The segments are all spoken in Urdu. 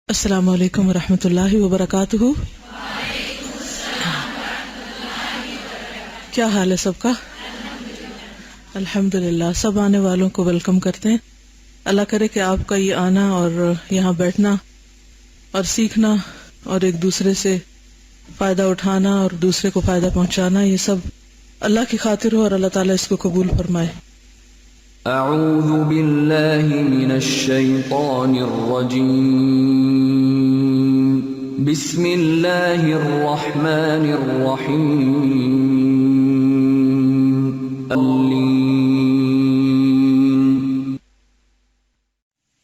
السلام علیکم ورحمۃ اللہ وبرکاتہ۔ کیا حال ہے سب کا؟ الحمدللہ۔ سب آنے والوں کو ویلکم کرتے ہیں۔ اللہ کرے کہ آپ کا یہ آنا اور یہاں بیٹھنا اور سیکھنا اور ایک دوسرے سے فائدہ اٹھانا اور دوسرے کو فائدہ پہنچانا، یہ سب اللہ کی خاطر ہو اور اللہ تعالیٰ اس کو قبول فرمائے۔ اعوذ باللہ من الشیطان الرجیم، بسم اللہ الرحمن الرحیم۔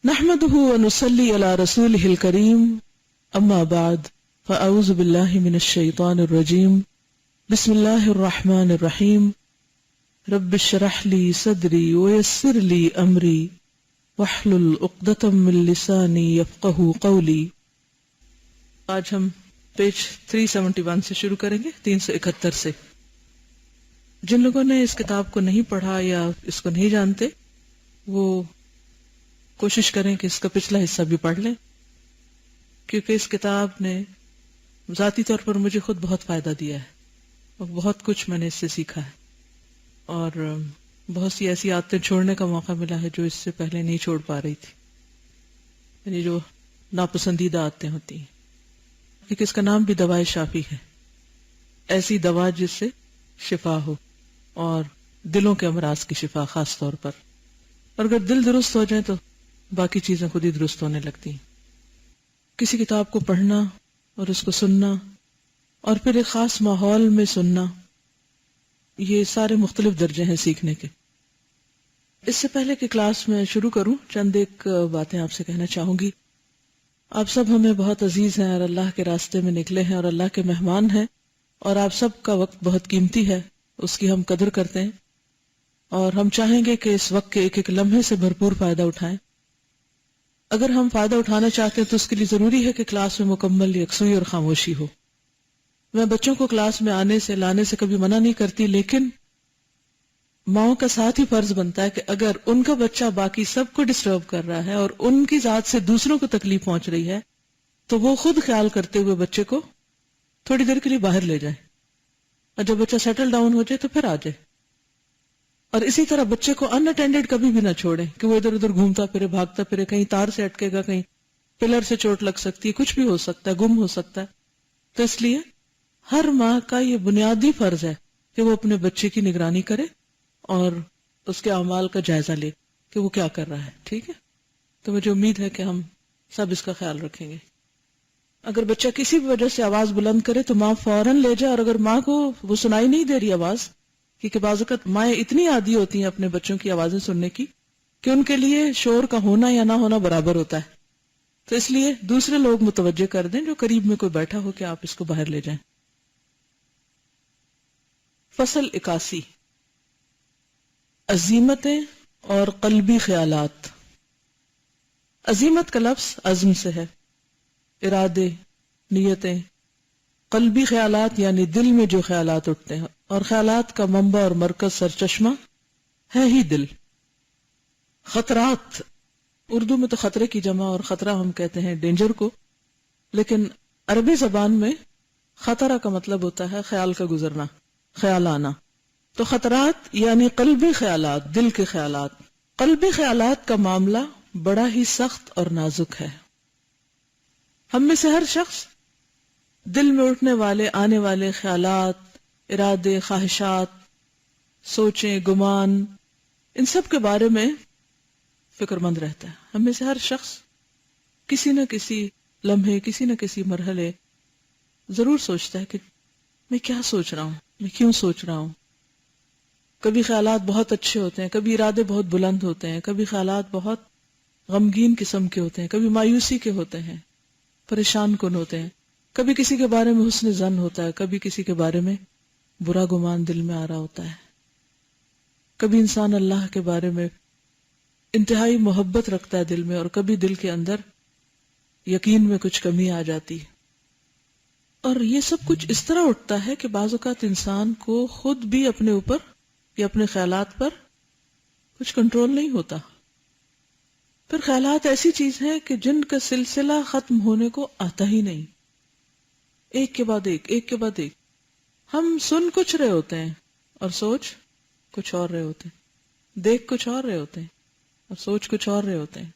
نحمده ونصلی علی رسولہ الکریم، اما بعد فاعوذ باللہ من الشیطان الرجیم، بسم اللہ الرحمن الرحیم۔ رب اشرح لی صدری ویسر لی امری واحلل عقدۃ من لسانی یفقہوا قولی۔ آج ہم پیج 371 سے شروع کریں گے، 371 سے۔ جن لوگوں نے اس کتاب کو نہیں پڑھا یا اس کو نہیں جانتے، وہ کوشش کریں کہ اس کا پچھلا حصہ بھی پڑھ لیں، کیونکہ اس کتاب نے ذاتی طور پر مجھے خود بہت فائدہ دیا ہے اور بہت کچھ میں نے اس سے سیکھا ہے، اور بہت سی ایسی عادتیں چھوڑنے کا موقع ملا ہے جو اس سے پہلے نہیں چھوڑ پا رہی تھی، یعنی جو ناپسندیدہ عادتیں ہوتی ہیں، کیونکہ اس کا نام بھی دوائے شافی ہے، ایسی دوا جس سے شفا ہو، اور دلوں کے امراض کی شفا خاص طور پر۔ اور اگر دل درست ہو جائے تو باقی چیزیں خود ہی درست ہونے لگتی ہیں۔ کسی کتاب کو پڑھنا اور اس کو سننا اور پھر ایک خاص ماحول میں سننا، یہ سارے مختلف درجے ہیں سیکھنے کے۔ اس سے پہلے کہ کلاس میں شروع کروں، چند ایک باتیں آپ سے کہنا چاہوں گی۔ آپ سب ہمیں بہت عزیز ہیں اور اللہ کے راستے میں نکلے ہیں اور اللہ کے مہمان ہیں، اور آپ سب کا وقت بہت قیمتی ہے، اس کی ہم قدر کرتے ہیں، اور ہم چاہیں گے کہ اس وقت کے ایک ایک لمحے سے بھرپور فائدہ اٹھائیں۔ اگر ہم فائدہ اٹھانا چاہتے ہیں تو اس کے لیے ضروری ہے کہ کلاس میں مکمل یکسوئی اور خاموشی ہو۔ میں بچوں کو کلاس میں آنے سے لانے سے کبھی منع نہیں کرتی، لیکن ماؤں کا ساتھ ہی فرض بنتا ہے کہ اگر ان کا بچہ باقی سب کو ڈسٹرب کر رہا ہے اور ان کی ذات سے دوسروں کو تکلیف پہنچ رہی ہے تو وہ خود خیال کرتے ہوئے بچے کو تھوڑی دیر کے لیے باہر لے جائے، اور جب بچہ سیٹل ڈاؤن ہو جائے تو پھر آ جائے۔ اور اسی طرح بچے کو ان اٹینڈڈ کبھی بھی نہ چھوڑیں کہ وہ ادھر ادھر گھومتا پھرے، بھاگتا پھرے، کہیں تار سے اٹکے گا، کہیں پلر سے چوٹ لگ سکتی ہے، کچھ بھی ہو سکتا ہے، گم ہو سکتا ہے۔ تو اس لیے ہر ماں کا یہ بنیادی فرض ہے کہ وہ اپنے بچے کی نگرانی کرے اور اس کے اعمال کا جائزہ لے کہ وہ کیا کر رہا ہے، ٹھیک ہے؟ تو مجھے امید ہے کہ ہم سب اس کا خیال رکھیں گے۔ اگر بچہ کسی بھی وجہ سے آواز بلند کرے تو ماں فوراً لے جائے، اور اگر ماں کو وہ سنائی نہیں دے رہی آواز، کیونکہ بعض اوقات مائیں اتنی عادی ہوتی ہیں اپنے بچوں کی آوازیں سننے کی کہ ان کے لیے شور کا ہونا یا نہ ہونا برابر ہوتا ہے، تو اس لیے دوسرے لوگ متوجہ کر دیں، جو قریب میں کوئی بیٹھا ہو، کہ آپ اس کو باہر لے جائیں۔ فصل 81، عزیمتیں اور قلبی خیالات۔ عزیمت کا لفظ عزم سے ہے، ارادے، نیتیں۔ قلبی خیالات یعنی دل میں جو خیالات اٹھتے ہیں، اور خیالات کا منبع اور مرکز سرچشمہ ہے ہی دل۔ خطرات، اردو میں تو خطرے کی جمع اور خطرہ ہم کہتے ہیں ڈینجر کو، لیکن عربی زبان میں خطرہ کا مطلب ہوتا ہے خیال کا گزرنا، خیال آنا۔ تو خطرات یعنی قلبی خیالات، دل کے خیالات۔ قلبی خیالات کا معاملہ بڑا ہی سخت اور نازک ہے۔ ہم میں سے ہر شخص دل میں اٹھنے والے آنے والے خیالات، ارادے، خواہشات، سوچیں، گمان، ان سب کے بارے میں فکر مند رہتا ہے۔ ہم میں سے ہر شخص کسی نہ کسی لمحے، کسی نہ کسی مرحلے ضرور سوچتا ہے کہ میں کیا سوچ رہا ہوں، میں کیوں سوچ رہا ہوں۔ کبھی خیالات بہت اچھے ہوتے ہیں، کبھی ارادے بہت بلند ہوتے ہیں، کبھی خیالات بہت غمگین قسم کے ہوتے ہیں، کبھی مایوسی کے ہوتے ہیں، پریشان کن ہوتے ہیں، کبھی کسی کے بارے میں حسن ظن ہوتا ہے، کبھی کسی کے بارے میں برا گمان دل میں آ رہا ہوتا ہے، کبھی انسان اللہ کے بارے میں انتہائی محبت رکھتا ہے دل میں، اور کبھی دل کے اندر یقین میں کچھ کمی آ جاتی ہے۔ اور یہ سب کچھ اس طرح اٹھتا ہے کہ بعض اوقات انسان کو خود بھی اپنے اوپر یا اپنے خیالات پر کچھ کنٹرول نہیں ہوتا، پھر خیالات ایسی چیز ہیں کہ جن کا سلسلہ ختم ہونے کو آتا ہی نہیں، ایک کے بعد ایک، ایک کے بعد ایک. ہم سن کچھ رہے ہوتے ہیں اور سوچ کچھ اور رہے ہوتے ہیں، دیکھ کچھ اور رہے ہوتے ہیں اور سوچ کچھ اور رہے ہوتے ہیں،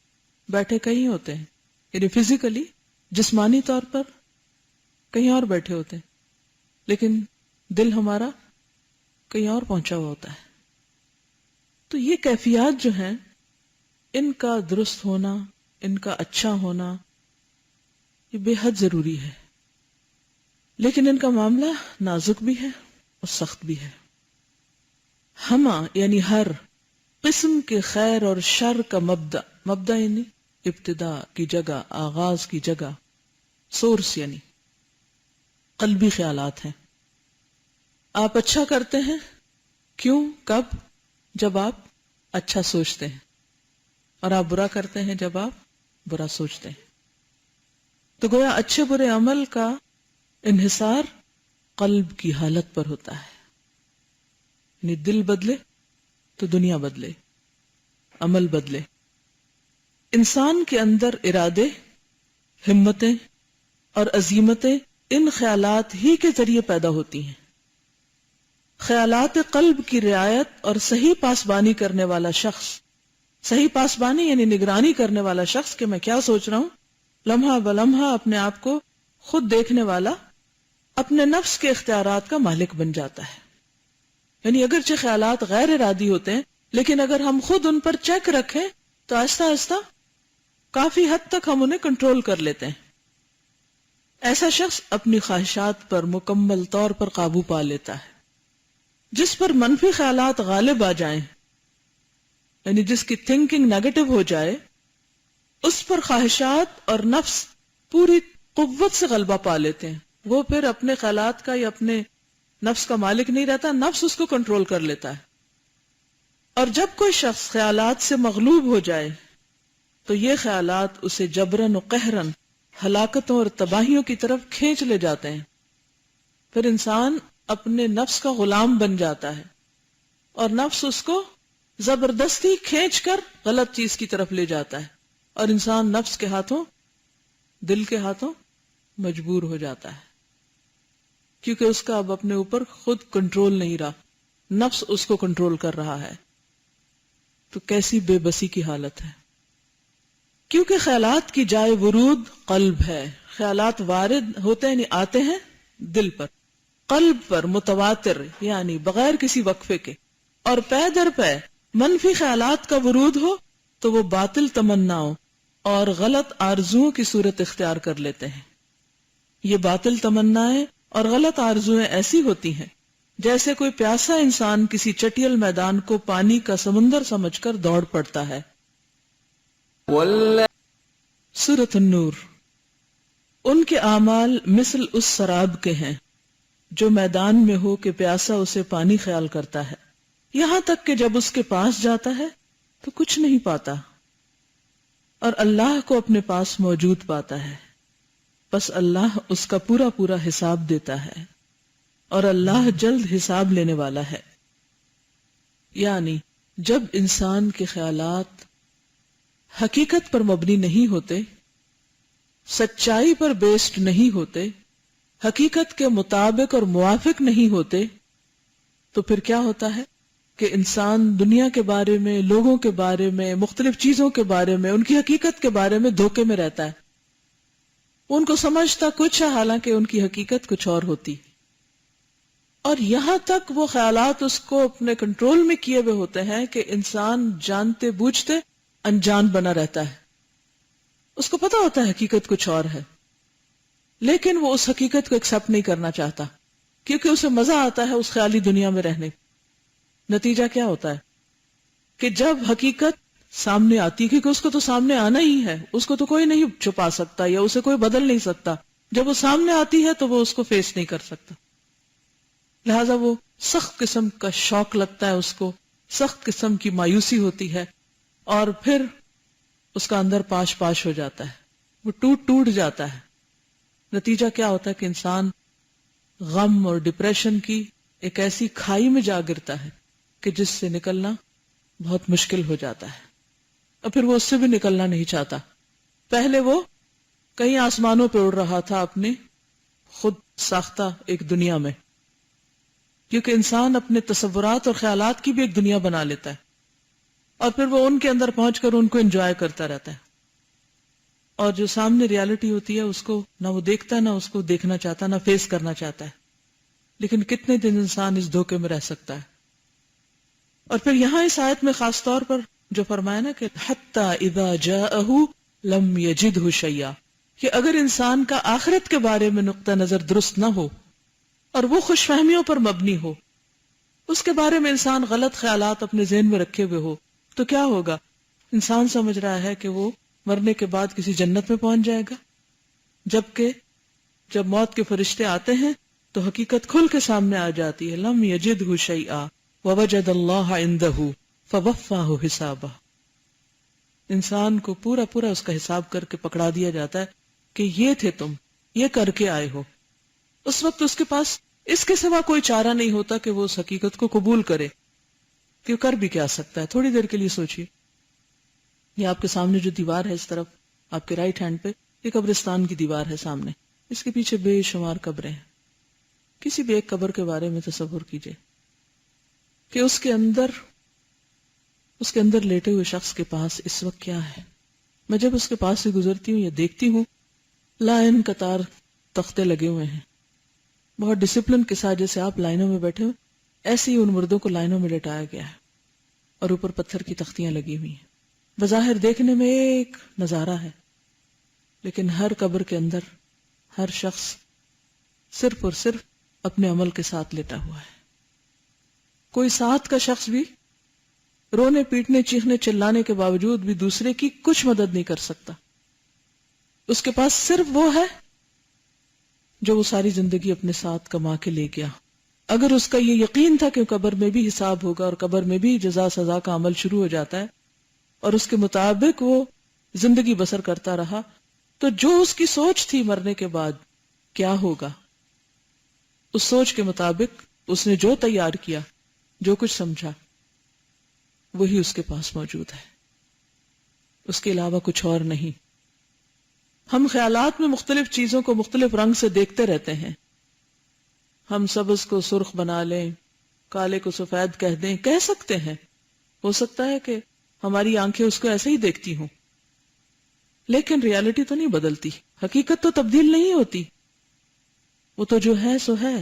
بیٹھے کہیں ہوتے ہیں، یعنی فزیکلی جسمانی طور پر کہیں اور بیٹھے ہوتے ہیں، لیکن دل ہمارا کہیں اور پہنچا ہوا ہوتا ہے. تو یہ کیفیات جو ہیں، ان کا درست ہونا، ان کا اچھا ہونا، یہ بے حد ضروری ہے. لیکن ان کا معاملہ نازک بھی ہے اور سخت بھی ہے. ہما یعنی ہر قسم کے خیر اور شر کا مبدا یعنی ابتدا کی جگہ، آغاز کی جگہ، سورس یعنی قلبی خیالات ہیں. آپ اچھا کرتے ہیں کیوں، کب؟ جب آپ اچھا سوچتے ہیں، اور آپ برا کرتے ہیں جب آپ برا سوچتے ہیں. تو گویا اچھے برے عمل کا انحصار قلب کی حالت پر ہوتا ہے. یعنی دل بدلے تو دنیا بدلے، عمل بدلے. انسان کے اندر ارادے، ہمتیں اور عزیمتیں ان خیالات ہی کے ذریعے پیدا ہوتی ہیں. خیالات قلب کی رعایت اور صحیح پاسبانی کرنے والا شخص، صحیح پاسبانی یعنی نگرانی کرنے والا شخص کہ میں کیا سوچ رہا ہوں، لمحہ بلمحہ اپنے آپ کو خود دیکھنے والا، اپنے نفس کے اختیارات کا مالک بن جاتا ہے. یعنی اگرچہ خیالات غیر ارادی ہوتے ہیں، لیکن اگر ہم خود ان پر چیک رکھیں تو آہستہ آہستہ کافی حد تک ہم انہیں کنٹرول کر لیتے ہیں. ایسا شخص اپنی خواہشات پر مکمل طور پر قابو پا لیتا ہے. جس پر منفی خیالات غالب آ جائیں، یعنی جس کی تھنکنگ نیگیٹو ہو جائے، اس پر خواہشات اور نفس پوری قوت سے غلبہ پا لیتے ہیں. وہ پھر اپنے خیالات کا یا اپنے نفس کا مالک نہیں رہتا، نفس اس کو کنٹرول کر لیتا ہے. اور جب کوئی شخص خیالات سے مغلوب ہو جائے تو یہ خیالات اسے جبرن و قہرن ہلاکتوں اور تباہیوں کی طرف کھینچ لے جاتے ہیں. پھر انسان اپنے نفس کا غلام بن جاتا ہے اور نفس اس کو زبردستی کھینچ کر غلط چیز کی طرف لے جاتا ہے، اور انسان نفس کے ہاتھوں، دل کے ہاتھوں مجبور ہو جاتا ہے، کیونکہ اس کا اب اپنے اوپر خود کنٹرول نہیں رہا، نفس اس کو کنٹرول کر رہا ہے. تو کیسی بے بسی کی حالت ہے. کیونکہ خیالات کی جائے ورود قلب ہے. خیالات وارد ہوتے ہیں، آتے ہیں دل پر، قلب پر متواتر یعنی بغیر کسی وقفے کے، اور پے در پے منفی خیالات کا ورود ہو تو وہ باطل تمناؤں اور غلط آرزوؤں کی صورت اختیار کر لیتے ہیں. یہ باطل تمنائیں اور غلط آرزویں ایسی ہوتی ہیں جیسے کوئی پیاسا انسان کسی چٹیل میدان کو پانی کا سمندر سمجھ کر دوڑ پڑتا ہے. سورۃ النور. ان کے اعمال مثل اس سراب کے ہیں جو میدان میں ہو کہ پیاسا اسے پانی خیال کرتا ہے، یہاں تک کہ جب اس کے پاس جاتا ہے تو کچھ نہیں پاتا، اور اللہ کو اپنے پاس موجود پاتا ہے. بس اللہ اس کا پورا پورا حساب دیتا ہے، اور اللہ جلد حساب لینے والا ہے. یعنی جب انسان کے خیالات حقیقت پر مبنی نہیں ہوتے، سچائی پر بیسڈ نہیں ہوتے، حقیقت کے مطابق اور موافق نہیں ہوتے، تو پھر کیا ہوتا ہے کہ انسان دنیا کے بارے میں، لوگوں کے بارے میں، مختلف چیزوں کے بارے میں، ان کی حقیقت کے بارے میں دھوکے میں رہتا ہے. ان کو سمجھتا کچھ ہے حالانکہ ان کی حقیقت کچھ اور ہوتی، اور یہاں تک وہ خیالات اس کو اپنے کنٹرول میں کیے ہوئے ہوتے ہیں کہ انسان جانتے بوجھتے انجان بنا رہتا ہے. اس کو پتا ہوتا ہے حقیقت کچھ اور ہے، لیکن وہ اس حقیقت کو ایکسپٹ نہیں کرنا چاہتا کیونکہ اسے مزہ آتا ہے اس خیالی دنیا میں رہنے. نتیجہ کیا ہوتا ہے کہ جب حقیقت سامنے آتی ہے، کیونکہ اس کو تو سامنے آنا ہی ہے، اس کو تو کوئی نہیں چھپا سکتا یا اسے کوئی بدل نہیں سکتا، جب وہ سامنے آتی ہے تو وہ اس کو فیس نہیں کر سکتا، لہذا وہ سخت قسم کا شوق لگتا ہے، اس کو سخت قسم کی مایوسی ہوتی ہے، اور پھر اس کا اندر پاش پاش ہو جاتا ہے، وہ ٹوٹ جاتا ہے. نتیجہ کیا ہوتا ہے کہ انسان غم اور ڈپریشن کی ایک ایسی کھائی میں جا گرتا ہے کہ جس سے نکلنا بہت مشکل ہو جاتا ہے. اور پھر وہ اس سے بھی نکلنا نہیں چاہتا. پہلے وہ کہیں آسمانوں پہ اڑ رہا تھا اپنے خود ساختہ ایک دنیا میں، کیونکہ انسان اپنے تصورات اور خیالات کی بھی ایک دنیا بنا لیتا ہے اور پھر وہ ان کے اندر پہنچ کر ان کو انجوائے کرتا رہتا ہے، اور جو سامنے ریالٹی ہوتی ہے اس کو نہ وہ دیکھتا ہے، نہ اس کو دیکھنا چاہتا، نہ فیس کرنا چاہتا ہے. لیکن کتنے دن انسان اس دھوکے میں رہ سکتا ہے. اور پھر یہاں اس آیت میں خاص طور پر جو فرمایا نا کہ حتی اذا جاءہ لم یجدہ شیئا، کہ اگر انسان کا آخرت کے بارے میں نقطہ نظر درست نہ ہو اور وہ خوش فہمیوں پر مبنی ہو، اس کے بارے میں انسان غلط خیالات اپنے ذہن میں رکھے ہوئے ہو، تو کیا ہوگا؟ انسان سمجھ رہا ہے کہ وہ مرنے کے بعد کسی جنت میں پہنچ جائے گا، جبکہ جب موت کے فرشتے آتے ہیں تو حقیقت کھل کے سامنے آ جاتی ہے. لم یجدہ شیئا ووجد اللہ عندہ فوفاہ حسابہ. انسان کو پورا پورا اس کا حساب کر کے پکڑا دیا جاتا ہے کہ یہ تھے تم، یہ کر کے آئے ہو. اس وقت اس کے پاس اس کے سوا کوئی چارہ نہیں ہوتا کہ وہ اس حقیقت کو قبول کرے کہ وہ کر بھی کیا سکتا ہے. تھوڑی دیر کے لیے سوچئے، یہ آپ کے سامنے جو دیوار ہے اس طرف آپ کے رائٹ ہینڈ پہ یہ قبرستان کی دیوار ہے سامنے، اس کے پیچھے بے شمار قبریں ہیں. کسی بھی ایک قبر کے بارے میں تصور کیجئے کہ اس کے اندر لیٹے ہوئے شخص کے پاس اس وقت کیا ہے. میں جب اس کے پاس سے گزرتی ہوں یا دیکھتی ہوں، لائن قطار تختے لگے ہوئے ہیں، بہت ڈسپلن کے ساتھ جیسے آپ لائنوں میں بیٹھے ہوئے ایسے ہی ان مردوں کو لائنوں میں لٹایا گیا ہے، اور اوپر پتھر کی تختیاں لگی ہوئی ہیں. بظاہر دیکھنے میں ایک نظارہ ہے، لیکن ہر قبر کے اندر ہر شخص صرف اور صرف اپنے عمل کے ساتھ لیٹا ہوا ہے. کوئی ساتھ کا شخص بھی رونے پیٹنے چیخنے چلانے کے باوجود بھی دوسرے کی کچھ مدد نہیں کر سکتا. اس کے پاس صرف وہ ہے جو وہ ساری زندگی اپنے ساتھ کما کے لے گیا. اگر اس کا یہ یقین تھا کہ قبر میں بھی حساب ہوگا اور قبر میں بھی جزا سزا کا عمل شروع ہو جاتا ہے اور اس کے مطابق وہ زندگی بسر کرتا رہا، تو جو اس کی سوچ تھی مرنے کے بعد کیا ہوگا، اس سوچ کے مطابق اس نے جو تیار کیا، جو کچھ سمجھا، وہی اس کے پاس موجود ہے، اس کے علاوہ کچھ اور نہیں. ہم خیالات میں مختلف چیزوں کو مختلف رنگ سے دیکھتے رہتے ہیں. ہم سبز کو سرخ بنا لیں، کالے کو سفید کہہ دیں، کہہ سکتے ہیں، ہو سکتا ہے کہ ہماری آنکھیں اس کو ایسے ہی دیکھتی ہوں، لیکن ریالٹی تو نہیں بدلتی، حقیقت تو تبدیل نہیں ہوتی، وہ تو جو ہے سو ہے.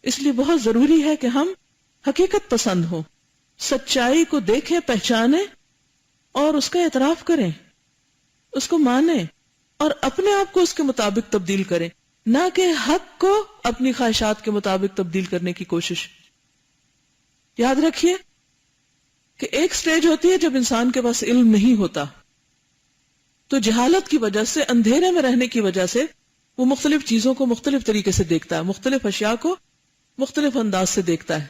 اس لیے بہت ضروری ہے کہ ہم حقیقت پسند ہوں، سچائی کو دیکھیں، پہچانیں اور اس کا اعتراف کریں، اس کو مانیں اور اپنے آپ کو اس کے مطابق تبدیل کریں، نہ کہ حق کو اپنی خواہشات کے مطابق تبدیل کرنے کی کوشش. یاد رکھیے کہ ایک سٹیج ہوتی ہے جب انسان کے پاس علم نہیں ہوتا، تو جہالت کی وجہ سے، اندھیرے میں رہنے کی وجہ سے وہ مختلف چیزوں کو مختلف طریقے سے دیکھتا ہے، مختلف اشیاء کو مختلف انداز سے دیکھتا ہے.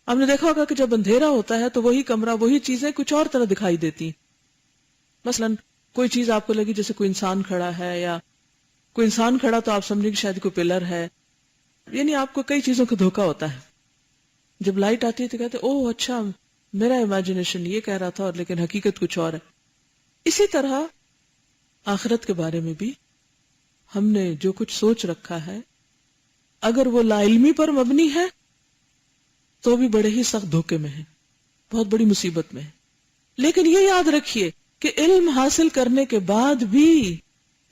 آپ نے دیکھا ہوگا کہ جب اندھیرا ہوتا ہے تو وہی کمرہ، وہی چیزیں کچھ اور طرح دکھائی دیتی. مثلا کوئی چیز آپ کو لگی جیسے کوئی انسان کھڑا ہے، یا کوئی انسان کھڑا تو آپ سمجھیں کہ شاید کوئی پلر ہے، یعنی آپ کو کئی چیزوں کا دھوکا ہوتا ہے. جب لائٹ آتی ہے تو کہتے اوہ اچھا میرا امیجنیشن یہ کہہ رہا تھا، اور لیکن حقیقت کچھ اور ہے. اسی طرح آخرت کے بارے میں بھی ہم نے جو کچھ سوچ رکھا ہے، اگر وہ لا علمی پر مبنی ہے تو بھی بڑے ہی سخت دھوکے میں ہے، بہت بڑی مصیبت میں ہے. لیکن یہ یاد رکھیے کہ علم حاصل کرنے کے بعد بھی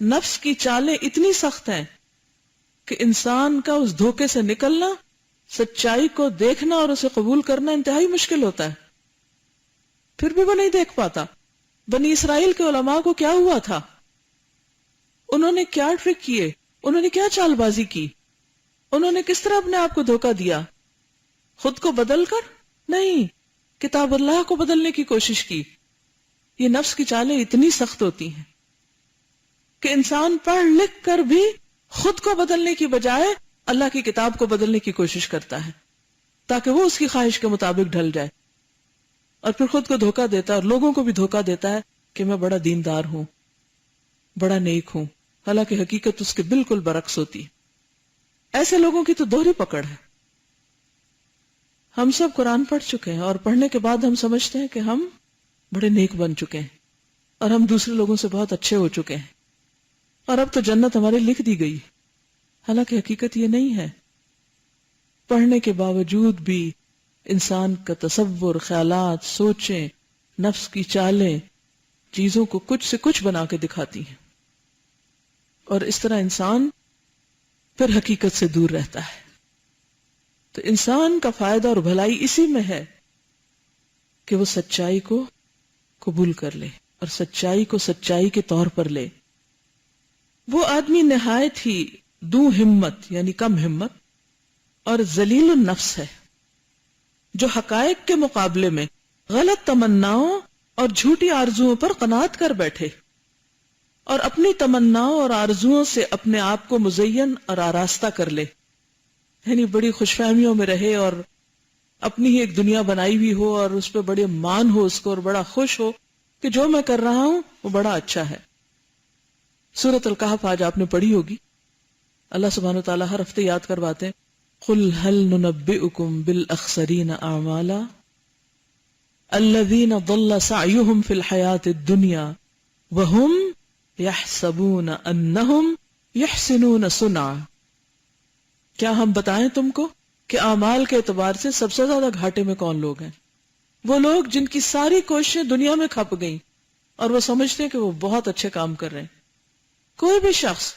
نفس کی چالیں اتنی سخت ہیں کہ انسان کا اس دھوکے سے نکلنا، سچائی کو دیکھنا اور اسے قبول کرنا انتہائی مشکل ہوتا ہے. پھر بھی وہ نہیں دیکھ پاتا. بنی اسرائیل کے علماء کو کیا ہوا تھا؟ انہوں نے کیا ٹرک کیے، انہوں نے کیا چال بازی کی، انہوں نے کس طرح اپنے آپ کو دھوکہ دیا؟ خود کو بدل کر نہیں، کتاب اللہ کو بدلنے کی کوشش کی. یہ نفس کی چالیں اتنی سخت ہوتی ہیں کہ انسان پڑھ لکھ کر بھی خود کو بدلنے کی بجائے اللہ کی کتاب کو بدلنے کی کوشش کرتا ہے تاکہ وہ اس کی خواہش کے مطابق ڈھل جائے، اور پھر خود کو دھوکہ دیتا ہے اور لوگوں کو بھی دھوکہ دیتا ہے کہ میں بڑا دیندار ہوں، بڑا نیک ہوں، حالانکہ حقیقت اس کے بالکل برعکس ہوتی ہے. ایسے لوگوں کی تو دوہری پکڑ ہے. ہم سب قرآن پڑھ چکے ہیں اور پڑھنے کے بعد ہم سمجھتے ہیں کہ ہم بڑے نیک بن چکے ہیں اور ہم دوسرے لوگوں سے بہت اچھے ہو چکے ہیں اور اب تو جنت ہمارے لکھ دی گئی. حالانکہ حقیقت یہ نہیں ہے. پڑھنے کے باوجود بھی انسان کا تصور، خیالات، سوچیں، نفس کی چالیں چیزوں کو کچھ سے کچھ بنا کے دکھاتی ہیں، اور اس طرح انسان پھر حقیقت سے دور رہتا ہے. تو انسان کا فائدہ اور بھلائی اسی میں ہے کہ وہ سچائی کو قبول کر لے اور سچائی کو سچائی کے طور پر لے. وہ آدمی نہایت ہی دو ہمت یعنی کم ہمت اور ذلیل النفس ہے جو حقائق کے مقابلے میں غلط تمناؤں اور جھوٹی آرزوؤں پر قناعت کر بیٹھے اور اپنی تمناؤں اور آرزوؤں سے اپنے آپ کو مزین اور آراستہ کر لے. یعنی بڑی خوش فہمیوں میں رہے اور اپنی ہی ایک دنیا بنائی ہوئی ہو اور اس پہ بڑے مان ہو اس کو اور بڑا خوش ہو کہ جو میں کر رہا ہوں وہ بڑا اچھا ہے. سورۃ الکہف آج آپ نے پڑھی ہوگی. اللہ سبحانہ و تعالیٰ ہر ہفتے یاد کرواتے ہیں قُلْ هَلْ نُنَبِّئُكُمْ بِالْأَخْسَرِينَ أَعْمَالًا الَّذِينَ ضَلَّ سَعْيُهُمْ فِي الْحَيَاةِ الدُّنْيَا وَهُمْ يَحْسَبُونَ أَنَّهُمْ يُحْسِنُونَ صُنْعًا. کیا ہم بتائیں تم کو کہ اعمال کے اعتبار سے سب سے زیادہ گھاٹے میں کون لوگ ہیں؟ وہ لوگ جن کی ساری کوششیں دنیا میں کھپ گئیں اور وہ سمجھتے ہیں کہ وہ بہت اچھے کام کر رہے ہیں. کوئی بھی شخص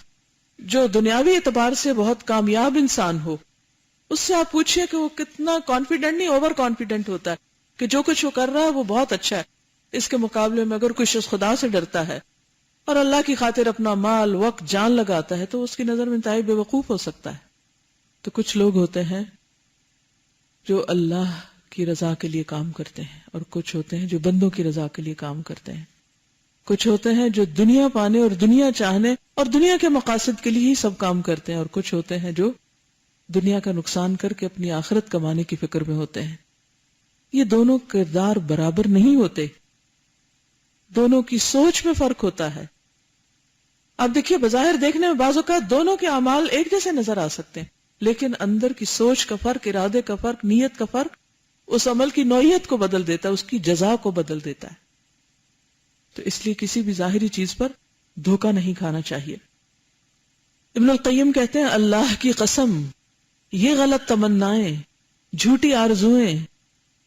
جو دنیاوی اعتبار سے بہت کامیاب انسان ہو اس سے آپ پوچھئے کہ وہ کتنا کانفیڈنٹ نہیں اوور کانفیڈنٹ ہوتا ہے کہ جو کچھ وہ کر رہا ہے وہ بہت اچھا ہے. اس کے مقابلے میں اگر کوئی شخص خدا سے ڈرتا ہے اور اللہ کی خاطر اپنا مال، وقت، جان لگاتا ہے تو اس کی نظر میں انتہائی بے وقوف ہو سکتا ہے. تو کچھ لوگ ہوتے ہیں جو اللہ کی رضا کے لیے کام کرتے ہیں اور کچھ ہوتے ہیں جو بندوں کی رضا کے لیے کام کرتے ہیں. کچھ ہوتے ہیں جو دنیا پانے اور دنیا چاہنے اور دنیا کے مقاصد کے لیے ہی سب کام کرتے ہیں، اور کچھ ہوتے ہیں جو دنیا کا نقصان کر کے اپنی آخرت کمانے کی فکر میں ہوتے ہیں. یہ دونوں کردار برابر نہیں ہوتے، دونوں کی سوچ میں فرق ہوتا ہے. آپ دیکھیے بظاہر دیکھنے میں بعض اوقات دونوں کے اعمال ایک جیسے نظر آ سکتے ہیں، لیکن اندر کی سوچ کا فرق، ارادے کا فرق، نیت کا فرق اس عمل کی نوعیت کو بدل دیتا ہے، اس کی جزا کو بدل دیتا ہے. تو اس لیے کسی بھی ظاہری چیز پر دھوکہ نہیں کھانا چاہیے. ابن القیم کہتے ہیں اللہ کی قسم یہ غلط تمنائیں، جھوٹی آرزوئیں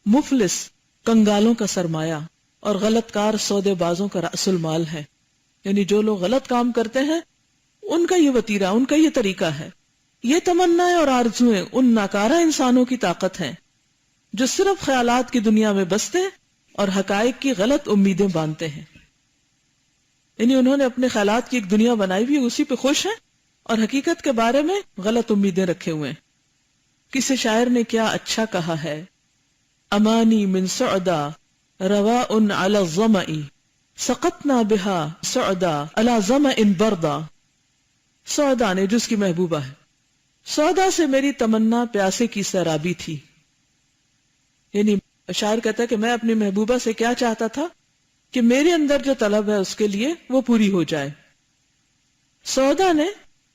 مفلس کنگالوں کا سرمایہ اور غلط کار سودے بازوں کا رأس المال ہے. یعنی جو لوگ غلط کام کرتے ہیں ان کا یہ وتیرہ، ان کا یہ طریقہ ہے. یہ تمنائیں اور آرزوئیں ان ناکارہ انسانوں کی طاقت ہیں جو صرف خیالات کی دنیا میں بستے اور حقائق کی غلط امیدیں باندھتے ہیں. یعنی انہوں نے اپنے خیالات کی ایک دنیا بنائی ہوئی، اسی پہ خوش ہیں اور حقیقت کے بارے میں غلط امیدیں رکھے ہوئے ہیں. کسی شاعر نے کیا اچھا کہا ہے، امانی من سعدا رواء علی الظمأ سقطنا بها سعدا علی ظمأ بردا. سعدا نے جس کی محبوبہ ہے، سودا سے میری تمنا پیاسے کی سیرابی تھی. یعنی شاعر کہتا ہے کہ میں اپنی محبوبہ سے کیا چاہتا تھا کہ میرے اندر جو طلب ہے اس کے لیے وہ پوری ہو جائے. سودا نے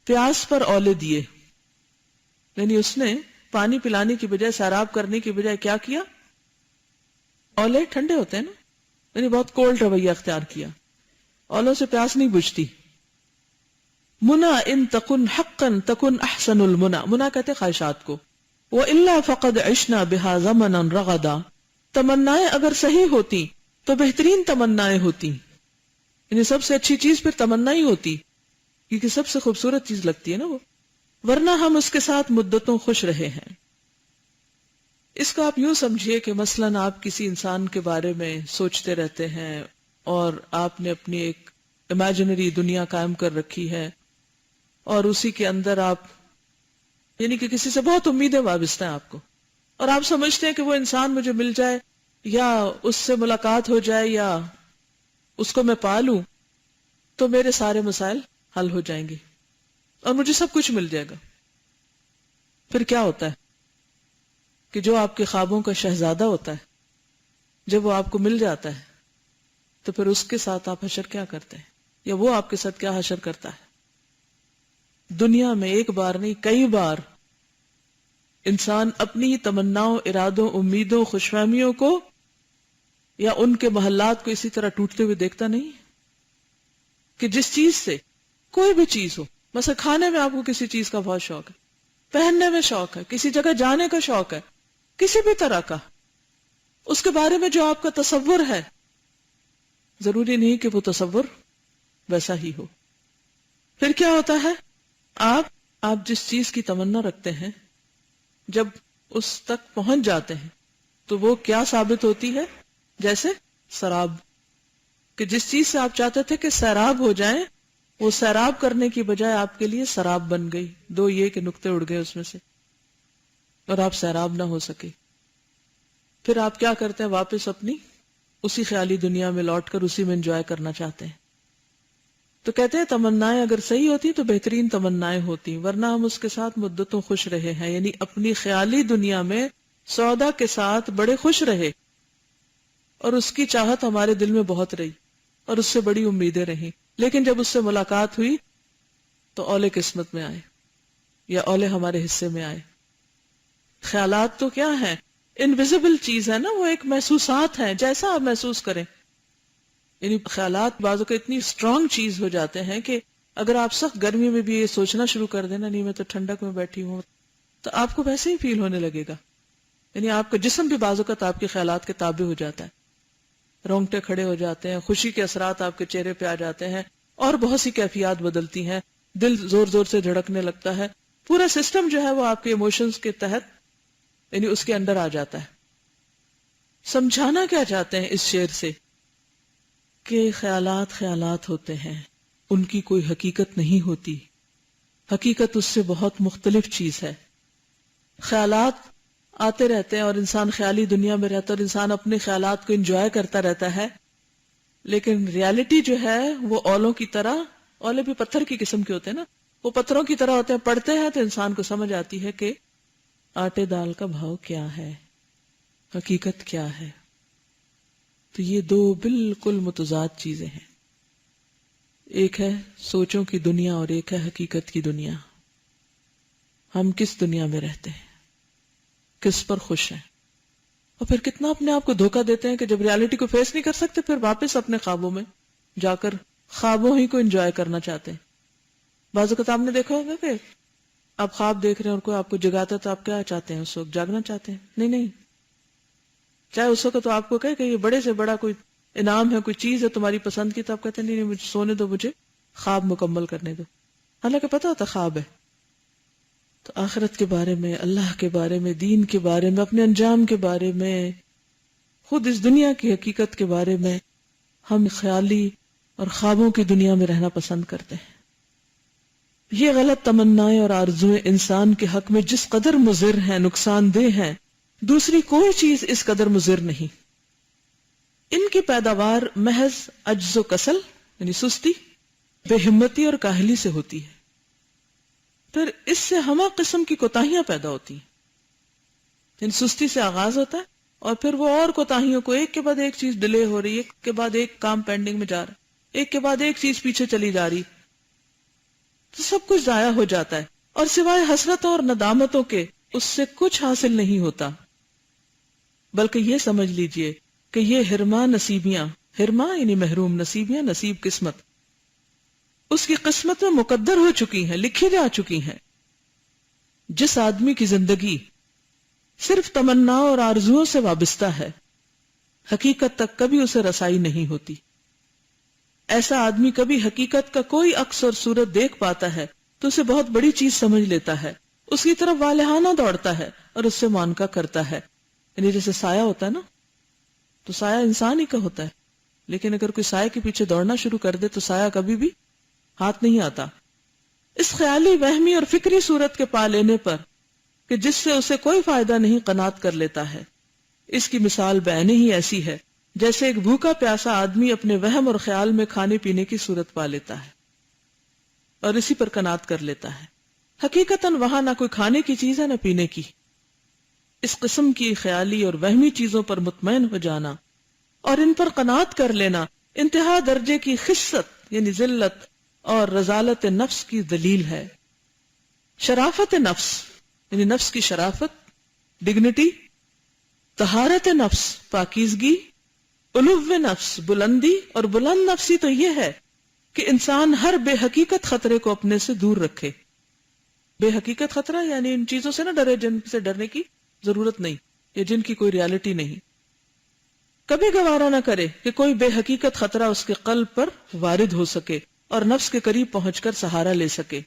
پیاس پر اولے دیے، یعنی اس نے پانی پلانے کی بجائے، سیراب کرنے کی بجائے کیا کیا؟ اولے ٹھنڈے ہوتے ہیں نا، یعنی بہت کولڈ رویہ اختیار کیا. اولوں سے پیاس نہیں بجھتی. منا ان تکن حقا تکن احسن المنا، منا کہتے خواہشات کو. وَإِلَّا فَقَدْ عِشْنَا بِهَا زَمَنًا رَغَدًا، تمنائیں اگر صحیح ہوتی تو بہترین تمنائیں ہوتی. یعنی سب سے اچھی چیز پھر تمنا ہی ہوتی، کیونکہ سب سے خوبصورت چیز لگتی ہے نا وہ، ورنہ ہم اس کے ساتھ مدتوں خوش رہے ہیں. اس کو آپ یوں سمجھیے کہ مثلاً آپ کسی انسان کے بارے میں سوچتے رہتے ہیں اور آپ نے اپنی ایک امیجنری دنیا قائم کر رکھی ہے اور اسی کے اندر آپ یعنی کہ کسی سے بہت امیدیں وابستہ ہیں آپ کو، اور آپ سمجھتے ہیں کہ وہ انسان مجھے مل جائے یا اس سے ملاقات ہو جائے یا اس کو میں پا لوں تو میرے سارے مسائل حل ہو جائیں گے اور مجھے سب کچھ مل جائے گا. پھر کیا ہوتا ہے کہ جو آپ کے خوابوں کا شہزادہ ہوتا ہے جب وہ آپ کو مل جاتا ہے تو پھر اس کے ساتھ آپ حشر کیا کرتے ہیں، یا وہ آپ کے ساتھ کیا حشر کرتا ہے. دنیا میں ایک بار نہیں کئی بار انسان اپنی تمناؤں، ارادوں، امیدوں، خوش فہمیوں کو یا ان کے محلات کو اسی طرح ٹوٹتے ہوئے دیکھتا نہیں کہ جس چیز سے کوئی بھی چیز ہو، مثلا کھانے میں آپ کو کسی چیز کا بہت شوق ہے، پہننے میں شوق ہے، کسی جگہ جانے کا شوق ہے، کسی بھی طرح کا، اس کے بارے میں جو آپ کا تصور ہے ضروری نہیں کہ وہ تصور ویسا ہی ہو. پھر کیا ہوتا ہے؟ آپ جس چیز کی تمنا رکھتے ہیں جب اس تک پہنچ جاتے ہیں تو وہ کیا ثابت ہوتی ہے؟ جیسے سراب، کہ جس چیز سے آپ چاہتے تھے کہ سیراب ہو جائیں، وہ سیراب کرنے کی بجائے آپ کے لیے سراب بن گئی. دو یہ کہ نقطے اڑ گئے اس میں سے اور آپ سیراب نہ ہو سکے. پھر آپ کیا کرتے ہیں؟ واپس اپنی اسی خیالی دنیا میں لوٹ کر اسی میں انجوائے کرنا چاہتے ہیں. تو کہتے ہیں تمنائیں اگر صحیح ہوتی تو بہترین تمنائیں ہوتی، ورنہ ہم اس کے ساتھ مدتوں خوش رہے ہیں. یعنی اپنی خیالی دنیا میں سودا کے ساتھ بڑے خوش رہے اور اس کی چاہت ہمارے دل میں بہت رہی اور اس سے بڑی امیدیں رہیں، لیکن جب اس سے ملاقات ہوئی تو اولے قسمت میں آئے یا اولے ہمارے حصے میں آئے. خیالات تو کیا ہے؟ انویزیبل چیز ہے نا، وہ ایک محسوسات ہیں، جیسا آپ محسوس کریں. یعنی خیالات بعضوں کا اتنی اسٹرانگ چیز ہو جاتے ہیں کہ اگر آپ سخت گرمی میں بھی یہ سوچنا شروع کر دینا نہیں میں تو ٹھنڈک میں بیٹھی ہوں، تو آپ کو ویسے ہی فیل ہونے لگے گا. یعنی آپ کا جسم بھی بعضوں کا آپ کے خیالات کے تابع ہو جاتا ہے، رونگٹے کھڑے ہو جاتے ہیں، خوشی کے اثرات آپ کے چہرے پہ آ جاتے ہیں اور بہت سی کیفیات بدلتی ہیں. دل زور زور سے دھڑکنے لگتا ہے، پورا سسٹم جو ہے وہ آپ کے ایموشنز کے تحت یعنی اس کے اندر آ جاتا ہے. سمجھانا کیا چاہتے ہیں اس شعر سے؟ کہ خیالات خیالات ہوتے ہیں، ان کی کوئی حقیقت نہیں ہوتی. حقیقت اس سے بہت مختلف چیز ہے. خیالات آتے رہتے ہیں اور انسان خیالی دنیا میں رہتا ہے اور انسان اپنے خیالات کو انجوائے کرتا رہتا ہے، لیکن ریالٹی جو ہے وہ اولوں کی طرح، اولے بھی پتھر کی قسم کے ہوتے ہیں نا، وہ پتھروں کی طرح ہوتے ہیں. پڑھتے ہیں تو انسان کو سمجھ آتی ہے کہ آٹے دال کا بھاؤ کیا ہے، حقیقت کیا ہے. تو یہ دو بالکل متضاد چیزیں ہیں، ایک ہے سوچوں کی دنیا اور ایک ہے حقیقت کی دنیا. ہم کس دنیا میں رہتے ہیں، کس پر خوش ہیں، اور پھر کتنا اپنے آپ کو دھوکہ دیتے ہیں کہ جب ریالٹی کو فیس نہیں کر سکتے پھر واپس اپنے خوابوں میں جا کر خوابوں ہی کو انجوائے کرنا چاہتے ہیں. بعض اوقات آپ نے دیکھا ہوگا کہ آپ خواب دیکھ رہے ہیں اور کوئی آپ کو جگاتا ہے تو آپ کیا چاہتے ہیں؟ اس وقت جاگنا چاہتے ہیں؟ نہیں، چاہے اس وقت تو آپ کو کہے کہ یہ بڑے سے بڑا کوئی انعام ہے، کوئی چیز ہے تمہاری پسند کی، تو آپ کہتے ہیں نہیں مجھے سونے دو، مجھے خواب مکمل کرنے دو، حالانکہ پتہ ہوتا خواب ہے. تو آخرت کے بارے میں، اللہ کے بارے میں، دین کے بارے میں، اپنے انجام کے بارے میں، خود اس دنیا کی حقیقت کے بارے میں ہم خیالی اور خوابوں کی دنیا میں رہنا پسند کرتے ہیں. یہ غلط تمنائیں اور آرزویں انسان کے حق میں جس قدر مضر ہیں، نقصان دہ ہیں، دوسری کوئی چیز اس قدر مضر نہیں. ان کی پیداوار محض عجز و کسل یعنی سستی، بے ہمتی اور کاہلی سے ہوتی ہے. پھر اس سے ہمہ قسم کی کوتاہیاں پیدا ہوتی ہیں. یعنی سستی سے آغاز ہوتا ہے اور پھر وہ اور کوتاہیوں کو ایک کے بعد ایک چیز ڈیلے ہو رہی ہے، ایک کے بعد ایک کام پینڈنگ میں جا رہا ہے، ایک کے بعد ایک چیز پیچھے چلی جا رہی، تو سب کچھ ضائع ہو جاتا ہے اور سوائے حسرتوں اور ندامتوں کے اس سے کچھ حاصل نہیں ہوتا. بلکہ یہ سمجھ لیجئے کہ یہ ہرما نصیبیاں، ہرما یعنی محروم، نصیبیاں نصیب قسمت، اس کی قسمت میں مقدر ہو چکی ہیں، لکھی جا چکی ہیں. جس آدمی کی زندگی صرف تمنا اور آرزوؤں سے وابستہ ہے، حقیقت تک کبھی اسے رسائی نہیں ہوتی. ایسا آدمی کبھی حقیقت کا کوئی عکس اور صورت دیکھ پاتا ہے تو اسے بہت بڑی چیز سمجھ لیتا ہے، اس کی طرف والہانہ دوڑتا ہے اور اس سے معانقہ کرتا ہے. یعنی جیسے سایہ ہوتا ہے نا، تو سایہ انسان ہی کا ہوتا ہے، لیکن اگر کوئی سایہ کے پیچھے دوڑنا شروع کر دے تو سایہ کبھی بھی ہاتھ نہیں آتا. اس خیالی، وہمی اور فکری صورت کے پا لینے پر کہ جس سے اسے کوئی فائدہ نہیں قناعت کر لیتا ہے. اس کی مثال بعینہ ہی ایسی ہے جیسے ایک بھوکا پیاسا آدمی اپنے وہم اور خیال میں کھانے پینے کی صورت پا لیتا ہے اور اسی پر قناعت کر لیتا ہے. حقیقتاً وہاں نہ کوئی کھانے کی چیز ہے نہ پینے کی. اس قسم کی خیالی اور وہمی چیزوں پر مطمئن ہو جانا اور ان پر قناعت کر لینا انتہا درجے کی خست یعنی ذلت اور رذالت نفس کی دلیل ہے. شرافت نفس یعنی نفس کی شرافت، ڈگنیٹی، طہارت نفس، پاکیزگی، علو نفس بلندی، اور بلند نفسی تو یہ ہے کہ انسان ہر بے حقیقت خطرے کو اپنے سے دور رکھے. بے حقیقت خطرہ یعنی ان چیزوں سے نہ ڈرے جن سے ڈرنے کی ضرورت نہیں یا جن کی کوئی ریالٹی نہیں. کبھی گوارا نہ کرے کہ کوئی بے حقیقت خطرہ اس کے قلب پر وارد ہو سکے اور نفس کے قریب پہنچ کر سہارا لے سکے.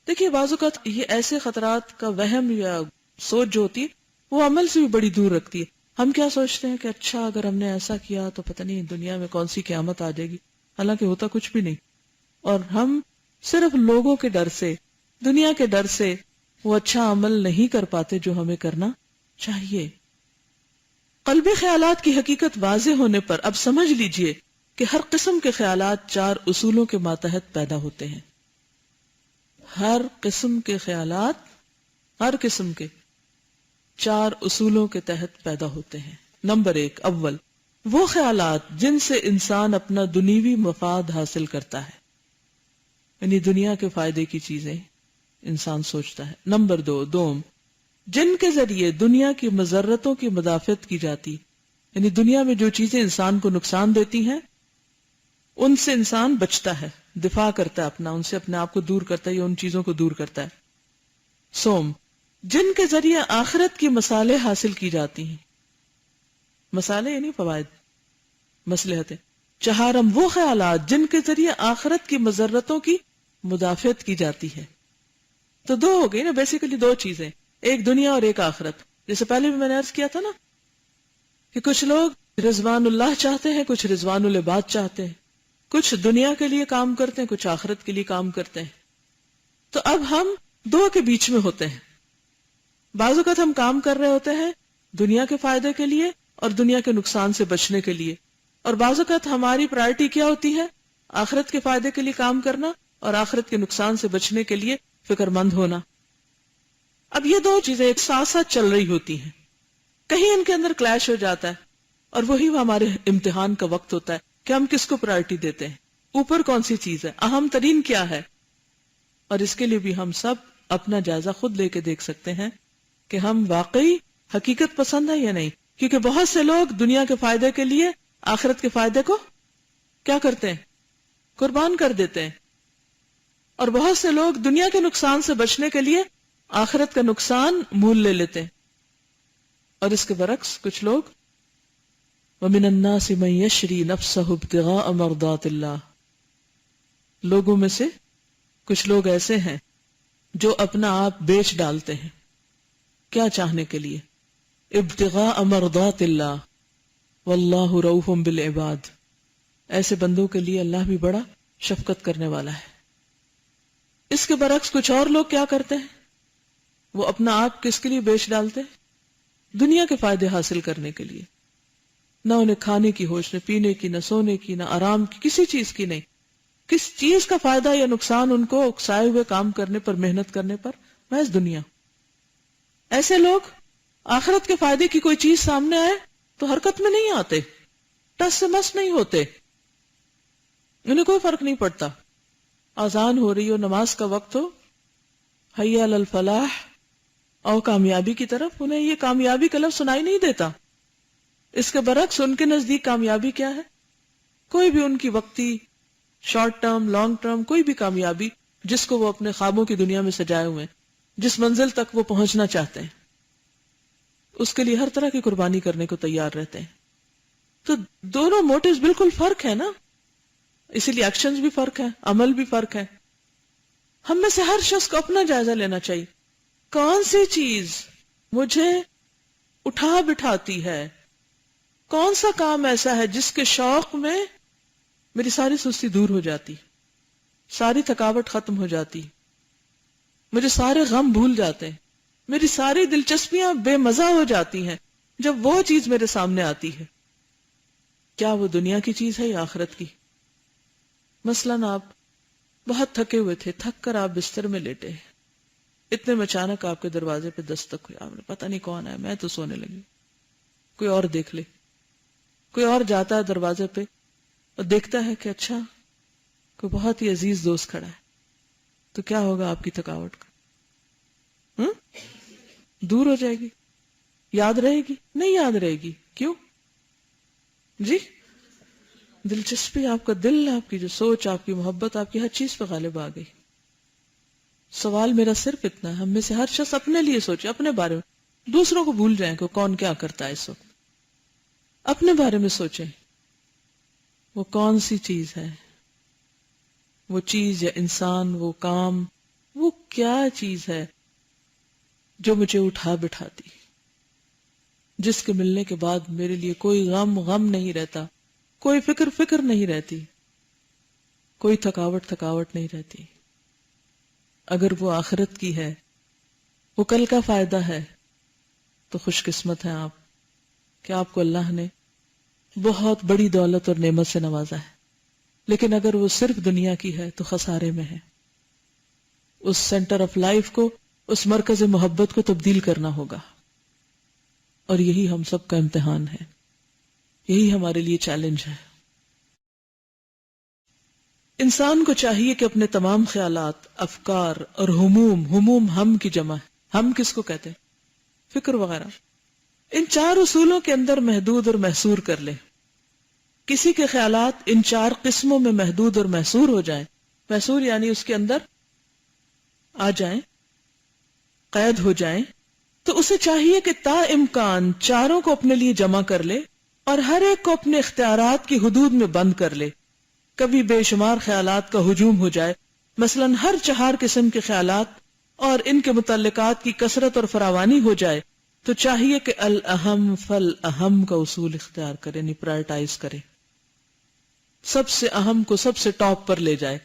دیکھیے بعض اوقات یہ ایسے خطرات کا وہم یا سوچ جو ہوتی ہے وہ عمل سے بھی بڑی دور رکھتی ہے. ہم کیا سوچتے ہیں کہ اچھا اگر ہم نے ایسا کیا تو پتہ نہیں دنیا میں کون سی قیامت آ جائے گی، حالانکہ ہوتا کچھ بھی نہیں. اور ہم صرف لوگوں کے ڈر سے، دنیا کے ڈر سے وہ اچھا عمل نہیں کر پاتے جو ہمیں کرنا چاہیے. قلبی خیالات کی حقیقت واضح ہونے پر اب سمجھ لیجئے کہ ہر قسم کے خیالات 4 اصولوں کے ماتحت پیدا ہوتے ہیں. ہر قسم کے خیالات، ہر قسم کے 4 اصولوں کے تحت پیدا ہوتے ہیں. نمبر 1، اول وہ خیالات جن سے انسان اپنا دنیوی مفاد حاصل کرتا ہے، یعنی دنیا کے فائدے کی چیزیں انسان سوچتا ہے. نمبر 2، دوم جن کے ذریعے دنیا کی مضرتوں کی مدافعت کی جاتی، یعنی دنیا میں جو چیزیں انسان کو نقصان دیتی ہیں ان سے انسان بچتا ہے، دفاع کرتا ہے اپنا، ان سے اپنے آپ کو دور کرتا ہے یا ان چیزوں کو دور کرتا ہے. سوم جن کے ذریعے آخرت کی مصالح حاصل کی جاتی ہیں، مصالح یعنی فوائد، مصلحتیں. چہارم وہ خیالات جن کے ذریعے آخرت کی مضرتوں کی مدافعت کی جاتی ہے. تو 2 ہو گئی نا، بیسیکلی 2 چیزیں، ایک دنیا اور ایک آخرت. جیسے پہلے بھی میں نے عرض کیا تھا نا کہ کچھ لوگ رضوان اللہ چاہتے ہیں، کچھ رضوان العباد چاہتے ہیں، کچھ دنیا کے لیے کام کرتے ہیں، کچھ آخرت کے لیے کام کرتے ہیں. تو اب ہم 2 کے بیچ میں ہوتے ہیں. بعض اوقات ہم کام کر رہے ہوتے ہیں دنیا کے فائدے کے لیے اور دنیا کے نقصان سے بچنے کے لیے، اور بعض اوقات ہماری پرائرٹی کیا ہوتی ہے، آخرت کے فائدے کے لیے کام کرنا اور آخرت کے نقصان سے بچنے کے لیے فکر مند ہونا. اب یہ 2 چیزیں ایک ساتھ ساتھ چل رہی ہوتی ہیں، کہیں ان کے اندر کلیش ہو جاتا ہے، اور وہی ہمارے امتحان کا وقت ہوتا ہے کہ ہم کس کو پرائرٹی دیتے ہیں، اوپر کون سی چیز ہے، اہم ترین کیا ہے. اور اس کے لیے بھی ہم سب اپنا جائزہ خود لے کے دیکھ سکتے ہیں کہ ہم واقعی حقیقت پسند ہیں یا نہیں. کیونکہ بہت سے لوگ دنیا کے فائدے کے لیے آخرت کے فائدے کو کیا کرتے ہیں، قربان کر دیتے ہیں، اور بہت سے لوگ دنیا کے نقصان سے بچنے کے لیے آخرت کا نقصان مول لے لیتے ہیں. اور اس کے برعکس کچھ لوگ وَمِنَ النَّاسِ مَن يَشْرِي نَفْسَهُ ابْتِغَاءَ مَرْضَاتِ اللَّهِ، لوگوں میں سے کچھ لوگ ایسے ہیں جو اپنا آپ بیچ ڈالتے ہیں، کیا چاہنے کے لیے، ابتغاء مرضات اللہ واللہ رؤوف بالعباد، ایسے بندوں کے لیے اللہ بھی بڑا شفقت کرنے والا ہے. اس کے برعکس کچھ اور لوگ کیا کرتے ہیں، وہ اپنا آپ کس کے لیے بیچ ڈالتے ہیں، دنیا کے فائدے حاصل کرنے کے لیے. نہ انہیں کھانے کی ہوش، نہ پینے کی، نہ سونے کی، نہ آرام کی، کسی چیز کی نہیں. کس چیز کا فائدہ یا نقصان ان کو اکسائے ہوئے کام کرنے پر، محنت کرنے پر، محض دنیا. ایسے لوگ آخرت کے فائدے کی کوئی چیز سامنے آئے تو حرکت میں نہیں آتے، ٹس سے مس نہیں ہوتے، انہیں کوئی فرق نہیں پڑتا. اذان ہو رہی ہو، نماز کا وقت ہو، حی علی الفلاح او کامیابی کی طرف، انہیں یہ کامیابی کا لفظ سنائی نہیں دیتا. اس کے برعکس ان کے نزدیک کامیابی کیا ہے، کوئی بھی ان کی وقتی، شارٹ ٹرم، لانگ ٹرم، کوئی بھی کامیابی جس کو وہ اپنے خوابوں کی دنیا میں سجائے ہوئے ہیں، جس منزل تک وہ پہنچنا چاہتے ہیں، اس کے لیے ہر طرح کی قربانی کرنے کو تیار رہتے ہیں. تو دونوں موٹیوز بالکل فرق ہے نا، اسی لیے ایکشنز بھی فرق ہے، عمل بھی فرق ہے. ہم میں سے ہر شخص کو اپنا جائزہ لینا چاہیے، کون سی چیز مجھے اٹھا بٹھاتی ہے، کون سا کام ایسا ہے جس کے شوق میں میری ساری سستی دور ہو جاتی، ساری تھکاوٹ ختم ہو جاتی، مجھے سارے غم بھول جاتے ہیں، میری ساری دلچسپیاں بے مزہ ہو جاتی ہیں جب وہ چیز میرے سامنے آتی ہے. کیا وہ دنیا کی چیز ہے یا آخرت کی؟ مثلاً آپ بہت تھکے ہوئے تھے، تھک کر آپ بستر میں لیٹے، اتنے میں اچانک آپ کے دروازے پہ دستک ہوئی، آپ نے پتہ نہیں کون ہے، میں تو سونے لگی، کوئی اور دیکھ لے، کوئی اور جاتا ہے دروازے پہ اور دیکھتا ہے کہ اچھا کوئی بہت ہی عزیز دوست کھڑا ہے، تو کیا ہوگا آپ کی تھکاوٹ کا؟ دور ہو جائے گی؟ یاد رہے گی؟ نہیں یاد رہے گی. کیوں؟ جی دلچسپی، آپ کا دل، آپ کی جو سوچ، آپ کی محبت، آپ کی ہر چیز پہ غالب آ گئی. سوال میرا صرف اتنا ہے، ہم میں سے ہر شخص اپنے لیے سوچے، اپنے بارے میں. دوسروں کو بھول جائیں کہ کون کیا کرتا ہے اس وقت. اپنے بارے میں سوچیں، وہ کون سی چیز ہے، وہ چیز یا انسان، وہ کام، وہ کیا چیز ہے جو مجھے اٹھا بٹھاتی، جس کے ملنے کے بعد میرے لیے کوئی غم نہیں رہتا، کوئی فکر نہیں رہتی، کوئی تھکاوٹ نہیں رہتی. اگر وہ آخرت کی ہے، وہ کل کا فائدہ ہے، تو خوش قسمت ہیں آپ کہ آپ کو اللہ نے بہت بڑی دولت اور نعمت سے نوازا ہے. لیکن اگر وہ صرف دنیا کی ہے تو خسارے میں ہے. اس سینٹر آف لائف کو، اس مرکز محبت کو تبدیل کرنا ہوگا، اور یہی ہم سب کا امتحان ہے، یہی ہمارے لیے چیلنج ہے. انسان کو چاہیے کہ اپنے تمام خیالات، افکار اور ہموم ہم کی جمع ہے. ہم کس کو کہتے ہیں؟ فکر وغیرہ. ان 4 اصولوں کے اندر محدود اور محصور کر لے. کسی کے خیالات ان 4 قسموں میں محدود اور محصور ہو جائیں، محصور یعنی اس کے اندر آ جائیں، قید ہو جائیں، تو اسے چاہیے کہ تا امکان چاروں کو اپنے لیے جمع کر لے اور ہر ایک کو اپنے اختیارات کی حدود میں بند کر لے. کبھی بے شمار خیالات کا ہجوم ہو جائے، مثلا ہر 4 قسم کے خیالات اور ان کے متعلقات کی کثرت اور فراوانی ہو جائے، تو چاہیے کہ الاہم فالاہم کا اصول اختیار کرے، یعنی پرائرٹائز کرے، سب سے اہم کو سب سے ٹاپ پر لے جائے.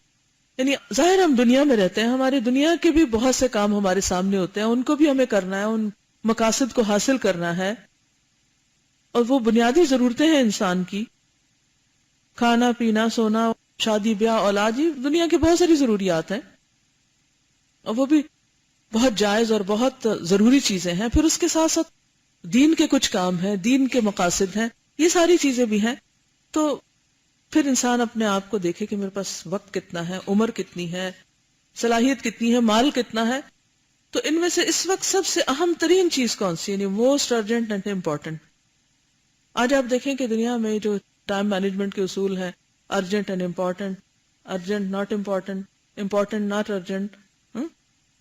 یعنی ظاہر ہم دنیا میں رہتے ہیں، ہماری دنیا کے بھی بہت سے کام ہمارے سامنے ہوتے ہیں، ان کو بھی ہمیں کرنا ہے، ان مقاصد کو حاصل کرنا ہے، اور وہ بنیادی ضرورتیں ہیں انسان کی، کھانا پینا سونا شادی بیاہ اولاد، یہ دنیا کی بہت ساری ضروریات ہیں، اور وہ بھی بہت جائز اور بہت ضروری چیزیں ہیں. پھر اس کے ساتھ ساتھ دین کے کچھ کام ہیں، دین کے مقاصد ہیں، یہ ساری چیزیں بھی ہیں. تو پھر انسان اپنے آپ کو دیکھے کہ میرے پاس وقت کتنا ہے، عمر کتنی ہے، صلاحیت کتنی ہے، مال کتنا ہے. تو ان میں سے اس وقت سب سے اہم ترین چیز کون سی، یعنی موسٹ ارجنٹ اینڈ امپورٹنٹ. آج آپ دیکھیں کہ دنیا میں جو ٹائم مینجمنٹ کے اصول ہیں، urgent and important, urgent not important, important not urgent,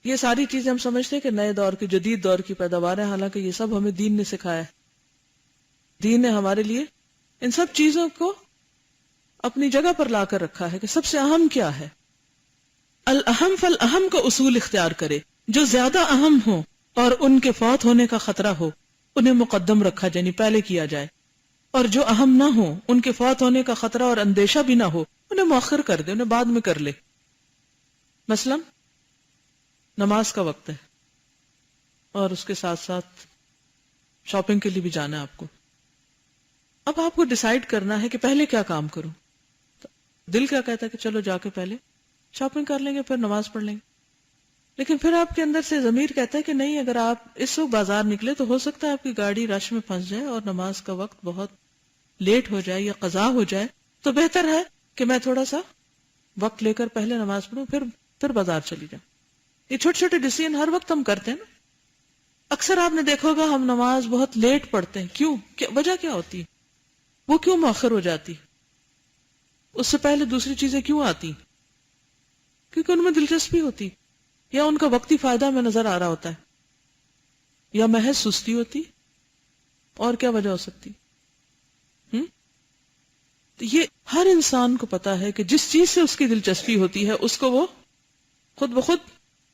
یہ ساری چیزیں ہم سمجھتے ہیں کہ نئے دور کی، جدید دور کی پیداوار ہے، حالانکہ یہ سب ہمیں دین نے سکھایا ہے. دین نے ہمارے لیے ان سب چیزوں کو اپنی جگہ پر لا کر رکھا ہے کہ سب سے اہم کیا ہے. الاہم فالاہم کا اصول اختیار کرے، جو زیادہ اہم ہو اور ان کے فوت ہونے کا خطرہ ہو انہیں مقدم رکھا جائے، یعنی پہلے کیا جائے، اور جو اہم نہ ہو، ان کے فوت ہونے کا خطرہ اور اندیشہ بھی نہ ہو، انہیں مؤخر کر دے، انہیں بعد میں کر لے. مثلا نماز کا وقت ہے اور اس کے ساتھ ساتھ شاپنگ کے لیے بھی جانا ہے آپ کو. اب آپ کو ڈیسائیڈ کرنا ہے کہ پہلے کیا کام کروں. دل کیا کہتا ہے کہ چلو جا کے پہلے شاپنگ کر لیں گے، پھر نماز پڑھ لیں گے. لیکن پھر آپ کے اندر سے ضمیر کہتا ہے کہ نہیں، اگر آپ اس وقت بازار نکلے تو ہو سکتا ہے آپ کی گاڑی رش میں پھنس جائے اور نماز کا وقت بہت لیٹ ہو جائے یا قضا ہو جائے، تو بہتر ہے کہ میں تھوڑا سا وقت لے کر پہلے نماز پڑھوں، پھر بازار چلی جاؤں. یہ چھوٹے چھوٹے ڈیسیژن ہر وقت ہم کرتے ہیں نا. اکثر آپ نے دیکھا ہوگا ہم نماز بہت لیٹ پڑھتے ہیں. کیوں؟ وجہ کیا ہوتی ہے؟ وہ کیوں مؤخر ہو جاتی؟ اس سے پہلے دوسری چیزیں کیوں آتی؟ کیونکہ ان میں دلچسپی ہوتی، یا ان کا وقتی فائدہ میں نظر آ رہا ہوتا ہے، یا محض سستی ہوتی، اور کیا وجہ ہو سکتی. تو یہ ہر انسان کو پتا ہے کہ جس چیز سے اس کی دلچسپی ہوتی ہے اس کو وہ خود بخود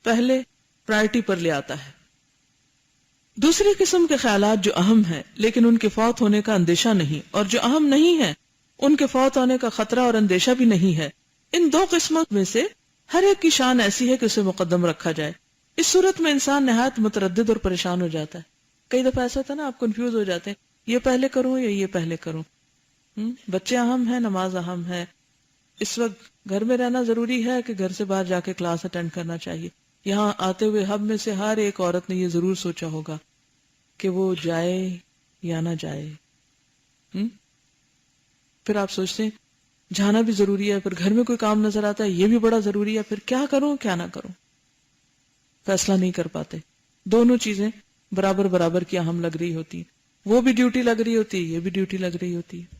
پہلے پرائرٹی پر لے آتا ہے. دوسری قسم کے خیالات جو اہم ہیں لیکن ان کے فوت ہونے کا اندیشہ نہیں، اور جو اہم نہیں ہیں ان کے فوت ہونے کا خطرہ اور اندیشہ بھی نہیں ہے، ان 2 قسموں میں سے ہر ایک کی شان ایسی ہے کہ اسے مقدم رکھا جائے. اس صورت میں انسان نہایت متردد اور پریشان ہو جاتا ہے. کئی دفعہ ایسا ہوتا ہے نا، آپ کنفیوز ہو جاتے ہیں، یہ پہلے کروں یا یہ پہلے کروں. بچے اہم ہیں، نماز اہم ہے، اس وقت گھر میں رہنا ضروری ہے کہ گھر سے باہر جا کے کلاس اٹینڈ کرنا چاہیے. یہاں آتے ہوئے ہم میں سے ہر ایک عورت نے یہ ضرور سوچا ہوگا کہ وہ جائے یا نہ جائے. پھر آپ سوچتے ہیں جانا بھی ضروری ہے، پھر گھر میں کوئی کام نظر آتا ہے یہ بھی بڑا ضروری ہے، پھر کیا کروں کیا نہ کروں، فیصلہ نہیں کر پاتے. دونوں چیزیں برابر برابر کی اہم لگ رہی ہوتی ہیں، وہ بھی ڈیوٹی لگ رہی ہوتی ہے، یہ بھی ڈیوٹی لگ رہی ہوتی ہے.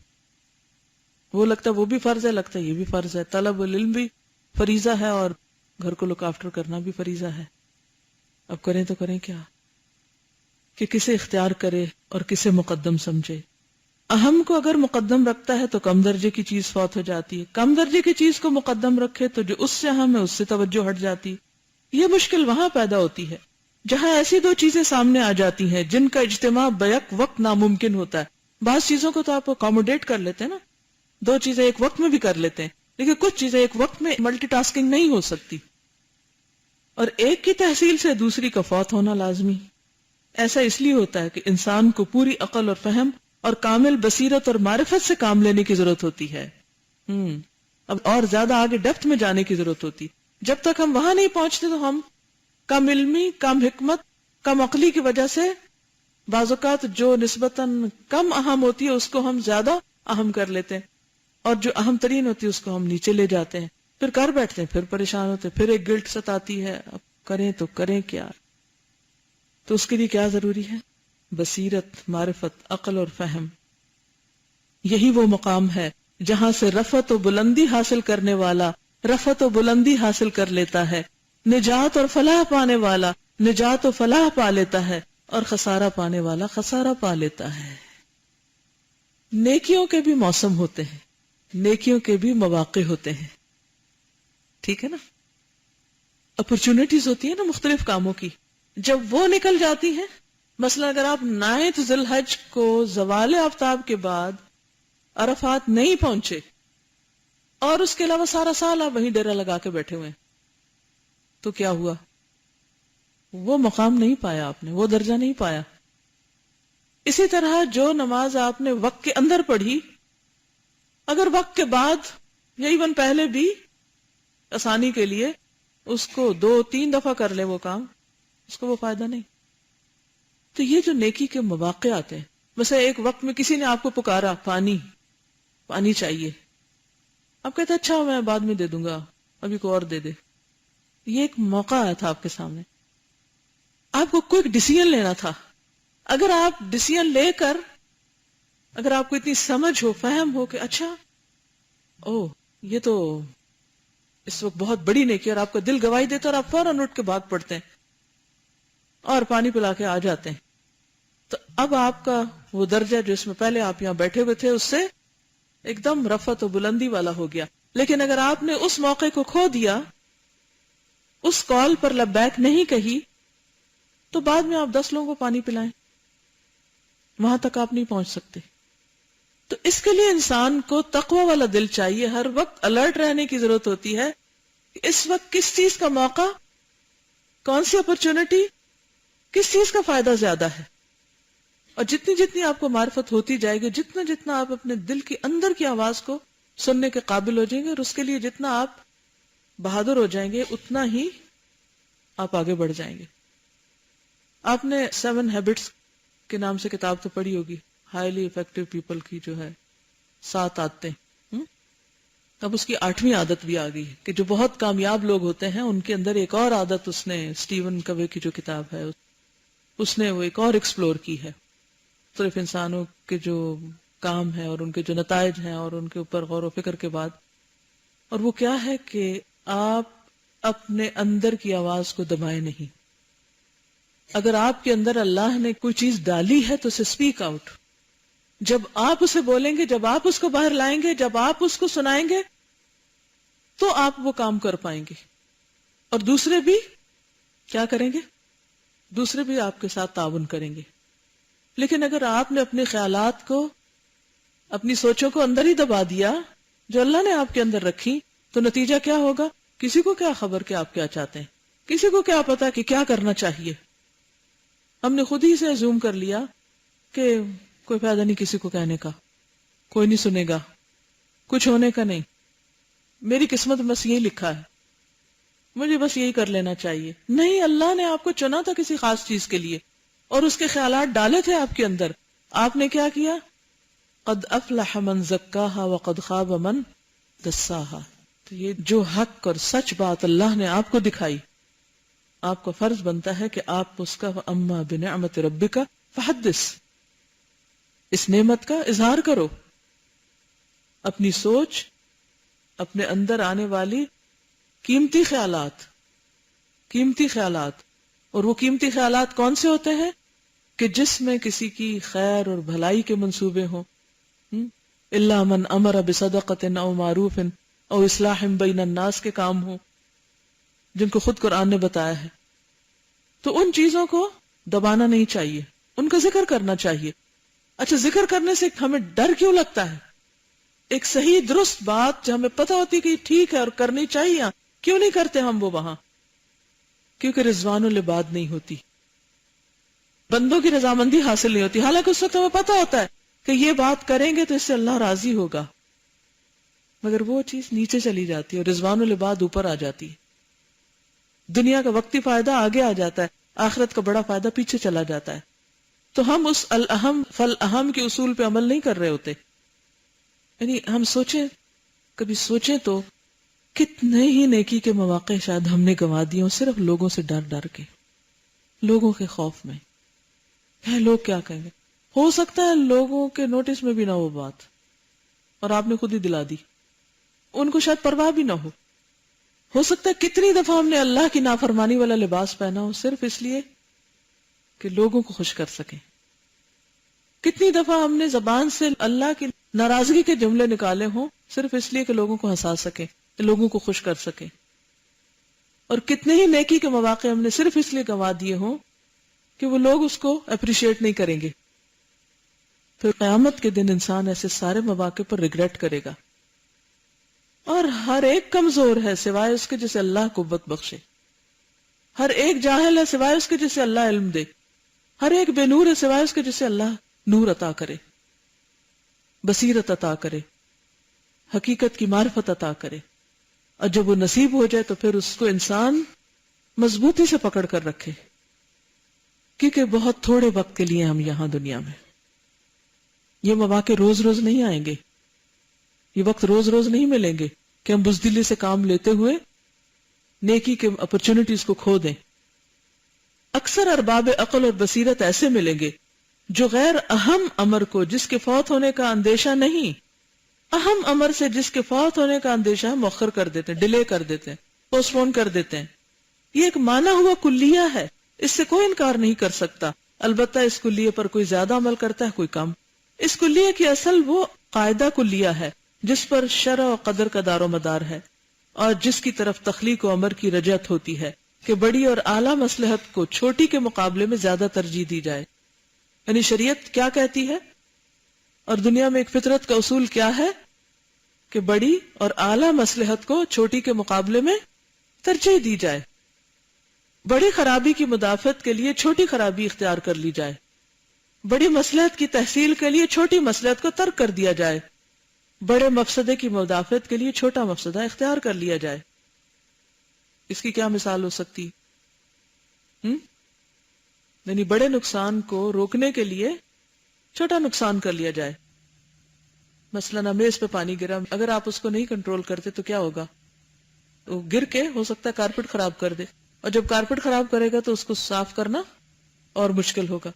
وہ لگتا ہے وہ بھی فرض ہے، لگتا ہے یہ بھی فرض ہے، طلب العلم بھی فریضہ ہے اور گھر کو لک آفٹر کرنا بھی فریضہ ہے. اب کریں تو کریں کیا، کہ کسے اختیار کرے اور کسے مقدم سمجھے. اہم کو اگر مقدم رکھتا ہے تو کم درجے کی چیز فوت ہو جاتی ہے، کم درجے کی چیز کو مقدم رکھے تو جو اس سے اہم ہے اس سے توجہ ہٹ جاتی. یہ مشکل وہاں پیدا ہوتی ہے جہاں ایسی دو چیزیں سامنے آ جاتی ہیں جن کا اجتماع بیک وقت ناممکن ہوتا ہے. بعض چیزوں کو تو آپ اکوموڈیٹ کر لیتے ہیں نا، دو چیزیں ایک وقت میں بھی کر لیتے ہیں، لیکن کچھ چیزیں ایک وقت میں ملٹی ٹاسکنگ نہیں ہو سکتی، اور ایک کی تحصیل سے دوسری کا فوت ہونا لازمی. ایسا اس لیے ہوتا ہے کہ انسان کو پوری عقل اور فہم اور کامل بصیرت اور معرفت سے کام لینے کی ضرورت ہوتی ہے. اب اور زیادہ آگے ڈیپتھ میں جانے کی ضرورت ہوتی. جب تک ہم وہاں نہیں پہنچتے تو ہم کم علمی، کم حکمت، کم عقلی کی وجہ سے بعض اوقات جو نسبتاً کم اہم ہوتی ہے اس کو ہم زیادہ اہم کر لیتے ہیں، اور جو اہم ترین ہوتی ہے اس کو ہم نیچے لے جاتے ہیں. پھر کر بیٹھتے ہیں، پھر پریشان ہوتے ہیں، پھر ایک گلٹ ستاتی ہے، اب کریں تو کریں کیا. تو اس کے لیے کیا ضروری ہے؟ بصیرت، معرفت، عقل اور فہم. یہی وہ مقام ہے جہاں سے رفعت و بلندی حاصل کرنے والا رفعت و بلندی حاصل کر لیتا ہے، نجات اور فلاح پانے والا نجات و فلاح پا لیتا ہے، اور خسارہ پانے والا خسارہ پا لیتا ہے. نیکیوں کے بھی موسم ہوتے ہیں، نیکیوں کے بھی مواقع ہوتے ہیں، ٹھیک ہے نا. اپرچونٹیز ہوتی ہیں نا مختلف کاموں کی، جب وہ نکل جاتی ہیں. مثلا اگر آپ 9 ذی الحج کو زوال آفتاب کے بعد عرفات نہیں پہنچے اور اس کے علاوہ سارا سال آپ وہیں ڈیرا لگا کے بیٹھے ہوئے، تو کیا ہوا؟ وہ مقام نہیں پایا آپ نے، وہ درجہ نہیں پایا. اسی طرح جو نماز آپ نے وقت کے اندر پڑھی، اگر وقت کے بعد یا ایون پہلے بھی آسانی کے لیے اس کو 2-3 دفعہ کر لے وہ کام، اس کو وہ فائدہ نہیں. تو یہ جو نیکی کے مواقع آتے ہیں، مثلا ایک وقت میں کسی نے آپ کو پکارا، پانی چاہیے، آپ کہتے اچھا میں بعد میں دے دوں گا، ابھی کو اور دے دے. یہ ایک موقع آیا تھا آپ کے سامنے، آپ کو کوئی ڈیسیژن لینا تھا. اگر آپ ڈیسیژن لے کر، اگر آپ کو اتنی سمجھ ہو، فہم ہو کہ اچھا یہ تو اس وقت بہت بڑی نیکی، اور آپ کا دل گواہی دیتا اور آپ فوراً اٹھ کے بھاگ پڑتے ہیں اور پانی پلا کے آ جاتے ہیں، تو اب آپ کا وہ درجہ جو اس میں پہلے آپ یہاں بیٹھے ہوئے تھے اس سے ایک دم رفعت و بلندی والا ہو گیا. لیکن اگر آپ نے اس موقع کو کھو دیا، اس کال پر لبیک نہیں کہی، تو بعد میں آپ 10 لوگوں کو پانی پلائیں، وہاں تک آپ نہیں پہنچ سکتے. تو اس کے لیے انسان کو تقوی والا دل چاہیے، ہر وقت الرٹ رہنے کی ضرورت ہوتی ہے کہ اس وقت کس چیز کا موقع، کون سی اپرچونٹی، کس چیز کا فائدہ زیادہ ہے. اور جتنی جتنی آپ کو معرفت ہوتی جائے گی، جتنا جتنا آپ اپنے دل کے اندر کی آواز کو سننے کے قابل ہو جائیں گے، اور اس کے لیے جتنا آپ بہادر ہو جائیں گے اتنا ہی آپ آگے بڑھ جائیں گے. آپ نے 7 ہیبٹس کے نام سے کتاب تو پڑھی ہوگی، ہائیلی افیکٹو پیپل کی، جو ہے 7 عادتیں. اب اس کی 8ویں عادت بھی آ گئی ہے کہ جو بہت کامیاب لوگ ہوتے ہیں ان کے اندر ایک اور عادت، اس نے اسٹیون کوے کی جو کتاب ہے اس نے وہ ایک اور ایکسپلور کی ہے، صرف انسانوں کے جو کام ہے اور ان کے جو نتائج ہیں اور ان کے اوپر غور و فکر کے بعد. اور وہ کیا ہے کہ آپ اپنے اندر کی آواز کو دبائیں نہیں. اگر آپ کے اندر اللہ نے کوئی چیز ڈالی ہے تو اسے اسپیک آؤٹ. جب آپ اسے بولیں گے، جب آپ اس کو باہر لائیں گے، جب آپ اس کو سنائیں گے، تو آپ وہ کام کر پائیں گے. اور دوسرے بھی کیا کریں گے؟ دوسرے بھی آپ کے ساتھ تعاون کریں گے. لیکن اگر آپ نے اپنے خیالات کو، اپنی سوچوں کو اندر ہی دبا دیا جو اللہ نے آپ کے اندر رکھی، تو نتیجہ کیا ہوگا؟ کسی کو کیا خبر کہ آپ کیا چاہتے ہیں، کسی کو کیا پتا کہ کیا کرنا چاہیے. ہم نے خود ہی سے زوم کر لیا کہ کوئی فائدہ نہیں کسی کو کہنے کا، کوئی نہیں سنے گا، کچھ ہونے کا نہیں، میری قسمت میں بس یہی لکھا ہے، مجھے بس یہی کر لینا چاہیے. نہیں، اللہ نے آپ کو چنا تھا کسی خاص چیز کے لیے اور اس کے خیالات ڈالے تھے آپ کے اندر. آپ نے کیا کیا؟ قد افلح من زکاہا وقد خاب من دساہا. تو یہ جو حق اور سچ بات اللہ نے آپ کو دکھائی، آپ کا فرض بنتا ہے کہ آپ اس کا اما بنعمت ربک فحدث، اس نعمت کا اظہار کرو. اپنی سوچ، اپنے اندر آنے والی قیمتی خیالات، اور وہ قیمتی خیالات کون سے ہوتے ہیں کہ جس میں کسی کی خیر اور بھلائی کے منصوبے ہوں، الا من امر بصدقۃ او معروف او اصلاح بین الناس کے کام ہوں، جن کو خود قرآن نے بتایا ہے. تو ان چیزوں کو دبانا نہیں چاہیے، ان کا ذکر کرنا چاہیے. اچھا، ذکر کرنے سے ہمیں ڈر کیوں لگتا ہے؟ ایک صحیح درست بات جو ہمیں پتہ ہوتی کہ ٹھیک ہے اور کرنی چاہیے، کیوں نہیں کرتے ہم وہ وہاں؟ کیونکہ رضوان العباد نہیں ہوتی، بندوں کی رضامندی حاصل نہیں ہوتی. حالانکہ اس وقت ہمیں پتہ ہوتا ہے کہ یہ بات کریں گے تو اس سے اللہ راضی ہوگا، مگر وہ چیز نیچے چلی جاتی ہے اور رضوان العباد اوپر آ جاتی ہے. دنیا کا وقتی فائدہ آگے آ جاتا ہے، آخرت کا بڑا فائدہ پیچھے چلا جاتا ہے. تو ہم اس الاہم فالاہم کے اصول پہ عمل نہیں کر رہے ہوتے. یعنی ہم کبھی سوچیں تو کتنے ہی نیکی کے مواقع شاید ہم نے گنوا دیے صرف لوگوں سے ڈر کے، لوگوں کے خوف میں. لوگ کیا کہیں گے؟ ہو سکتا ہے لوگوں کے نوٹس میں بھی نہ ہو بات اور آپ نے خود ہی دلا دی، ان کو شاید پرواہ بھی نہ ہو سکتا ہے کتنی دفعہ ہم نے اللہ کی نافرمانی والا لباس پہنا ہو صرف اس لیے کہ لوگوں کو خوش کر سکیں. کتنی دفعہ ہم نے زبان سے اللہ کی ناراضگی کے جملے نکالے ہوں صرف اس لیے کہ لوگوں کو ہنسا سکیں، لوگوں کو خوش کر سکیں. اور کتنے ہی نیکی کے مواقع ہم نے صرف اس لیے گنوا دیے ہوں کہ وہ لوگ اس کو اپریشیٹ نہیں کریں گے. پھر قیامت کے دن انسان ایسے سارے مواقع پر ریگریٹ کرے گا. اور ہر ایک کمزور ہے سوائے اس کے جسے اللہ قوت بخشے، ہر ایک جاہل ہے سوائے اس کے جسے اللہ علم دے، ہر ایک بے نور ہے سوائے اس کے جسے اللہ نور عطا کرے، بصیرت عطا کرے، حقیقت کی معرفت عطا کرے. اور جب وہ نصیب ہو جائے تو پھر اس کو انسان مضبوطی سے پکڑ کر رکھے، کیونکہ بہت تھوڑے وقت کے لیے ہم یہاں دنیا میں. یہ مواقع روز روز نہیں آئیں گے، یہ وقت روز روز نہیں ملیں گے کہ ہم بزدلی سے کام لیتے ہوئے نیکی کے اپرچونٹیز کو کھو دیں. اکثر ارباب عقل اور بصیرت ایسے ملیں گے جو غیر اہم امر کو جس کے فوت ہونے کا اندیشہ نہیں، اہم امر سے جس کے فوت ہونے کا اندیشہ ہے مؤخر کر دیتے ہیں، ڈیلے کر دیتے ہیں، پوسٹ پون کر دیتے ہیں. یہ ایک مانا ہوا کلیہ ہے، اس سے کوئی انکار نہیں کر سکتا. البتہ اس کلیہ پر کوئی زیادہ عمل کرتا ہے، کوئی کم. اس کلیہ کی اصل وہ قاعدہ کلیہ ہے جس پر شرع و قدر کا دار و مدار ہے اور جس کی طرف تخلیق و امر کی رجعت ہوتی ہے کہ بڑی اور اعلیٰ مصلحت کو چھوٹی کے مقابلے میں زیادہ ترجیح دی جائے. یعنی شریعت کیا کہتی ہے اور دنیا میں ایک فطرت کا اصول کیا ہے کہ بڑی اور اعلیٰ مصلحت کو چھوٹی کے مقابلے میں ترجیح دی جائے. بڑی خرابی کی مدافعت کے لیے چھوٹی خرابی اختیار کر لی جائے، بڑی مصلحت کی تحصیل کے لیے چھوٹی مصلحت کو ترک کر دیا جائے، بڑے مفسدے کی مدافعت کے لیے چھوٹا مفسدہ اختیار کر لیا جائے. اس کی کیا مثال ہو سکتی؟ یعنی بڑے نقصان کو روکنے کے لیے چھوٹا نقصان کر لیا جائے. مثلا میز پہ پانی گرا، اگر آپ اس کو نہیں کنٹرول کرتے تو کیا ہوگا؟ وہ گر کے ہو سکتا ہے کارپیٹ خراب کر دے، اور جب کارپیٹ خراب کرے گا تو اس کو صاف کرنا اور مشکل ہوگا.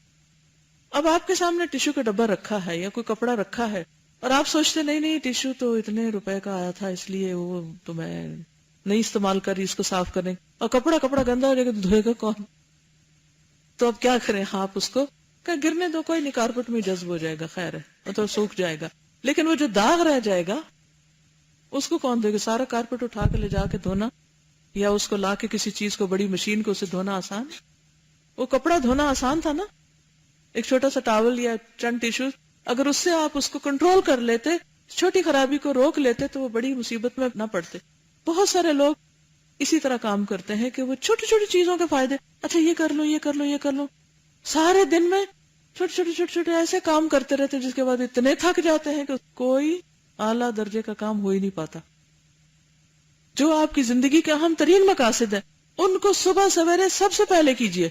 اب آپ کے سامنے ٹیشو کا ڈبہ رکھا ہے یا کوئی کپڑا رکھا ہے اور آپ سوچتے نہیں ٹیشو تو اتنے روپے کا آیا تھا اس لیے وہ تو میں نہیں استعمال کر رہی اس کو صاف کرنے، اور کپڑا گندا ہو جائے گا تو دھوئے گا کون؟ تو اب کیا کریں؟ آپ اس کو گرنے دو، کوئی نہیں، کارپیٹ میں جذب ہو جائے گا، خیر ہے تو سوکھ جائے گا. لیکن وہ جو داغ رہ جائے گا اس کو کون دے گا؟ سارا کارپیٹ اٹھا کے لے جا کے دھونا یا اس کو لا کے کسی چیز کو بڑی مشین کو اسے دھونا آسان؟ وہ کپڑا دھونا آسان تھا نا، ایک چھوٹا سا ٹاول یا چند ٹیشو، اگر اس سے آپ اس کو کنٹرول کر لیتے، چھوٹی خرابی کو روک لیتے تو وہ بڑی مصیبت میں نہ پڑتے. بہت سارے لوگ اسی طرح کام کرتے ہیں کہ وہ چھوٹی چھوٹی چیزوں کے فائدے، اچھا یہ کر لو، سارے دن میں چھوٹے ایسے کام کرتے رہتے جس کے بعد اتنے تھک جاتے ہیں کہ کوئی اعلیٰ درجے کا کام ہو ہی نہیں پاتا. جو آپ کی زندگی کے اہم ترین مقاصد ہیں ان کو صبح سویرے سب سے پہلے کیجئے،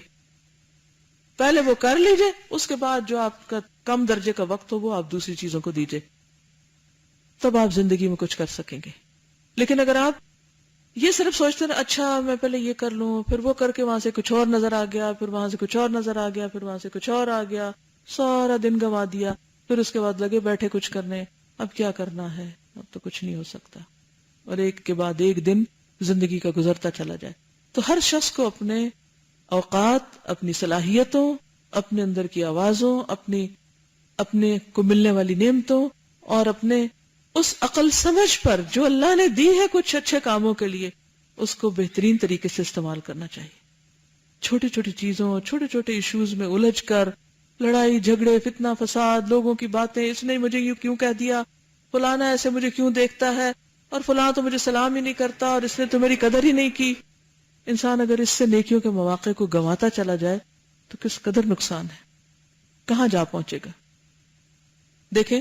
پہلے وہ کر لیجئے، اس کے بعد جو آپ کا کم درجے کا وقت ہو وہ آپ دوسری چیزوں کو دیجئے، تب آپ زندگی میں کچھ کر سکیں گے. لیکن اگر آپ یہ صرف سوچتے ہیں اچھا میں پہلے یہ کر لوں، پھر وہ کر کے وہاں سے کچھ اور نظر آ گیا، پھر وہاں سے کچھ اور نظر آ گیا، پھر وہاں سے کچھ اور آ گیا، سارا دن گنوا دیا، پھر اس کے بعد لگے بیٹھے کچھ کرنے، اب کیا کرنا ہے، اب تو کچھ نہیں ہو سکتا، اور ایک کے بعد ایک دن زندگی کا گزرتا چلا جائے. تو ہر شخص کو اپنے اوقات، اپنی صلاحیتوں، اپنے اندر کی آوازوں، اپنے کو ملنے والی نعمتوں اور اپنے اس عقل سمجھ پر جو اللہ نے دی ہے کچھ اچھے کاموں کے لیے، اس کو بہترین طریقے سے استعمال کرنا چاہیے. چھوٹی چھوٹی چیزوں، چھوٹے چھوٹے ایشوز میں الجھ کر لڑائی جھگڑے، فتنہ فساد، لوگوں کی باتیں، اس نے مجھے یوں کیوں کہہ دیا، فلانا ایسے مجھے کیوں دیکھتا ہے، اور فلاں تو مجھے سلام ہی نہیں کرتا، اور اس نے تو میری قدر ہی نہیں کی. انسان اگر اس سے نیکیوں کے مواقع کو گنواتا چلا جائے تو کس قدر نقصان ہے، کہاں جا پہنچے گا. دیکھیں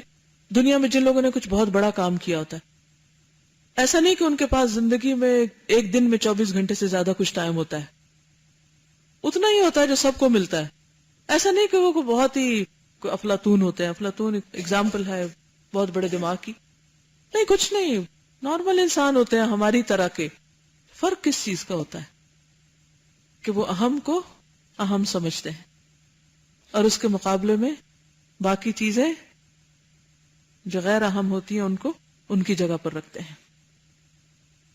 دنیا میں جن لوگوں نے کچھ بہت بڑا کام کیا ہوتا ہے، ایسا نہیں کہ ان کے پاس زندگی میں ایک دن میں 24 گھنٹے سے زیادہ کچھ ٹائم ہوتا ہے، اتنا ہی ہوتا ہے جو سب کو ملتا ہے. ایسا نہیں کہ وہ بہت ہی افلاطون ہوتے ہیں. افلاطون اگزامپل ہے بہت بڑے دماغ کی. نہیں، کچھ نہیں، نارمل انسان ہوتے ہیں ہماری طرح کے. فرق کس چیز کا ہوتا ہے کہ وہ اہم کو اہم سمجھتے ہیں اور اس کے مقابلے میں باقی چیزیں جو غیر اہم ہوتی ہیں ان کو ان کی جگہ پر رکھتے ہیں.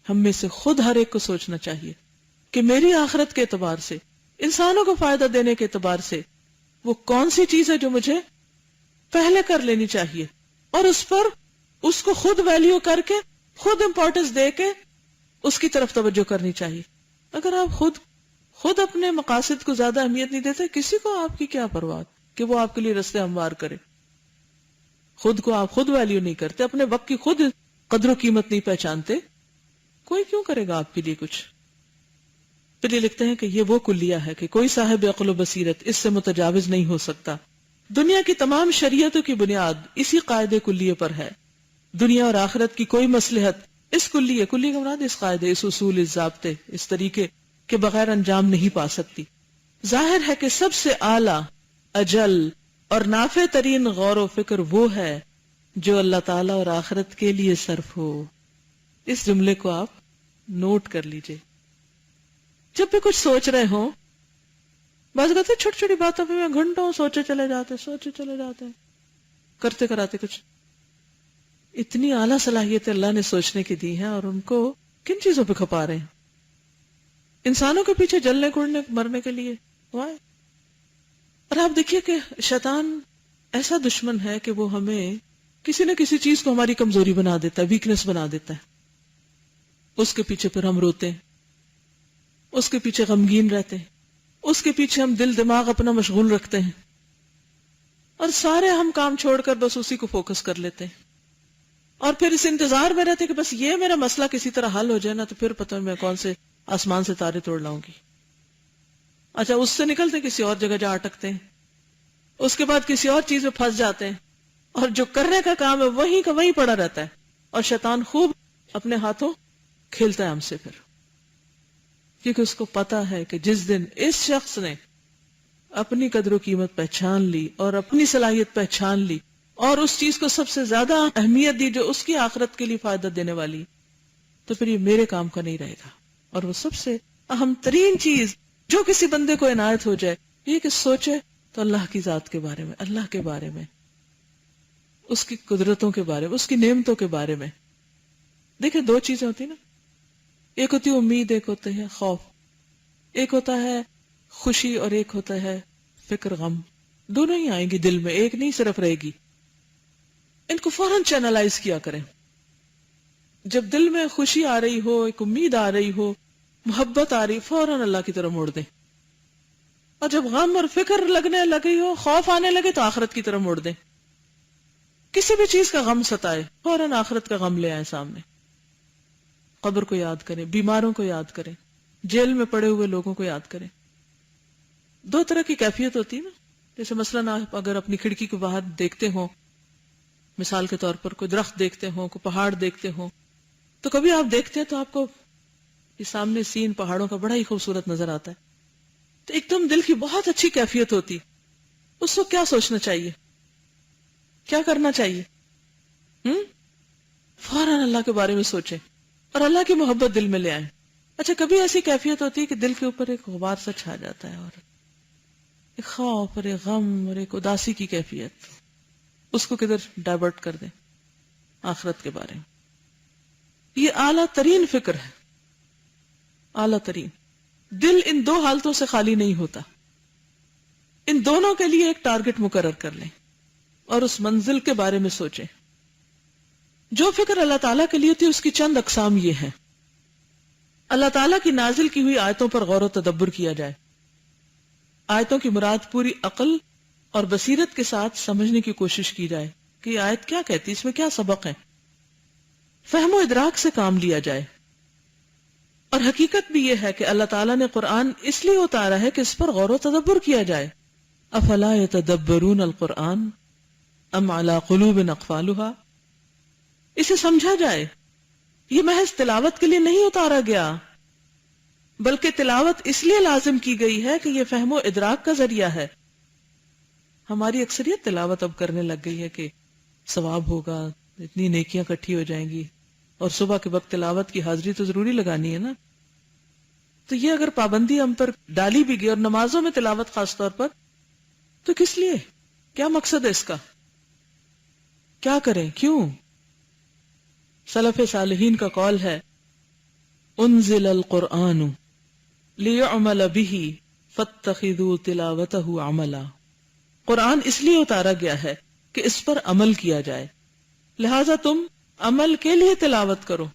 ہم میں سے خود ہر ایک کو سوچنا چاہیے کہ میری آخرت کے اعتبار سے، انسانوں کو فائدہ دینے کے اعتبار سے وہ کون سی چیز ہے جو مجھے پہلے کر لینی چاہیے، اور اس کو خود ویلیو کر کے، خود امپورٹنس دے کے اس کی طرف توجہ کرنی چاہیے. اگر آپ خود اپنے مقاصد کو زیادہ اہمیت نہیں دیتے، کسی کو آپ کی کیا پرواہ کہ وہ آپ کے لیے رستے ہموار کرے. خود کو آپ خود ویلیو نہیں کرتے، اپنے وقت کی خود قدر و قیمت نہیں پہچانتے، کوئی کیوں کرے گا آپ کے لیے کچھ. پھر یہ لکھتے ہیں کہ یہ وہ کلیہ ہے کہ کوئی صاحب عقل و بصیرت اس سے متجاوز نہیں ہو سکتا. دنیا کی تمام شریعتوں کی بنیاد اسی قاعدے کلیہ پر ہے. دنیا اور آخرت کی کوئی مصلحت اس کلیہ کا مراد اس قاعدے، اس اصول، اس ضابطے، اس طریقے کے بغیر انجام نہیں پا سکتی. ظاہر ہے کہ سب سے اعلیٰ، اجل اور نافع ترین غور و فکر وہ ہے جو اللہ تعالیٰ اور آخرت کے لیے صرف ہو. اس جملے کو آپ نوٹ کر لیجئے. جب بھی کچھ سوچ رہے ہوں، بس کہتے چھوٹی چھوٹی باتوں پہ میں گھنٹوں سوچے چلے جاتے ہیں کرتے کراتے کچھ. اتنی اعلیٰ صلاحیت اللہ نے سوچنے کی دی ہے، اور ان کو کن چیزوں پہ کھپا رہے ہیں؟ انسانوں کے پیچھے جلنے کوڑنے مرنے کے لیے. اور آپ دیکھیے کہ شیطان ایسا دشمن ہے کہ وہ ہمیں کسی نہ کسی چیز کو ہماری کمزوری بنا دیتا ہے، ویکنس بنا دیتا ہے. اس کے پیچھے پھر ہم روتے ہیں، اس کے پیچھے غمگین رہتے ہیں، اس کے پیچھے ہم دل دماغ اپنا مشغول رکھتے ہیں، اور سارے ہم کام چھوڑ کر بس اسی کو فوکس کر لیتے ہیں. اور پھر اس انتظار میں رہتے کہ بس یہ میرا مسئلہ کسی طرح حل ہو جائے نا، تو پھر پتہ میں کون سے آسمان سے تارے توڑ لاؤں گی. اچھا، اس سے نکلتے کسی اور جگہ جا اٹکتے ہیں، اس کے بعد کسی اور چیز میں پھنس جاتے ہیں، اور جو کرنے کا کام ہے وہیں کا وہیں پڑا رہتا ہے. اور شیطان خوب اپنے ہاتھوں کھیلتا ہے ہم سے پھر، کیونکہ اس کو پتا ہے کہ جس دن اس شخص نے اپنی قدر و قیمت پہچان لی اور اپنی صلاحیت پہچان لی اور اس چیز کو سب سے زیادہ اہمیت دی جو اس کی آخرت کے لیے فائدہ دینے والی، تو پھر یہ میرے کام کا نہیں رہے گا. اور وہ سب سے اہم ترین چیز جو کسی بندے کو عنایت ہو جائے یہ کہ سوچے تو اللہ کی ذات کے بارے میں، اللہ کے بارے میں، اس کی قدرتوں کے بارے میں، اس کی نعمتوں کے بارے میں. دیکھیں دو چیزیں ہوتی نا، ایک ہوتی ہے امید، ایک ہوتا ہے خوف، ایک ہوتا ہے خوشی اور ایک ہوتا ہے فکر غم. دونوں ہی آئیں گی دل میں، ایک نہیں صرف رہے گی. ان کو فوراً چینلائز کیا کریں. جب دل میں خوشی آ رہی ہو، ایک امید آ رہی ہو، محبت آ رہی، فوراً اللہ کی طرف موڑ دیں. اور جب غم اور فکر لگنے لگی ہو، خوف آنے لگے، تو آخرت کی طرف موڑ دیں. کسی بھی چیز کا غم ستائے، فوراً آخرت کا غم لے آئے سامنے. قبر کو یاد کریں، بیماروں کو یاد کریں، جیل میں پڑے ہوئے لوگوں کو یاد کریں. دو طرح کی کیفیت ہوتی ہے نا. جیسے مثلاً آپ اگر اپنی کھڑکی کے باہر دیکھتے ہوں، مثال کے طور پر کوئی درخت دیکھتے ہوں، کوئی پہاڑ دیکھتے ہوں، تو کبھی آپ دیکھتے ہیں تو آپ کو یہ سامنے سین پہاڑوں کا بڑا ہی خوبصورت نظر آتا ہے، تو ایک دم دل کی بہت اچھی کیفیت ہوتی. اس کو کیا سوچنا چاہیے، کیا کرنا چاہیے؟ فوراً اللہ کے بارے میں سوچیں اور اللہ کی محبت دل میں لے آئیں. اچھا، کبھی ایسی کیفیت ہوتی ہے کہ دل کے اوپر ایک غبار سا چھا جاتا ہے، اور ایک خوف اور ایک غم اور ایک اداسی کی کیفیت، اس کو کدھر ڈائیورٹ کر دیں؟ آخرت کے بارے میں. یہ اعلیٰ ترین فکر ہے، اعلیٰ ترین۔ دل ان دو حالتوں سے خالی نہیں ہوتا، ان دونوں کے لیے ایک ٹارگٹ مقرر کر لیں اور اس منزل کے بارے میں سوچیں۔ جو فکر اللہ تعالیٰ کے لیے تھی اس کی چند اقسام یہ ہیں: اللہ تعالیٰ کی نازل کی ہوئی آیتوں پر غور و تدبر کیا جائے، آیتوں کی مراد پوری عقل اور بصیرت کے ساتھ سمجھنے کی کوشش کی جائے کہ یہ آیت کیا کہتی، اس میں کیا سبق ہے، فہم و ادراک سے کام لیا جائے۔ اور حقیقت بھی یہ ہے کہ اللہ تعالیٰ نے قرآن اس لیے اتارا ہے کہ اس پر غور و تدبر کیا جائے۔ افلا یتدبرون القرآن ام علی قلوب اقفالها، اسے سمجھا جائے، یہ محض تلاوت کے لیے نہیں اتارا گیا، بلکہ تلاوت اس لیے لازم کی گئی ہے کہ یہ فہم و ادراک کا ذریعہ ہے۔ ہماری اکثریت تلاوت اب کرنے لگ گئی ہے کہ ثواب ہوگا، اتنی نیکیاں اکٹھی ہو جائیں گی، اور صبح کے وقت تلاوت کی حاضری تو ضروری لگانی ہے نا۔ تو یہ اگر پابندی ہم پر ڈالی بھی گئی، اور نمازوں میں تلاوت خاص طور پر، تو کس لیے؟ کیا مقصد ہے اس کا؟ کیا کریں؟ کیوں؟ سلف صالحین کا قول ہے انزل القرآن لیعمل به فاتخذوا تلاوته عملا، قرآن اس لیے اتارا گیا ہے کہ اس پر عمل کیا جائے، لہذا تم عمل کے لیے تلاوت کرو۔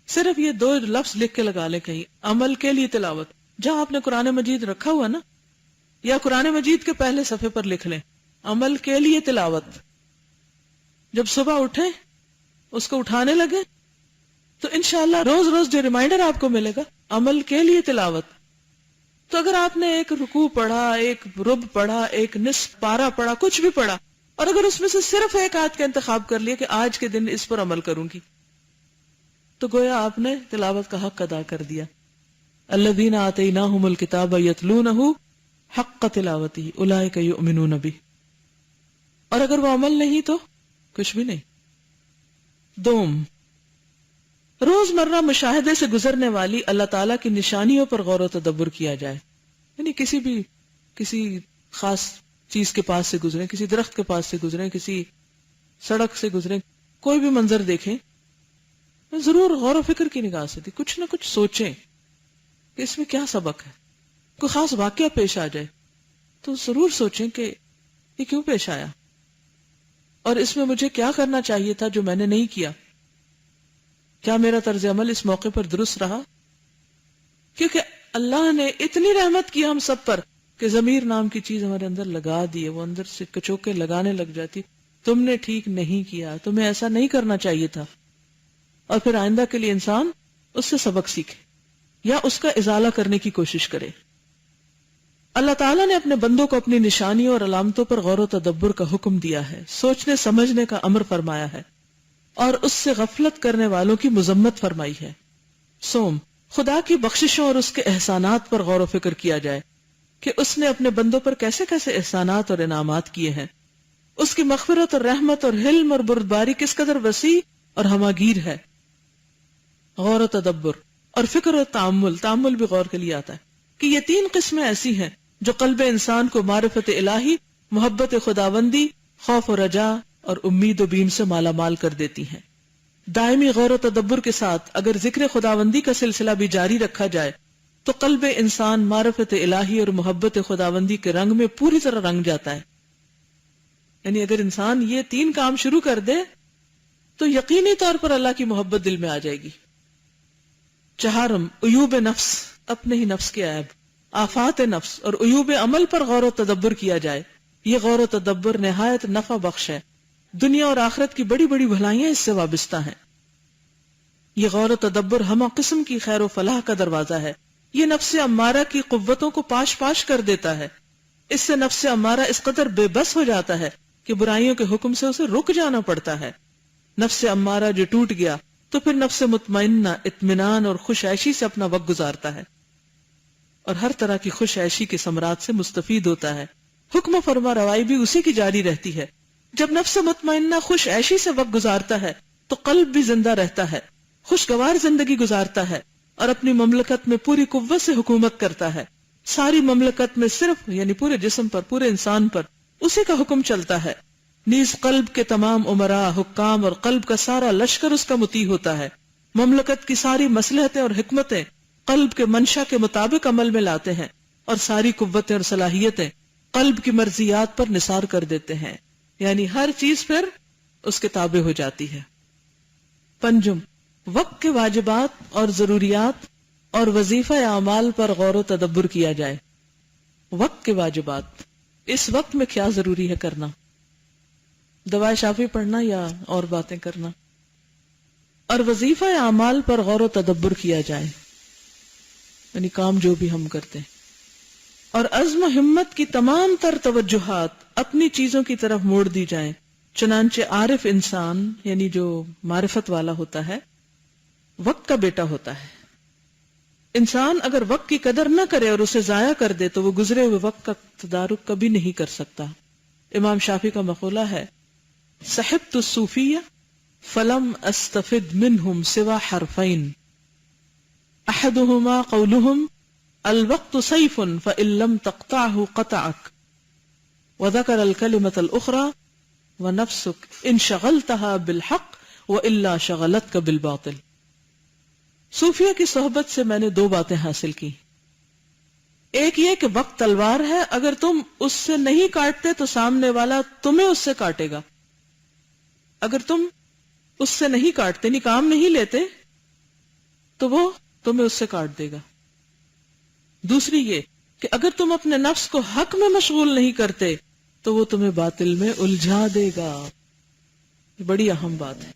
صرف یہ دو لفظ لکھ کے لگا لیں کہیں، عمل کے لیے تلاوت، جہاں آپ نے قرآن مجید رکھا ہوا نا، یا قرآن مجید کے پہلے صفحے پر لکھ لیں عمل کے لیے تلاوت۔ جب صبح اٹھیں اس کو اٹھانے لگے تو انشاءاللہ روز روز جو ریمائنڈر آپ کو ملے گا عمل کے لیے تلاوت۔ تو اگر آپ نے ایک رکوع پڑھا، ایک رب پڑھا، ایک نصف پارہ پڑھا، کچھ بھی پڑھا، اور اگر اس میں سے صرف ایک آیت کا انتخاب کر لیا کہ آج کے دن اس پر عمل کروں گی، تو گویا آپ نے تلاوت کا حق ادا کر دیا۔ الذین آتیناہم الکتاب یتلونہ حق تلاوتہ اولئک یؤمنون بہ۔ اور اگر وہ عمل نہیں تو کچھ بھی نہیں۔ دوم، روزمرہ مشاہدے سے گزرنے والی اللہ تعالیٰ کی نشانیوں پر غور و تدبر کیا جائے، یعنی کسی خاص چیز کے پاس سے گزریں، کسی درخت کے پاس سے گزریں، کسی سڑک سے گزریں، کوئی بھی منظر دیکھیں، ضرور غور و فکر کی نگاہ سے کچھ نہ کچھ سوچیں کہ اس میں کیا سبق ہے۔ کوئی خاص واقعہ پیش آ جائے تو ضرور سوچیں کہ یہ کیوں پیش آیا، اور اس میں مجھے کیا کرنا چاہیے تھا جو میں نے نہیں کیا، کیا میرا طرز عمل اس موقع پر درست رہا؟ کیونکہ اللہ نے اتنی رحمت کی ہم سب پر کہ ضمیر نام کی چیز ہمارے اندر لگا دی ہے، وہ اندر سے کچوکے لگانے لگ جاتی، تم نے ٹھیک نہیں کیا، تمہیں ایسا نہیں کرنا چاہیے تھا، اور پھر آئندہ کے لیے انسان اس سے سبق سیکھے یا اس کا ازالہ کرنے کی کوشش کرے۔ اللہ تعالیٰ نے اپنے بندوں کو اپنی نشانیوں اور علامتوں پر غور و تدبر کا حکم دیا ہے، سوچنے سمجھنے کا امر فرمایا ہے، اور اس سے غفلت کرنے والوں کی مذمت فرمائی ہے۔ سوم، خدا کی بخششوں اور اس کے احسانات پر غور و فکر کیا جائے کہ اس نے اپنے بندوں پر کیسے کیسے احسانات اور انعامات کیے ہیں، اس کی مغفرت اور رحمت اور حلم اور بردباری کس قدر وسیع اور ہماگیر ہے۔ غور و تدبر اور فکر و تعمل بھی غور کے لیے آتا ہے کہ یہ تین قسمیں ایسی ہیں جو قلب انسان کو معرفت الہی، محبت خداوندی، خوف و رجا اور امید و بیم سے مالا مال کر دیتی ہیں۔ دائمی غور و تدبر کے ساتھ اگر ذکر خداوندی کا سلسلہ بھی جاری رکھا جائے تو قلب انسان معرفت الہی اور محبت خداوندی کے رنگ میں پوری طرح رنگ جاتا ہے۔ یعنی اگر انسان یہ تین کام شروع کر دے تو یقینی طور پر اللہ کی محبت دل میں آ جائے گی۔ چہارم، عیوب نفس، اپنے ہی نفس کے عیب، آفات نفس اور عیوب عمل پر غور و تدبر کیا جائے۔ یہ غور و تدبر نہایت نفع بخش ہے، دنیا اور آخرت کی بڑی بڑی بھلائیاں اس سے وابستہ ہیں۔ یہ غور و تدبر ہمہ قسم کی خیر و فلاح کا دروازہ ہے، یہ نفس امارہ کی قوتوں کو پاش پاش کر دیتا ہے۔ اس سے نفس امارہ اس قدر بے بس ہو جاتا ہے کہ برائیوں کے حکم سے اسے رک جانا پڑتا ہے۔ نفس امارہ جو ٹوٹ گیا تو پھر نفس مطمئنہ اطمینان اور خوش عیشی سے اپنا وقت گزارتا ہے، اور ہر طرح کی خوش عیشی کے ثمرات سے مستفید ہوتا ہے۔ حکم و فرما روائی بھی اسی کی جاری رہتی ہے۔ جب نفس مطمئنہ خوش عیشی سے وقت گزارتا ہے تو قلب بھی زندہ رہتا ہے، خوشگوار زندگی گزارتا ہے، اور اپنی مملکت میں پوری قوت سے حکومت کرتا ہے۔ ساری مملکت میں صرف یعنی پورے جسم پر، پورے انسان پر اسی کا حکم چلتا ہے۔ نیز قلب کے تمام امراء، حکام اور قلب کا سارا لشکر اس کا مطیع ہوتا ہے۔ مملکت کی ساری مصلحتیں اور حکمتیں قلب کے منشا کے مطابق عمل میں لاتے ہیں، اور ساری قوتیں اور صلاحیتیں قلب کی مرضیات پر نثار کر دیتے ہیں، یعنی ہر چیز پھر اس کے تابع ہو جاتی ہے۔ پنجم، وقت کے واجبات اور ضروریات اور وظیفہ اعمال پر غور و تدبر کیا جائے۔ وقت کے واجبات، اس وقت میں کیا ضروری ہے کرنا، دوائے شافی پڑھنا یا اور باتیں کرنا، اور وظیفہ اعمال پر غور و تدبر کیا جائے، یعنی کام جو بھی ہم کرتے ہیں، اور عزم و ہمت کی تمام تر توجہات اپنی چیزوں کی طرف موڑ دی جائیں۔ چنانچہ عارف انسان، یعنی جو معرفت والا ہوتا ہے، وقت کا بیٹا ہوتا ہے۔ انسان اگر وقت کی قدر نہ کرے اور اسے ضائع کر دے تو وہ گزرے ہوئے وقت کا تدارک کبھی نہیں کر سکتا۔ امام شافعی کا مقولہ ہے، صحبت الصوفیہ فلم استفد منہم سوا حرفین، احدہما قولہم الوقت سیف فإن لم تقطعه قطعک، وذکر الکلمۃ الاخری ونفسک ان شغلتها بالحق والا شغلتک بالباطل۔ صوفیہ کی صحبت سے میں نے دو باتیں حاصل کی، ایک یہ کہ وقت تلوار ہے، اگر تم اس سے نہیں کاٹتے تو سامنے والا تمہیں اس سے کاٹے گا، اگر تم اس سے نہیں کاٹتے، نہیں کام نہیں لیتے، تو وہ تمہیں اس سے کاٹ دے گا۔ دوسری یہ کہ اگر تم اپنے نفس کو حق میں مشغول نہیں کرتے تو وہ تمہیں باطل میں الجھا دے گا۔ یہ بڑی اہم بات ہے،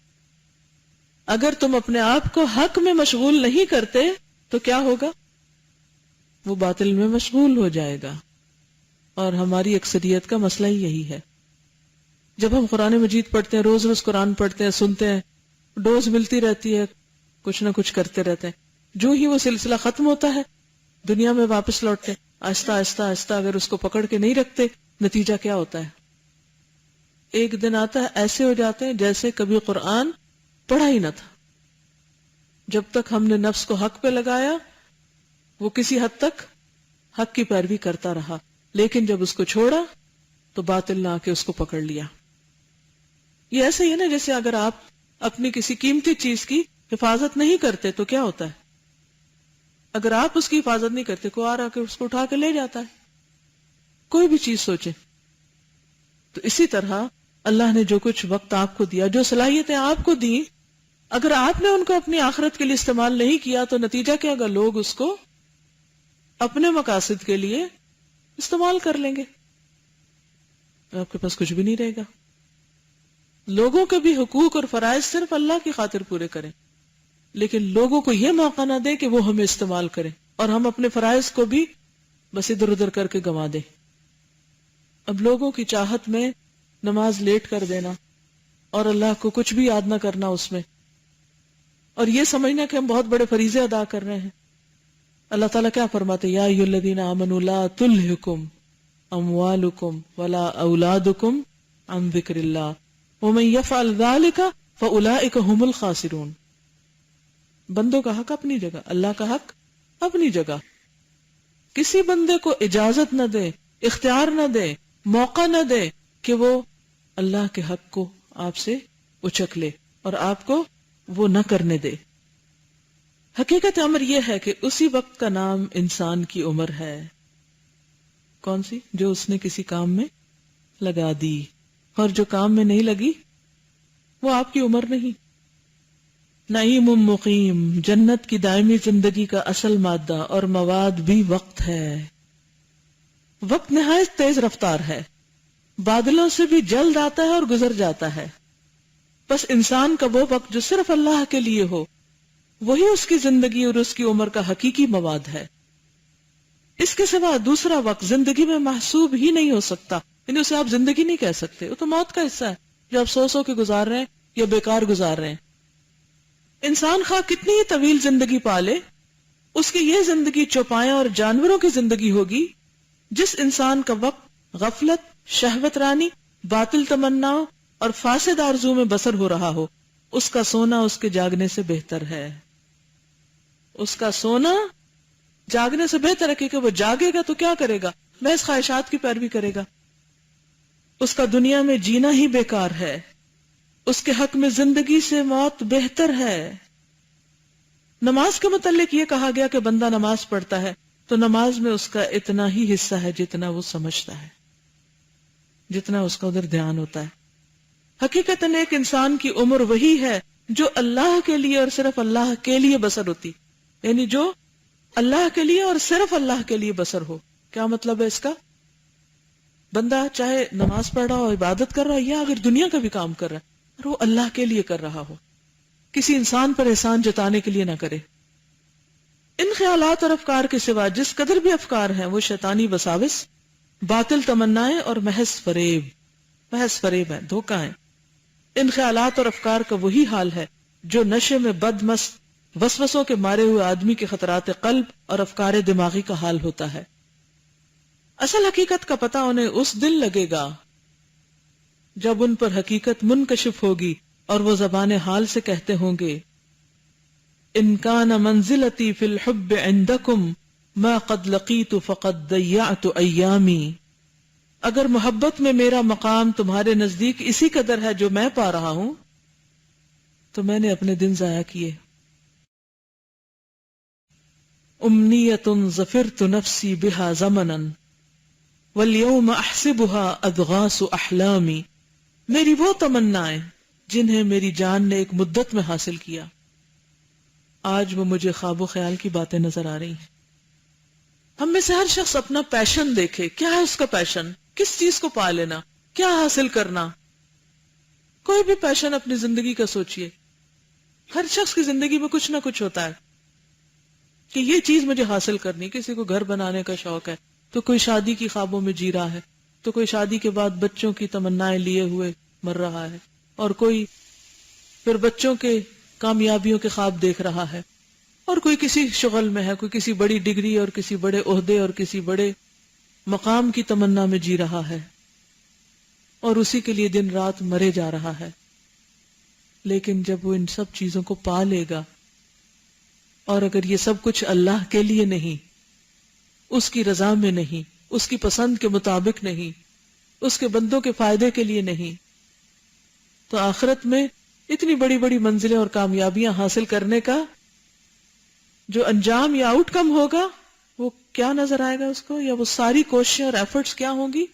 اگر تم اپنے آپ کو حق میں مشغول نہیں کرتے تو کیا ہوگا؟ وہ باطل میں مشغول ہو جائے گا، اور ہماری اکثریت کا مسئلہ ہی یہی ہے۔ جب ہم قرآن مجید پڑھتے ہیں، روز روز قرآن پڑھتے ہیں، سنتے ہیں، ڈوز ملتی رہتی ہے، کچھ نہ کچھ کرتے رہتے ہیں، جو ہی وہ سلسلہ ختم ہوتا ہے دنیا میں واپس لوٹتے ہیں، آہستہ آہستہ آہستہ اگر اس کو پکڑ کے نہیں رکھتے، نتیجہ کیا ہوتا ہے؟ ایک دن آتا ہے ایسے ہو جاتے ہیں جیسے کبھی قرآن پڑھا ہی نہ تھا۔ جب تک ہم نے نفس کو حق پہ لگایا وہ کسی حد تک حق کی پیروی کرتا رہا، لیکن جب اس کو چھوڑا تو باطل نے آ کے اس کو پکڑ لیا۔ یہ ایسے ہی ہے نا، جیسے اگر آپ اپنی کسی قیمتی چیز کی حفاظت نہیں کرتے تو کیا ہوتا ہے؟ اگر آپ اس کی حفاظت نہیں کرتے، کوئی آ کے اس کو اٹھا کے لے جاتا ہے۔ کوئی بھی چیز سوچے تو اسی طرح اللہ نے جو کچھ وقت آپ کو دیا، جو صلاحیتیں آپ کو دی، اگر آپ نے ان کو اپنی آخرت کے لیے استعمال نہیں کیا تو نتیجہ کیا ہوگا؟ لوگ اس کو اپنے مقاصد کے لیے استعمال کر لیں گے، آپ کے پاس کچھ بھی نہیں رہے گا۔ لوگوں کے بھی حقوق اور فرائض صرف اللہ کی خاطر پورے کریں، لیکن لوگوں کو یہ موقع نہ دیں کہ وہ ہمیں استعمال کریں، اور ہم اپنے فرائض کو بھی بس ادھر ادھر کر کے گنوا دیں۔ اب لوگوں کی چاہت میں نماز لیٹ کر دینا اور اللہ کو کچھ بھی یاد نہ کرنا اس میں، اور یہ سمجھنا کہ ہم بہت بڑے فریضے ادا کر رہے ہیں۔ اللہ تعالیٰ کیا فرماتے؟ یا ایھا الذین آمنوا لا تلھکم اموالکم ولا اولادکم عن ذکر اللہ ومن یفعل ذلک فاولئک ھم الخاسرون۔ بندوں کا حق اپنی جگہ، اللہ کا حق اپنی جگہ۔ کسی بندے کو اجازت نہ دے، اختیار نہ دے، موقع نہ دے کہ وہ اللہ کے حق کو آپ سے اچک لے اور آپ کو وہ نہ کرنے دے۔ حقیقت امر یہ ہے کہ اسی وقت کا نام انسان کی عمر ہے۔ کون سی؟ جو اس نے کسی کام میں لگا دی، اور جو کام میں نہیں لگی وہ آپ کی عمر نہیں۔ نعیم مقیم، جنت کی دائمی زندگی کا اصل مادہ اور مواد بھی وقت ہے۔ وقت نہایت تیز رفتار ہے، بادلوں سے بھی جلد آتا ہے اور گزر جاتا ہے۔ بس انسان کا وہ وقت جو صرف اللہ کے لیے ہو، وہی اس کی زندگی اور اس کی عمر کا حقیقی مواد ہے۔ اس کے سوا دوسرا وقت زندگی میں محسوب ہی نہیں ہو سکتا، یعنی اسے آپ زندگی نہیں کہہ سکتے، وہ تو موت کا حصہ ہے جو آپ سو کے گزار رہے ہیں یا بیکار گزار رہے ہیں۔ انسان خواہ کتنی ہی طویل زندگی پالے، اس کی یہ زندگی چوپایاں اور جانوروں کی زندگی ہوگی۔ جس انسان کا وقت غفلت، شہوت رانی، باطل تمناؤں اور فاسد آرزو میں بسر ہو رہا ہو، اس کا سونا اس کے جاگنے سے بہتر ہے۔ اس کا سونا جاگنے سے بہتر ہے، کیونکہ وہ جاگے گا تو کیا کرے گا؟ محض خواہشات کی پیروی کرے گا۔ اس کا دنیا میں جینا ہی بیکار ہے، اس کے حق میں زندگی سے موت بہتر ہے۔ نماز کے متعلق یہ کہا گیا کہ بندہ نماز پڑھتا ہے تو نماز میں اس کا اتنا ہی حصہ ہے جتنا وہ سمجھتا ہے، جتنا اس کا ادھر دھیان ہوتا ہے۔ حقیقتاً ایک انسان کی عمر وہی ہے جو اللہ کے لیے اور صرف اللہ کے لیے بسر ہوتی، یعنی جو اللہ کے لیے اور صرف اللہ کے لیے بسر ہو۔ کیا مطلب ہے اس کا؟ بندہ چاہے نماز پڑھ رہا ہو، عبادت کر رہا ہو، یا اگر دنیا کا بھی کام کر رہا ہے اور وہ اللہ کے لیے کر رہا ہو، کسی انسان پر احسان جتانے کے لیے نہ کرے۔ ان خیالات اور افکار کے سوا جس قدر بھی افکار ہیں وہ شیطانی وساوس، باطل تمنائیں اور محض فریب ہے، دھوکہ ہے۔ ان خیالات اور افکار کا وہی حال ہے جو نشے میں بد مست وسوسوں کے مارے ہوئے آدمی کے خطرات قلب اور افکار دماغی کا حال ہوتا ہے۔ اصل حقیقت کا پتہ انہیں اس دن لگے گا جب ان پر حقیقت منکشف ہوگی اور وہ زبان حال سے کہتے ہوں گے ان کان منزلتی فی الحب عندکم ما قد لقیت فقد ضیعت ایامی، اگر محبت میں میرا مقام تمہارے نزدیک اسی قدر ہے جو میں پا رہا ہوں تو میں نے اپنے دن ضائع کیے۔ امنیت ظفرت نفسی بہا زمنا والیوم احسبها اضغاث احلامی، میری وہ تمنائیں جنہیں میری جان نے ایک مدت میں حاصل کیا، آج وہ مجھے خواب و خیال کی باتیں نظر آ رہی ہیں۔ ہم میں سے ہر شخص اپنا پیشن دیکھے، کیا ہے اس کا پیشن، کس چیز کو پا لینا، کیا حاصل کرنا۔ کوئی بھی پیشن اپنی زندگی کا سوچئے، ہر شخص کی زندگی میں کچھ نہ کچھ ہوتا ہے کہ یہ چیز مجھے حاصل کرنی۔ کسی کو گھر بنانے کا شوق ہے تو کوئی شادی کی خوابوں میں جی رہا ہے، تو کوئی شادی کے بعد بچوں کی تمنائیں لیے ہوئے مر رہا ہے، اور کوئی پھر بچوں کے کامیابیوں کے خواب دیکھ رہا ہے، اور کوئی کسی شغل میں ہے، کوئی کسی بڑی ڈگری اور کسی بڑے عہدے اور کسی بڑے مقام کی تمنا میں جی رہا ہے، اور اسی کے لیے دن رات مرے جا رہا ہے۔ لیکن جب وہ ان سب چیزوں کو پا لے گا، اور اگر یہ سب کچھ اللہ کے لیے نہیں، اس کی رضا میں نہیں، اس کی پسند کے مطابق نہیں، اس کے بندوں کے فائدے کے لیے نہیں، تو آخرت میں اتنی بڑی بڑی منزلیں اور کامیابیاں حاصل کرنے کا جو انجام یا آؤٹ کم ہوگا وہ کیا نظر آئے گا اس کو، یا وہ ساری کوششیں اور ایفرٹس کیا ہوں گی؟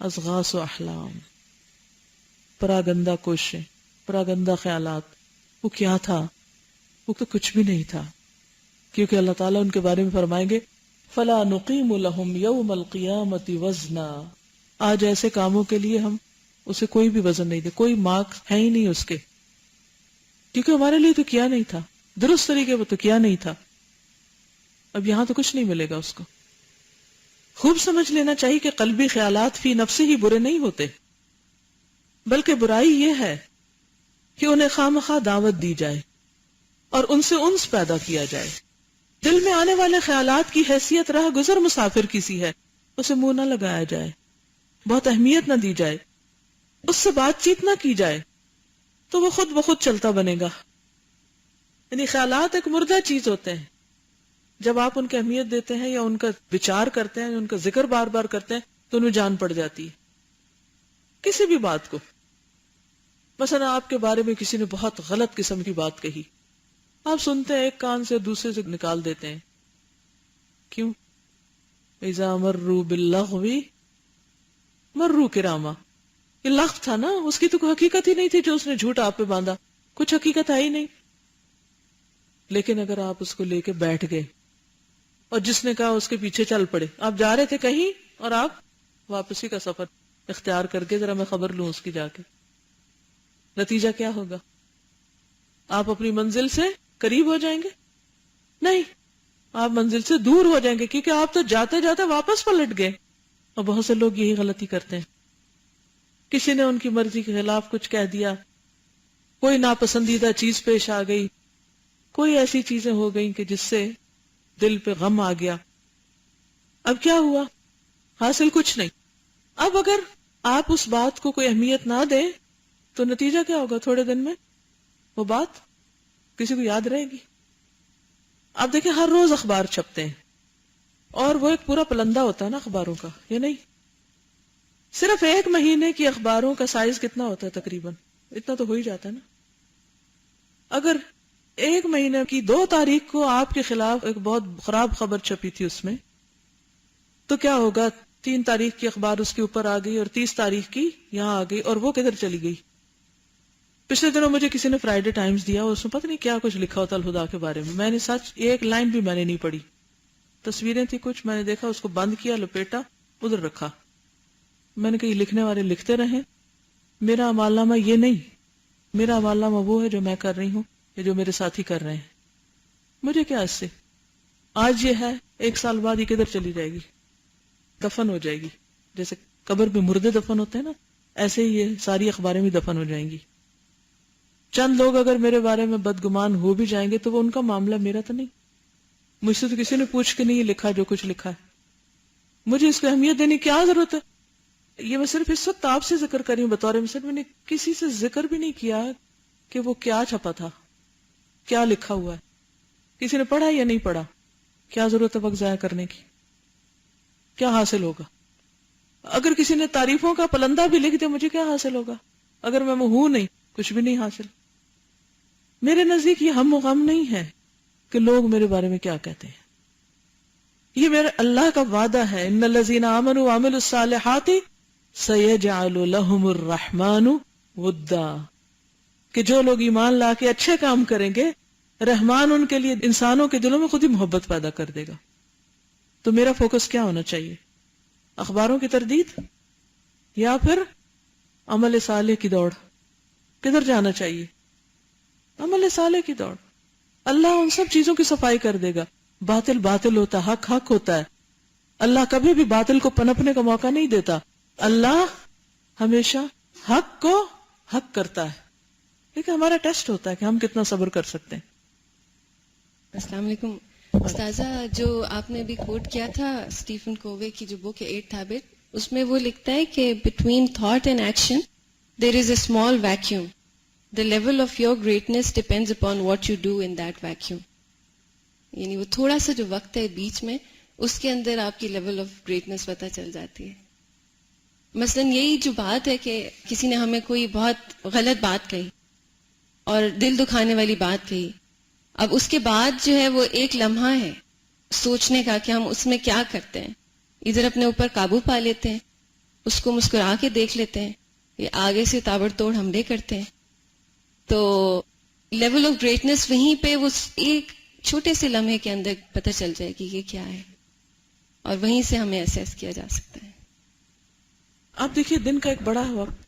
اضغاث و احلام، پراگندہ کوششیں، پراگندہ خیالات۔ وہ کیا تھا؟ وہ تو کچھ بھی نہیں تھا، کیونکہ اللہ تعالیٰ ان کے بارے میں فرمائیں گے فَلَا نُقِيمُ لَهُمْ يَوْمَ الْقِيَامَةِ وَزْنًا، آج ایسے کاموں کے لیے ہم اسے کوئی بھی وزن نہیں دے، کوئی مارکس ہے ہی نہیں اس کے، کیونکہ ہمارے لیے تو کیا نہیں تھا، درست طریقے وہ تو کیا نہیں تھا۔ اب یہاں تو کچھ نہیں ملے گا اس کو۔ خوب سمجھ لینا چاہیے کہ قلبی خیالات فی نفس ہی برے نہیں ہوتے، بلکہ برائی یہ ہے کہ انہیں خواہ دعوت دی جائے اور ان سے انس پیدا کیا جائے۔ دل میں آنے والے خیالات کی حیثیت راہ گزر مسافر کی سی ہے، اسے منہ نہ لگایا جائے، بہت اہمیت نہ دی جائے، اس سے بات چیت نہ کی جائے، تو وہ خود بخود چلتا بنے گا۔ یعنی خیالات ایک مردہ چیز ہوتے ہیں، جب آپ ان کی اہمیت دیتے ہیں یا ان کا وچار کرتے ہیں، ان کا ذکر بار بار کرتے ہیں تو ان میں جان پڑ جاتی ہے۔ کسی بھی بات کو، مثلا آپ کے بارے میں کسی نے بہت غلط قسم کی بات کہی، آپ سنتے ہیں ایک کان سے دوسرے سے نکال دیتے ہیں، کیوں؟ اذا مروا باللغو مروا کراما، یہ لغو تھا نا، اس کی تو کوئی حقیقت ہی نہیں تھی جو اس نے جھوٹ آپ پہ باندھا، کچھ حقیقت ہے ہی نہیں۔ لیکن اگر آپ اس کو لے کے بیٹھ گئے اور جس نے کہا اس کے پیچھے چل پڑے، آپ جا رہے تھے کہیں اور آپ واپسی کا سفر اختیار کر کے ذرا میں خبر لوں اس کی جا کے، نتیجہ کیا ہوگا؟ آپ اپنی منزل سے قریب ہو جائیں گے؟ نہیں، آپ منزل سے دور ہو جائیں گے، کیونکہ آپ تو جاتے جاتے واپس پلٹ گئے۔ اور بہت سے لوگ یہی غلطی کرتے ہیں، کسی نے ان کی مرضی کے خلاف کچھ کہہ دیا، کوئی ناپسندیدہ چیز پیش آ گئی، کوئی ایسی چیزیں ہو گئیں کہ جس سے دل پہ غم آ گیا، اب کیا ہوا؟ حاصل کچھ نہیں۔ اب اگر آپ اس بات کو کوئی اہمیت نہ دیں تو نتیجہ کیا ہوگا؟ تھوڑے دن میں وہ بات کسی کو یاد رہے گی؟ آپ دیکھیں ہر روز اخبار چھپتے ہیں، اور وہ ایک پورا پلندہ ہوتا ہے نا اخباروں کا، یہ نہیں، صرف ایک مہینے کی اخباروں کا سائز کتنا ہوتا ہے تقریباً؟ اتنا تو ہو ہی جاتا ہے نا. اگر ایک مہینے کی 2 تاریخ کو آپ کے خلاف ایک بہت خراب خبر چھپی تھی اس میں، تو کیا ہوگا؟ 3 تاریخ کی اخبار اس کے اوپر آ گئی اور 30 تاریخ کی یہاں آ گئی، اور وہ کدھر چلی گئی؟ پچھلے دنوں مجھے کسی نے فرائیڈے ٹائمز دیا اور اس میں پتہ نہیں کیا کچھ لکھا ہوتا الہدا کے بارے میں نے سچ ایک لائن بھی میں نے نہیں پڑھی. تصویریں تھی کچھ، میں نے دیکھا، اس کو بند کیا، لپیٹا، ادھر رکھا. میں نے کہا یہ لکھنے والے لکھتے رہیں، میرا عمال نامہ یہ نہیں، میرا عمال نامہ وہ ہے جو میں کر رہی ہوں یا جو میرے ساتھی کر رہے ہیں. مجھے کیا اس سے؟ آج یہ ہے، 1 سال بعد یہ کدھر چلی جائے گی؟ دفن ہو جائے گی. جیسے قبر پہ مردے دفن ہوتے ہیں نا، ایسے ہی یہ ساری اخباریں بھی دفن ہو جائیں گی. چند لوگ اگر میرے بارے میں بدگمان ہو بھی جائیں گے تو وہ ان کا معاملہ، میرا تو نہیں. مجھ سے تو کسی نے پوچھ کے نہیں لکھا جو کچھ لکھا ہے. مجھے اس کو اہمیت دینے کی کیا ضرورت ہے؟ یہ میں صرف اس وقت آپ سے ذکر کر رہی ہوں بطور مثال. میں نے کسی سے ذکر بھی نہیں کیا کہ وہ کیا چھپا تھا، کیا لکھا ہوا ہے، کسی نے پڑھا یا نہیں پڑھا. کیا ضرورت ہے وقت ضائع کرنے کی؟ کیا حاصل ہوگا؟ اگر کسی نے تعریفوں کا پلندہ بھی لکھ دیا، مجھے کیا حاصل ہوگا اگر میں ہوں نہیں؟ کچھ بھی نہیں حاصل. میرے نزدیک یہ ہم و غم نہیں ہے کہ لوگ میرے بارے میں کیا کہتے ہیں. یہ میرے اللہ کا وعدہ ہے، ان الذین آمنوا وعملوا الصالحات سیجعل لهم الرحمن ودا، کہ جو لوگ ایمان لا کے اچھے کام کریں گے، رحمان ان کے لیے انسانوں کے دلوں میں خود ہی محبت پیدا کر دے گا. تو میرا فوکس کیا ہونا چاہیے؟ اخباروں کی تردید یا پھر عمل صالح کی دوڑ؟ کدھر جانا چاہیے؟ عمل صالح کی دوڑ. اللہ ان سب چیزوں کی صفائی کر دے گا. باطل باطل ہوتا ہے، حق حق ہوتا ہے. اللہ کبھی بھی باطل کو پنپنے کا موقع نہیں دیتا. اللہ ہمیشہ حق کو حق کرتا ہے. لیکن ہمارا ٹیسٹ ہوتا ہے کہ ہم کتنا صبر کر سکتے ہیں. السلام علیکم استاذہ. جو آپ نے ابھی کوٹ کیا تھا اسٹیفن کووے کی جو بک ہے 8 ہیبٹ، اس میں وہ لکھتا ہے کہ between thought and action there is a small vacuum. The level of your greatness depends upon what you do in that vacuum. یعنی وہ تھوڑا سا جو وقت ہے بیچ میں، اس کے اندر آپ کی لیول آف گریٹنس پتہ چل جاتی ہے. مثلا یہی جو بات ہے کہ کسی نے ہمیں کوئی بہت غلط بات کہی اور دل دکھانے والی بات کہی، اب اس کے بعد جو ہے وہ ایک لمحہ ہے سوچنے کا کہ ہم اس میں کیا کرتے ہیں. ادھر اپنے اوپر قابو پا لیتے ہیں، اس کو مسکرا کے دیکھ لیتے ہیں، یا آگے سے تابڑ توڑ حملے کرتے ہیں. تو لیول آف گریٹنس وہیں پہ وہ ایک چھوٹے سے لمحے کے اندر پتہ چل جائے گی کہ کیا ہے، اور وہیں سے ہمیں اسیس کیا جا سکتا ہے. آپ دیکھیے دن کا ایک بڑا وقت،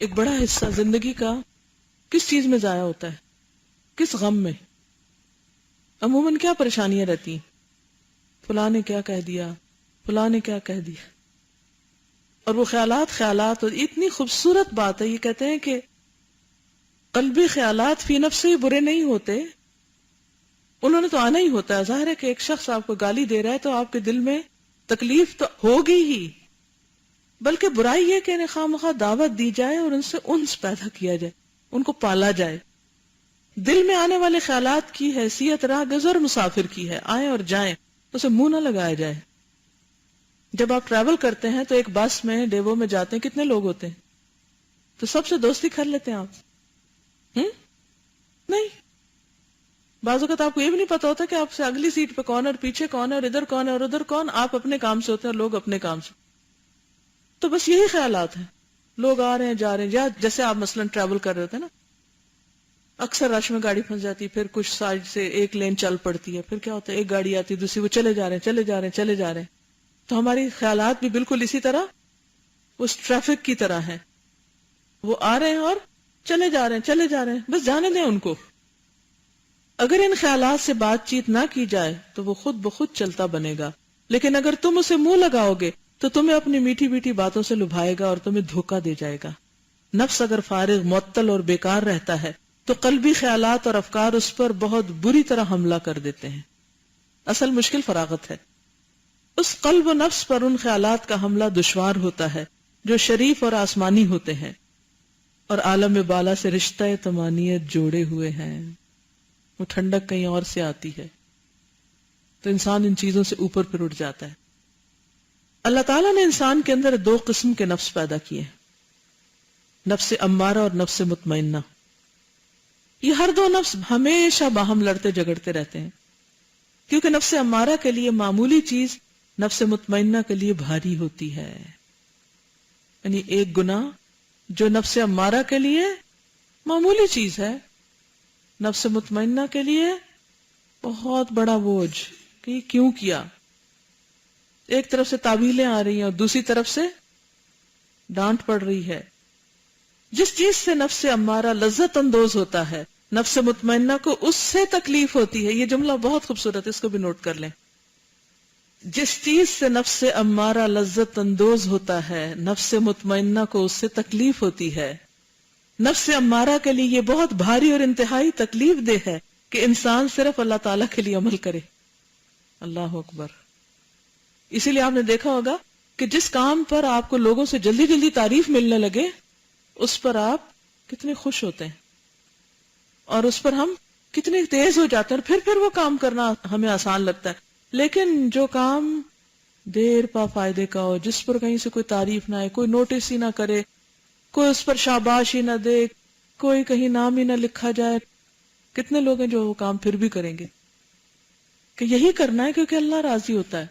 ایک بڑا حصہ زندگی کا کس چیز میں ضائع ہوتا ہے؟ کس غم میں؟ عموماً کیا پریشانیاں رہتی ہیں؟ فلاں نے کیا کہہ دیا، فلاں نے کیا کہہ دیا. اور وہ خیالات اور اتنی خوبصورت بات ہے، یہ کہتے ہیں کہ قلبی خیالات فی نفس سے برے نہیں ہوتے، انہوں نے تو آنا ہی ہوتا ہے. ظاہر ہے کہ ایک شخص آپ کو گالی دے رہا ہے تو آپ کے دل میں تکلیف تو ہوگی ہی، بلکہ برائی یہ کہ انہیں خواہ دعوت دی جائے اور ان سے انس پیدا کیا جائے، ان کو پالا جائے. دل میں آنے والے خیالات کی حیثیت راہ گزر مسافر کی ہے، آئیں اور جائیں، اسے منہ نہ لگایا جائے. جب آپ ٹریول کرتے ہیں تو ایک بس میں ڈیوو میں جاتے ہیں، کتنے لوگ ہوتے ہیں؟ تو سب سے دوستی کر لیتے ہیں آپ؟ نہیں. بعض اوقات آپ کو یہ بھی نہیں پتا ہوتا کہ آپ سے اگلی سیٹ پہ کون ہے اور پیچھے کون ہے اور ادھر کون ہے اور ادھر کون. آپ اپنے کام سے ہوتے ہیں اور لوگ اپنے کام سے. تو بس یہی خیالات ہیں، لوگ آ رہے ہیں جا رہے ہیں. یا جیسے آپ مثلا ٹریول کر رہے ہوتے ہیں نا، اکثر رش میں گاڑی پھنس جاتی ہے، پھر کچھ سائڈ سے ایک لین چل پڑتی ہے، پھر کیا ہوتا ہے ایک گاڑی آتی ہے دوسری، وہ چلے جا رہے ہیں. تو ہماری خیالات بھی بالکل اسی طرح اس ٹریفک کی طرح ہیں، وہ آ رہے ہیں اور چلے جا رہے ہیں، بس جانے دیں ان کو. اگر ان خیالات سے بات چیت نہ کی جائے تو وہ خود بخود چلتا بنے گا، لیکن اگر تم اسے منہ لگاؤ گے تو تمہیں اپنی میٹھی میٹھی باتوں سے لبھائے گا اور تمہیں دھوکہ دے جائے گا. نفس اگر فارغ، معطل اور بیکار رہتا ہے تو قلبی خیالات اور افکار اس پر بہت بری طرح حملہ کر دیتے ہیں. اصل مشکل فراغت ہے. اس قلب و نفس پر ان خیالات کا حملہ دشوار ہوتا ہے جو شریف اور آسمانی ہوتے ہیں اور عالم بالا سے رشتہ تمانیت جوڑے ہوئے ہیں. وہ ٹھنڈک کہیں اور سے آتی ہے تو انسان ان چیزوں سے اوپر پھر اٹھ جاتا ہے. اللہ تعالیٰ نے انسان کے اندر دو قسم کے نفس پیدا کیے ہیں، نفس امارہ اور نفس مطمئنہ. یہ ہر دو نفس ہمیشہ باہم لڑتے جھگڑتے رہتے ہیں، کیونکہ نفس امارہ کے لیے معمولی چیز نفس مطمئنہ کے لیے بھاری ہوتی ہے. یعنی ایک گناہ جو نفس امارہ کے لیے معمولی چیز ہے، نفس مطمئنہ کے لیے بہت بڑا بوجھ کہ یہ کیوں کیا. ایک طرف سے تعویلیں آ رہی ہیں اور دوسری طرف سے ڈانٹ پڑ رہی ہے. جس چیز سے نفس امارہ لذت اندوز ہوتا ہے، نفس مطمئنہ کو اس سے تکلیف ہوتی ہے. یہ جملہ بہت خوبصورت ہے، اس کو بھی نوٹ کر لیں. جس چیز سے نفس امارہ لذت اندوز ہوتا ہے، نفس مطمئنہ کو اس سے تکلیف ہوتی ہے. نفس امارہ کے لیے یہ بہت بھاری اور انتہائی تکلیف دہ ہے کہ انسان صرف اللہ تعالیٰ کے لیے عمل کرے. اللہ اکبر. اسی لیے آپ نے دیکھا ہوگا کہ جس کام پر آپ کو لوگوں سے جلدی جلدی تعریف ملنے لگے اس پر آپ کتنے خوش ہوتے ہیں اور اس پر ہم کتنے تیز ہو جاتے ہیں، اور پھر وہ کام کرنا ہمیں آسان لگتا ہے. لیکن جو کام دیر پا فائدے کا ہو، جس پر کہیں سے کوئی تعریف نہ آئے، کوئی نوٹس ہی نہ کرے، کوئی اس پر شاباش ہی نہ دے، کوئی کہیں نام ہی نہ لکھا جائے، کتنے لوگ ہیں جو وہ کام پھر بھی کریں گے کہ یہی کرنا ہے کیونکہ اللہ راضی ہوتا ہے.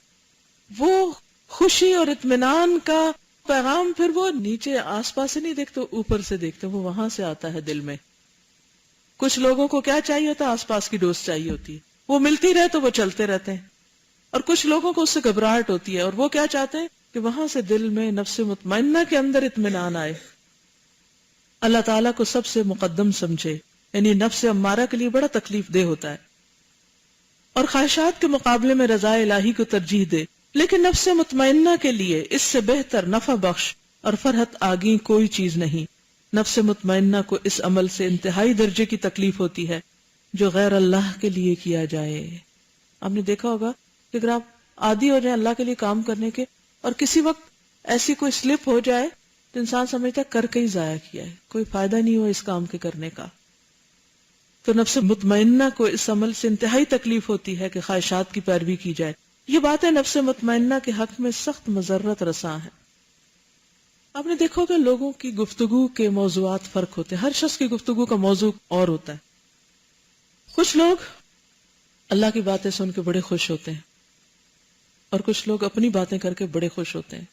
وہ خوشی اور اطمینان کا پیغام پھر وہ نیچے آس پاس سے نہیں دیکھتے، اوپر سے دیکھتے، وہ وہاں سے آتا ہے دل میں. کچھ لوگوں کو کیا چاہیے ہوتا ہے؟ آس پاس کی ڈوز چاہیے ہوتی ہے، وہ ملتی رہے تو وہ چلتے رہتے ہیں. اور کچھ لوگوں کو اس سے گھبراہٹ ہوتی ہے اور وہ کیا چاہتے ہیں کہ وہاں سے دل میں نفس مطمئنہ کے اندر اطمینان آئے. اللہ تعالیٰ کو سب سے مقدم سمجھے، یعنی نفس امارہ کے لیے بڑا تکلیف دہ ہوتا ہے اور خواہشات کے مقابلے میں رضا الہی کو ترجیح دے. لیکن نفس مطمئنہ کے لیے اس سے بہتر نفع بخش اور فرحت آگیں کوئی چیز نہیں. نفس مطمئنہ کو اس عمل سے انتہائی درجے کی تکلیف ہوتی ہے جو غیر اللہ کے لیے کیا جائے. آپ نے دیکھا ہوگا کہ اگر آپ عادی ہو جائیں اللہ کے لیے کام کرنے کے اور کسی وقت ایسی کوئی سلپ ہو جائے تو انسان سمجھتا ہے کر کے ہی ضائع کیا ہے، کوئی فائدہ نہیں ہوا اس کام کے کرنے کا. تو نفس مطمئنہ کو اس عمل سے انتہائی تکلیف ہوتی ہے کہ خواہشات کی پیروی کی جائے. یہ باتیں نفس مطمئنہ کے حق میں سخت مضرت رساں ہیں. آپ نے دیکھو کہ لوگوں کی گفتگو کے موضوعات فرق ہوتے ہیں، ہر شخص کی گفتگو کا موضوع اور ہوتا ہے. کچھ لوگ اللہ کی باتیں سن کے بڑے خوش ہوتے ہیں اور کچھ لوگ اپنی باتیں کر کے بڑے خوش ہوتے ہیں.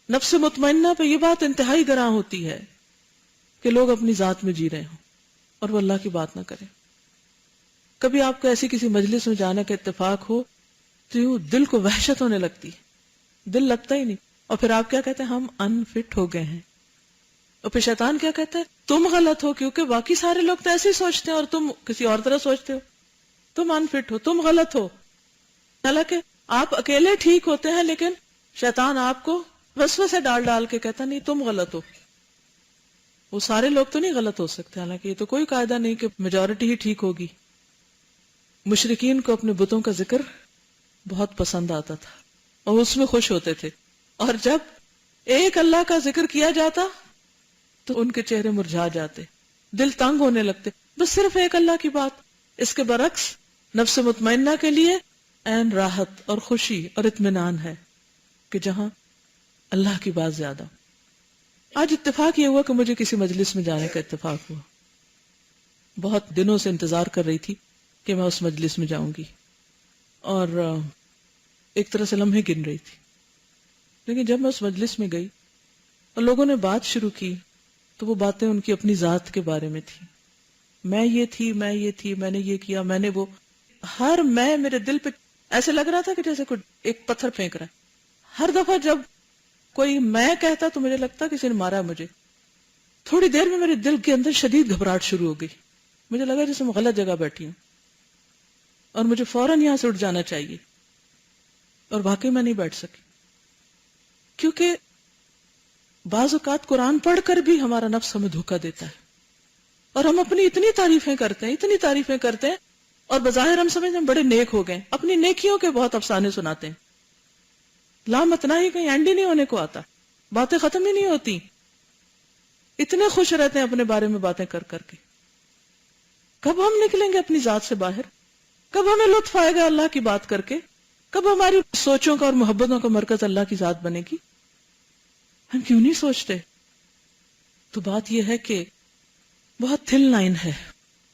نفس مطمئنہ پہ یہ بات انتہائی گراں ہوتی ہے کہ لوگ اپنی ذات میں جی رہے ہوں اور وہ اللہ کی بات نہ کریں. کبھی آپ کو ایسی کسی مجلس میں جانے کا اتفاق ہو تو یوں دل کو وحشت ہونے لگتی ہے، دل لگتا ہی نہیں، اور پھر آپ کیا کہتے ہیں؟ ہم انفٹ ہو گئے ہیں. اور پھر شیطان کیا کہتا ہے؟ تم غلط ہو، کیونکہ باقی سارے لوگ تو ایسے ہی سوچتے ہیں اور تم کسی اور طرح سوچتے ہو، تم انفٹ ہو، تم غلط ہو. حالانکہ آپ اکیلے ٹھیک ہوتے ہیں لیکن شیطان آپ کو وسوسے ڈال ڈال کے کہتا نہیں تم غلط ہو. وہ سارے لوگ تو نہیں غلط ہو سکتے، حالانکہ یہ تو کوئی قاعدہ نہیں کہ میجورٹی ہی ٹھیک ہوگی. مشرکین کو اپنے بتوں کا ذکر بہت پسند آتا تھا اور اس میں خوش ہوتے تھے، اور جب ایک اللہ کا ذکر کیا جاتا تو ان کے چہرے مرجھا جاتے، دل تنگ ہونے لگتے، بس صرف ایک اللہ کی بات. اس کے برعکس نفس مطمئنہ کے لیے عین راحت اور خوشی اور اطمینان ہے کہ جہاں اللہ کی بات زیادہ. آج اتفاق یہ ہوا کہ مجھے کسی مجلس میں جانے کا اتفاق ہوا. بہت دنوں سے انتظار کر رہی تھی کہ میں اس مجلس میں جاؤں گی اور ایک طرح سے لمحے گن رہی تھی. لیکن جب میں اس مجلس میں گئی اور لوگوں نے بات شروع کی تو وہ باتیں ان کی اپنی ذات کے بارے میں تھی. میں یہ تھی، میں یہ تھی، میں نے یہ کیا، میں نے وہ. ہر میں میرے دل پہ ایسے لگ رہا تھا کہ جیسے کوئی ایک پتھر پھینک رہا ہے. ہر دفعہ جب کوئی میں کہتا تو مجھے لگتا کسی نے مارا مجھے. تھوڑی دیر میں میرے دل کے اندر شدید گھبراہٹ شروع ہو گئی. مجھے لگا جیسے میں غلط جگہ بیٹھی ہوں اور مجھے فوراً یہاں سے اٹھ جانا چاہیے، اور واقعی میں نہیں بیٹھ سکی. کیونکہ بعض اوقات قرآن پڑھ کر بھی ہمارا نفس ہمیں دھوکہ دیتا ہے اور ہم اپنی اتنی تعریفیں کرتے ہیں اور بظاہر ہم سمجھتے ہیں بڑے نیک ہو گئے، اپنی نیکیوں کے بہت افسانے سناتے ہیں. لامتنا ہی کہیں اینڈ ہی نہیں ہونے کو آتا، باتیں ختم ہی نہیں ہوتی. اتنے خوش رہتے ہیں اپنے بارے میں باتیں کر کر کے. کب ہم نکلیں گے اپنی ذات سے باہر؟ کب ہمیں لطف آئے گا اللہ کی بات کر کے؟ کب ہماری سوچوں کا اور محبتوں کا مرکز اللہ کی ذات بنے گی؟ ہم کیوں نہیں سوچتے؟ تو بات یہ ہے کہ بہت تھن لائن ہے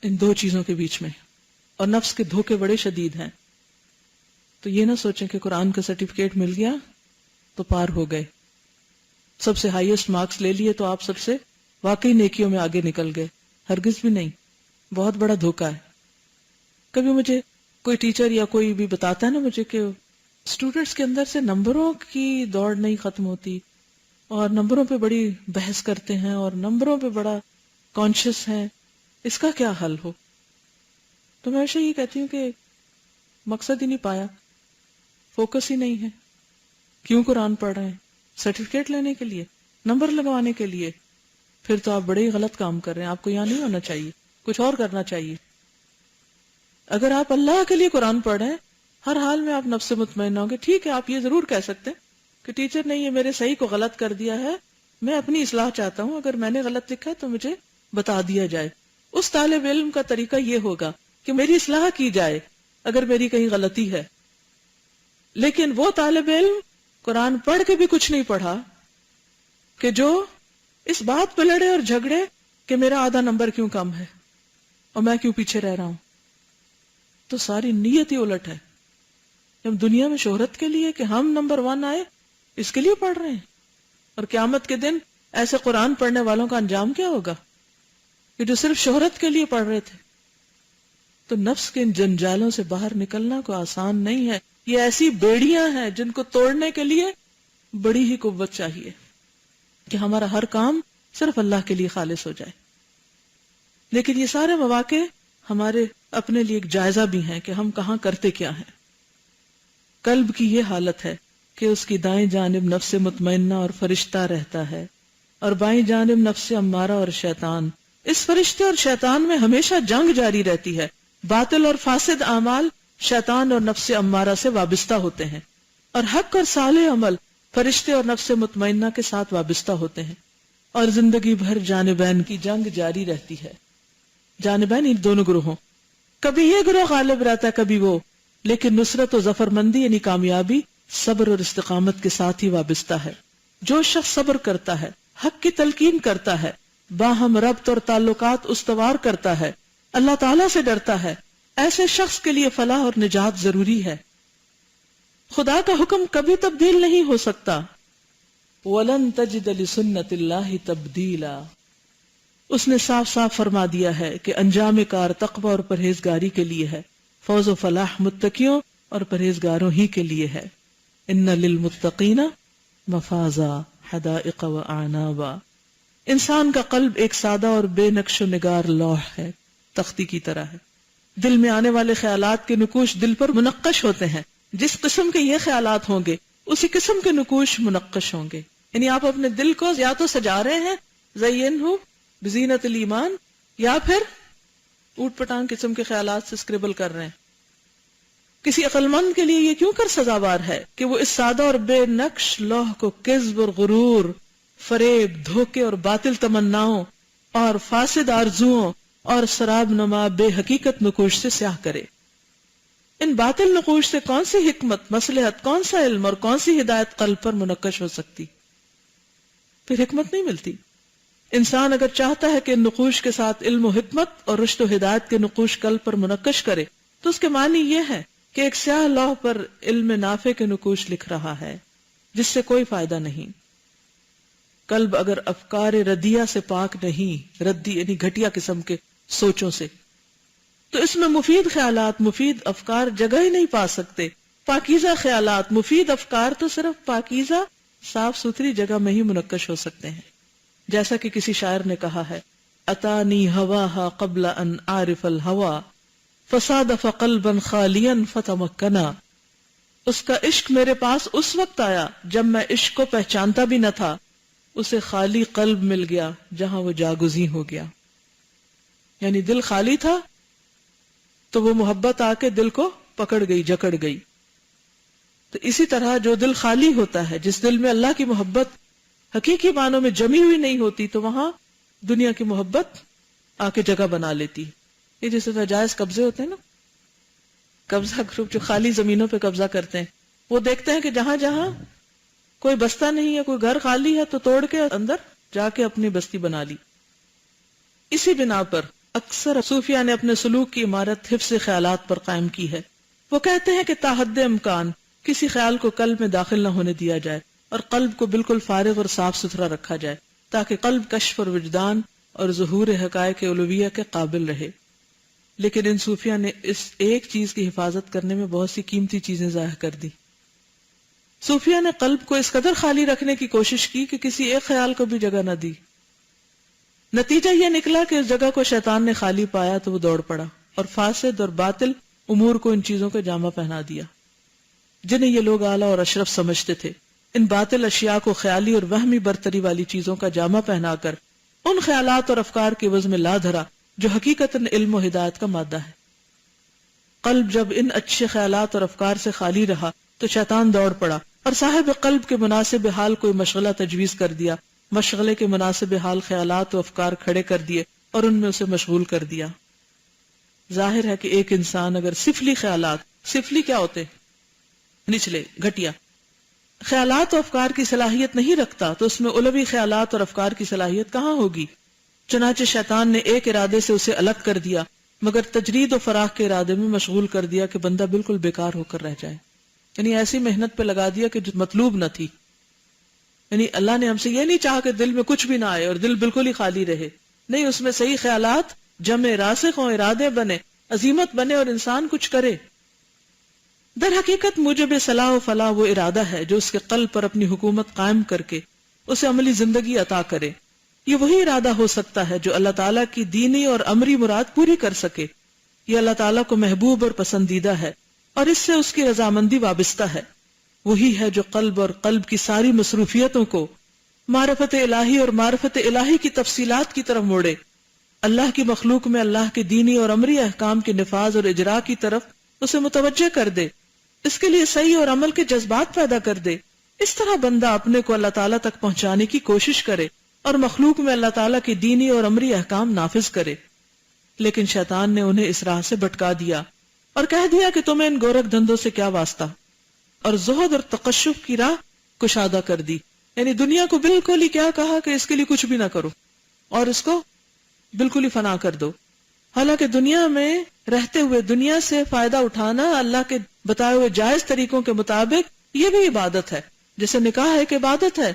ان دو چیزوں کے بیچ میں، اور نفس کے دھوکے بڑے شدید ہیں. تو یہ نہ سوچیں کہ قرآن کا سرٹیفکیٹ مل گیا تو پار ہو گئے، سب سے ہائیسٹ مارکس لے لیے تو آپ سب سے واقعی نیکیوں میں آگے نکل گئے. ہرگز بھی نہیں. بہت بڑا دھوکا ہے. کبھی مجھے کوئی ٹیچر یا کوئی بھی بتاتا ہے نا مجھے کہ اسٹوڈنٹس کے اندر سے نمبروں کی دوڑ نہیں ختم ہوتی اور نمبروں پہ بڑی بحث کرتے ہیں اور نمبروں پہ بڑا کانشیس ہیں، اس کا کیا حل ہو؟ تو میں ہمیشہ یہ کہتی ہوں کہ مقصد ہی نہیں پایا، فوکس ہی نہیں ہے. کیوں قرآن پڑھ رہے ہیں؟ سرٹیفکیٹ لینے کے لیے، نمبر لگوانے کے لیے؟ پھر تو آپ بڑے ہی غلط کام کر رہے ہیں. آپ کو یہاں نہیں ہونا چاہیے، کچھ اور کرنا چاہیے. اگر آپ اللہ کے لیے قرآن پڑھ رہے ہیں، ہر حال میں آپ نفس سے مطمئن ہوں گے. ٹھیک ہے، آپ یہ ضرور کہہ سکتے ہیں کہ ٹیچر نے یہ میرے صحیح کو غلط کر دیا ہے، میں اپنی اصلاح چاہتا ہوں، اگر میں نے غلط لکھا ہے تو مجھے بتا دیا جائے. اس طالب علم کا طریقہ یہ ہوگا کہ میری اصلاح کی جائے اگر میری کہیں غلطی ہے. لیکن وہ طالب علم قرآن پڑھ کے بھی کچھ نہیں پڑھا کہ جو اس بات پہ لڑے اور جھگڑے کہ میرا آدھا نمبر کیوں کم ہے اور میں کیوں پیچھے رہ رہا ہوں. تو ساری نیت ہی الٹ ہے. ہم دنیا میں شہرت کے لیے کہ ہم نمبر 1 آئے اس کے لیے پڑھ رہے ہیں، اور قیامت کے دن ایسے قرآن پڑھنے والوں کا انجام کیا ہوگا کہ جو صرف شہرت کے لیے پڑھ رہے تھے. تو نفس کے ان جنجالوں سے باہر نکلنا کوئی آسان نہیں ہے. یہ ایسی بیڑیاں ہیں جن کو توڑنے کے لیے بڑی ہی قوت چاہیے کہ ہمارا ہر کام صرف اللہ کے لیے خالص ہو جائے. لیکن یہ سارے مواقع ہمارے اپنے لیے ایک جائزہ بھی ہیں کہ ہم کہاں کرتے کیا ہیں. قلب کی یہ حالت ہے کہ اس کی دائیں جانب نفس مطمئنہ اور فرشتہ رہتا ہے، اور بائیں جانب نفس امارہ اور شیطان. اس فرشتے اور شیطان میں ہمیشہ جنگ جاری رہتی ہے. باطل اور فاسد اعمال شیطان اور نفس امارہ سے وابستہ ہوتے ہیں، اور حق اور صالح عمل فرشتے اور نفس مطمئنہ کے ساتھ وابستہ ہوتے ہیں، اور زندگی بھر جانبین کی جنگ جاری رہتی ہے. جانبین ان دونوں گروہوں، کبھی یہ گروہ غالب رہتا ہے کبھی وہ، لیکن نصرت و ظفر مندی یعنی کامیابی صبر اور استقامت کے ساتھ ہی وابستہ ہے. جو شخص صبر کرتا ہے، حق کی تلقین کرتا ہے، باہم ربط اور تعلقات استوار کرتا ہے، اللہ تعالیٰ سے ڈرتا ہے، ایسے شخص کے لیے فلاح اور نجات ضروری ہے. خدا کا حکم کبھی تبدیل نہیں ہو سکتا. وَلَن تَجِدَ لِسُنَّتِ اللَّهِ تَبْدِيلًا. اس نے صاف صاف فرما دیا ہے کہ انجام کار تقوی اور پرہیزگاری کے لیے ہے، فوز و فلاح متقیوں اور پرہیزگاروں ہی کے لیے ہے. ان للمتقین مفازا حدائق و اعنابا. انسان کا قلب ایک سادہ اور بے نقش و نگار لوح ہے، تختی کی طرح ہے. دل میں آنے والے خیالات کے نقوش دل پر منقش ہوتے ہیں. جس قسم کے یہ خیالات ہوں گے اسی قسم کے نقوش منقش ہوں گے. یعنی آپ اپنے دل کو یا تو سجا رہے ہیں زینہ بزینت الایمان، یا پھر اوٹ پٹانگ قسم کے خیالات سے اسکریبل کر رہے ہیں. کسی عقل مند کے لیے یہ کیوں کر سزاوار ہے کہ وہ اس سادہ اور بے نقش لوح کو کذب اور غرور، فریب، دھوکے اور باطل تمناؤں اور فاسد آرزوؤں اور سراب نما بے حقیقت نقوش سے سیاہ کرے. ان باطل نقوش سے کون سی حکمت، مصلحت، کون سا علم اور کون سی ہدایت قلب پر منقش ہو سکتی؟ پھر حکمت نہیں ملتی. انسان اگر چاہتا ہے کہ ان نقوش کے ساتھ علم و حکمت اور رشد و ہدایت کے نقوش قلب پر منقش کرے تو اس کے معنی یہ ہے کہ ایک سیاہ لوح پر علم نافع کے نقوش لکھ رہا ہے جس سے کوئی فائدہ نہیں. قلب اگر افکار ردیہ سے پاک نہیں، ردی یعنی گھٹیا قسم کے سوچوں سے، تو اس میں مفید خیالات، مفید افکار جگہ ہی نہیں پا سکتے. پاکیزہ خیالات، مفید افکار تو صرف پاکیزہ صاف ستھری جگہ میں ہی منقش ہو سکتے ہیں. جیسا کہ کسی شاعر نے کہا ہے، اتانی ہواہا قبل ان اعرف الہوا فصادف قلبا خالیا فتمکنا. اس کا عشق میرے پاس اس وقت آیا جب میں عشق کو پہچانتا بھی نہ تھا. اسے خالی قلب مل گیا جہاں وہ جاگزیں ہو گیا. یعنی دل خالی تھا تو وہ محبت آ کے دل کو پکڑ گئی، جکڑ گئی. تو اسی طرح جو دل خالی ہوتا ہے، جس دل میں اللہ کی محبت حقیقی معنوں میں جمی ہوئی نہیں ہوتی، تو وہاں دنیا کی محبت آ کے جگہ بنا لیتی. یہ جیسے ناجائز قبضے ہوتے ہیں نا، قبضہ گروپ جو خالی زمینوں پہ قبضہ کرتے ہیں، وہ دیکھتے ہیں کہ جہاں جہاں کوئی بستہ نہیں ہے، کوئی گھر خالی ہے، تو توڑ کے اندر جا کے اپنی بستی بنا لی. اسی بنا پر اکثر صوفیاء نے اپنے سلوک کی عمارت حفظ خیالات پر قائم کی ہے. وہ کہتے ہیں کہ تا حد امکان کسی خیال کو قلب میں داخل نہ ہونے دیا جائے اور قلب کو بالکل فارغ اور صاف ستھرا رکھا جائے تاکہ قلب کشف اور وجدان اور ظہور حقائق الوہیہ کے قابل رہے. لیکن ان صوفیاء نے اس ایک چیز کی حفاظت کرنے میں بہت سی قیمتی چیزیں ضائع کر دی. صوفیاء نے قلب کو اس قدر خالی رکھنے کی کوشش کی کہ کسی ایک خیال کو بھی جگہ نہ دی. نتیجہ یہ نکلا کہ اس جگہ کو شیطان نے خالی پایا تو وہ دوڑ پڑا اور فاسد اور باطل امور کو ان چیزوں کا جامہ پہنا دیا جنہیں یہ لوگ اعلیٰ اور اشرف سمجھتے تھے. ان باطل اشیاء کو خیالی اور وہمی برتری والی چیزوں کا جامہ پہنا کر ان خیالات اور افکار کے وزن میں لا دھرا جو حقیقتاً علم و ہدایت کا مادہ ہے. قلب جب ان اچھے خیالات اور افکار سے خالی رہا تو شیطان دوڑ پڑا اور صاحب قلب کے مناسب حال کوئی مشغلہ تجویز کر دیا. مشغلے کے مناسب حال خیالات و افکار کھڑے کر دیے اور ان میں اسے مشغول کر دیا. ظاہر ہے کہ ایک انسان اگر سفلی خیالات، سفلی کیا ہوتے؟ نچلے، گھٹیا خیالات و افکار کی صلاحیت نہیں رکھتا تو اس میں علوی خیالات اور افکار کی صلاحیت کہاں ہوگی؟ چنانچہ شیطان نے ایک ارادے سے اسے الگ کر دیا مگر تجرید و فراخ کے ارادے میں مشغول کر دیا کہ بندہ بالکل بیکار ہو کر رہ جائے. یعنی ایسی محنت پہ لگا دیا کہ جو مطلوب نہ تھی. یعنی اللہ نے ہم سے یہ نہیں چاہا کہ دل میں کچھ بھی نہ آئے اور دل بالکل ہی خالی رہے. نہیں، اس میں صحیح خیالات جمع راسخ ہوں، ارادے بنے، عزیمت بنے اور انسان کچھ کرے. در حقیقت موجب صلاح و فلاح وہ ارادہ ہے جو اس کے قلب پر اپنی حکومت قائم کر کے اسے عملی زندگی عطا کرے. یہ وہی ارادہ ہو سکتا ہے جو اللہ تعالیٰ کی دینی اور امری مراد پوری کر سکے. یہ اللہ تعالیٰ کو محبوب اور پسندیدہ ہے اور اس سے اس کی رضامندی وابستہ ہے. وہی ہے جو قلب اور قلب کی ساری مصروفیتوں کو معرفت الہی اور معرفت الہی کی تفصیلات کی طرف موڑے. اللہ کی مخلوق میں اللہ کے دینی اور امری احکام کے نفاذ اور اجرا کی طرف اسے متوجہ کر دے. اس کے لیے صحیح اور عمل کے جذبات پیدا کر دے. اس طرح بندہ اپنے کو اللہ تعالیٰ تک پہنچانے کی کوشش کرے اور مخلوق میں اللہ تعالیٰ کی دینی اور امری احکام نافذ کرے. لیکن شیطان نے انہیں اس راہ سے بھٹکا دیا اور کہہ دیا کہ تمہیں ان گورکھ دھندوں سے کیا واسطہ، اور زہد اور تقشف کی راہ کشادہ کر دی. یعنی دنیا کو بالکل ہی کیا کہا کہ اس کے لیے کچھ بھی نہ کرو اور اس کو بالکل ہی فنا کر دو. حالانکہ دنیا میں رہتے ہوئے دنیا سے فائدہ اٹھانا اللہ کے بتائے ہوئے جائز طریقوں کے مطابق یہ بھی عبادت ہے. جیسے نکاح ایک عبادت ہے،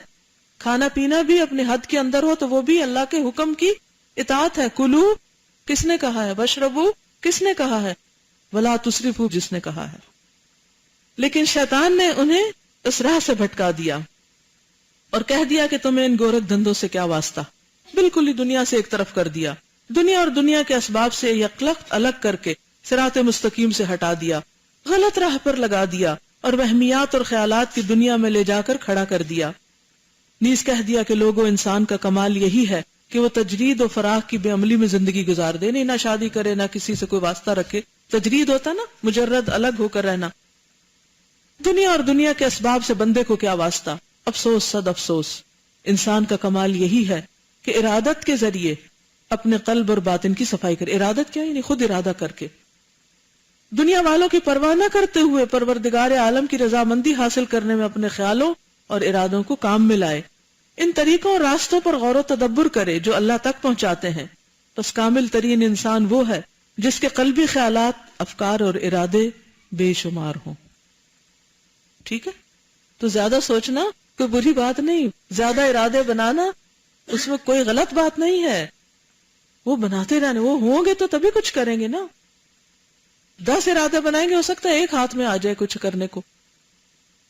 کھانا پینا بھی اپنے حد کے اندر ہو تو وہ بھی اللہ کے حکم کی اطاعت ہے. کلو کس نے کہا ہے؟ واشربو کس نے کہا ہے؟ ولا تسرفو جس نے کہا ہے. لیکن شیطان نے انہیں اس راہ سے بھٹکا دیا اور کہہ دیا کہ تمہیں ان گورکھ دھندوں سے کیا واسطہ. بالکل ہی دنیا سے ایک طرف کر دیا، دنیا اور دنیا کے اسباب سے یکلخت الگ کر کے صراط مستقیم سے ہٹا دیا، غلط راہ پر لگا دیا اور وہمیات اور خیالات کی دنیا میں لے جا کر کھڑا کر دیا. نیز کہہ دیا کہ لوگوں، انسان کا کمال یہی ہے کہ وہ تجرید و فراخ کی بے عملی میں زندگی گزار دے. نہیں، نہ شادی کرے، نہ کسی سے کوئی واسطہ رکھے. تجرید ہوتا نا مجرد الگ ہو کر رہنا. دنیا اور دنیا کے اسباب سے بندے کو کیا واسطہ. افسوس صد افسوس، انسان کا کمال یہی ہے کہ ارادت کے ذریعے اپنے قلب اور باطن کی صفائی کرے. ارادت کیا؟ یعنی خود ارادہ کر کے دنیا والوں کی پرواہ نہ کرتے ہوئے پروردگار عالم کی رضامندی حاصل کرنے میں اپنے خیالوں اور ارادوں کو کام میں لائے. ان طریقوں اور راستوں پر غور و تدبر کرے جو اللہ تک پہنچاتے ہیں. بس کامل ترین انسان وہ ہے جس کے قلبی خیالات، افکار اور ارادے بے شمار ہوں. ٹھیک ہے؟ تو زیادہ سوچنا کوئی بری بات نہیں، زیادہ ارادے بنانا اس میں کوئی غلط بات نہیں ہے. وہ بناتے رہنے، وہ ہوں گے تو تبھی کچھ کریں گے نا. 10 ارادے بنائیں گے، ہو سکتا ہے ایک ہاتھ میں آ جائے کچھ کرنے کو،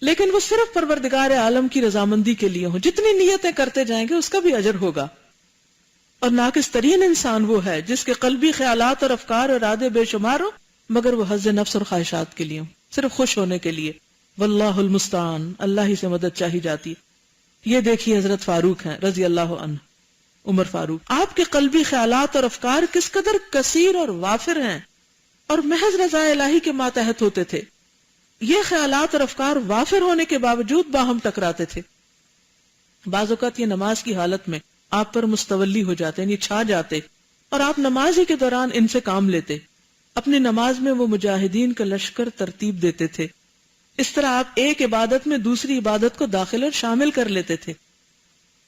لیکن وہ صرف پروردگار عالم کی رضامندی کے لیے ہوں. جتنی نیتیں کرتے جائیں گے اس کا بھی اجر ہوگا. اور ناقص ترین انسان وہ ہے جس کے قلبی خیالات اور افکار اور ارادے بے شمار ہو مگر وہ حظ نفس اور خواہشات کے لیے ہوں، صرف خوش ہونے کے لیے. واللہ المستعان، اللہ ہی سے مدد چاہی جاتی. یہ دیکھیے حضرت فاروق ہیں رضی اللہ عنہ، عمر فاروق. آپ کے قلبی خیالات اور افکار کس قدر کثیر اور وافر ہیں اور محض رضا الہی کے ماتحت ہوتے تھے. یہ خیالات اور افکار وافر ہونے کے باوجود باہم ٹکراتے تھے. بعض اوقات یہ نماز کی حالت میں آپ پر مستولی ہو جاتے ہیں، یہ چھا جاتے اور آپ نماز ہی کے دوران ان سے کام لیتے. اپنی نماز میں وہ مجاہدین کا لشکر ترتیب دیتے تھے. اس طرح آپ ایک عبادت میں دوسری عبادت کو داخل اور شامل کر لیتے تھے.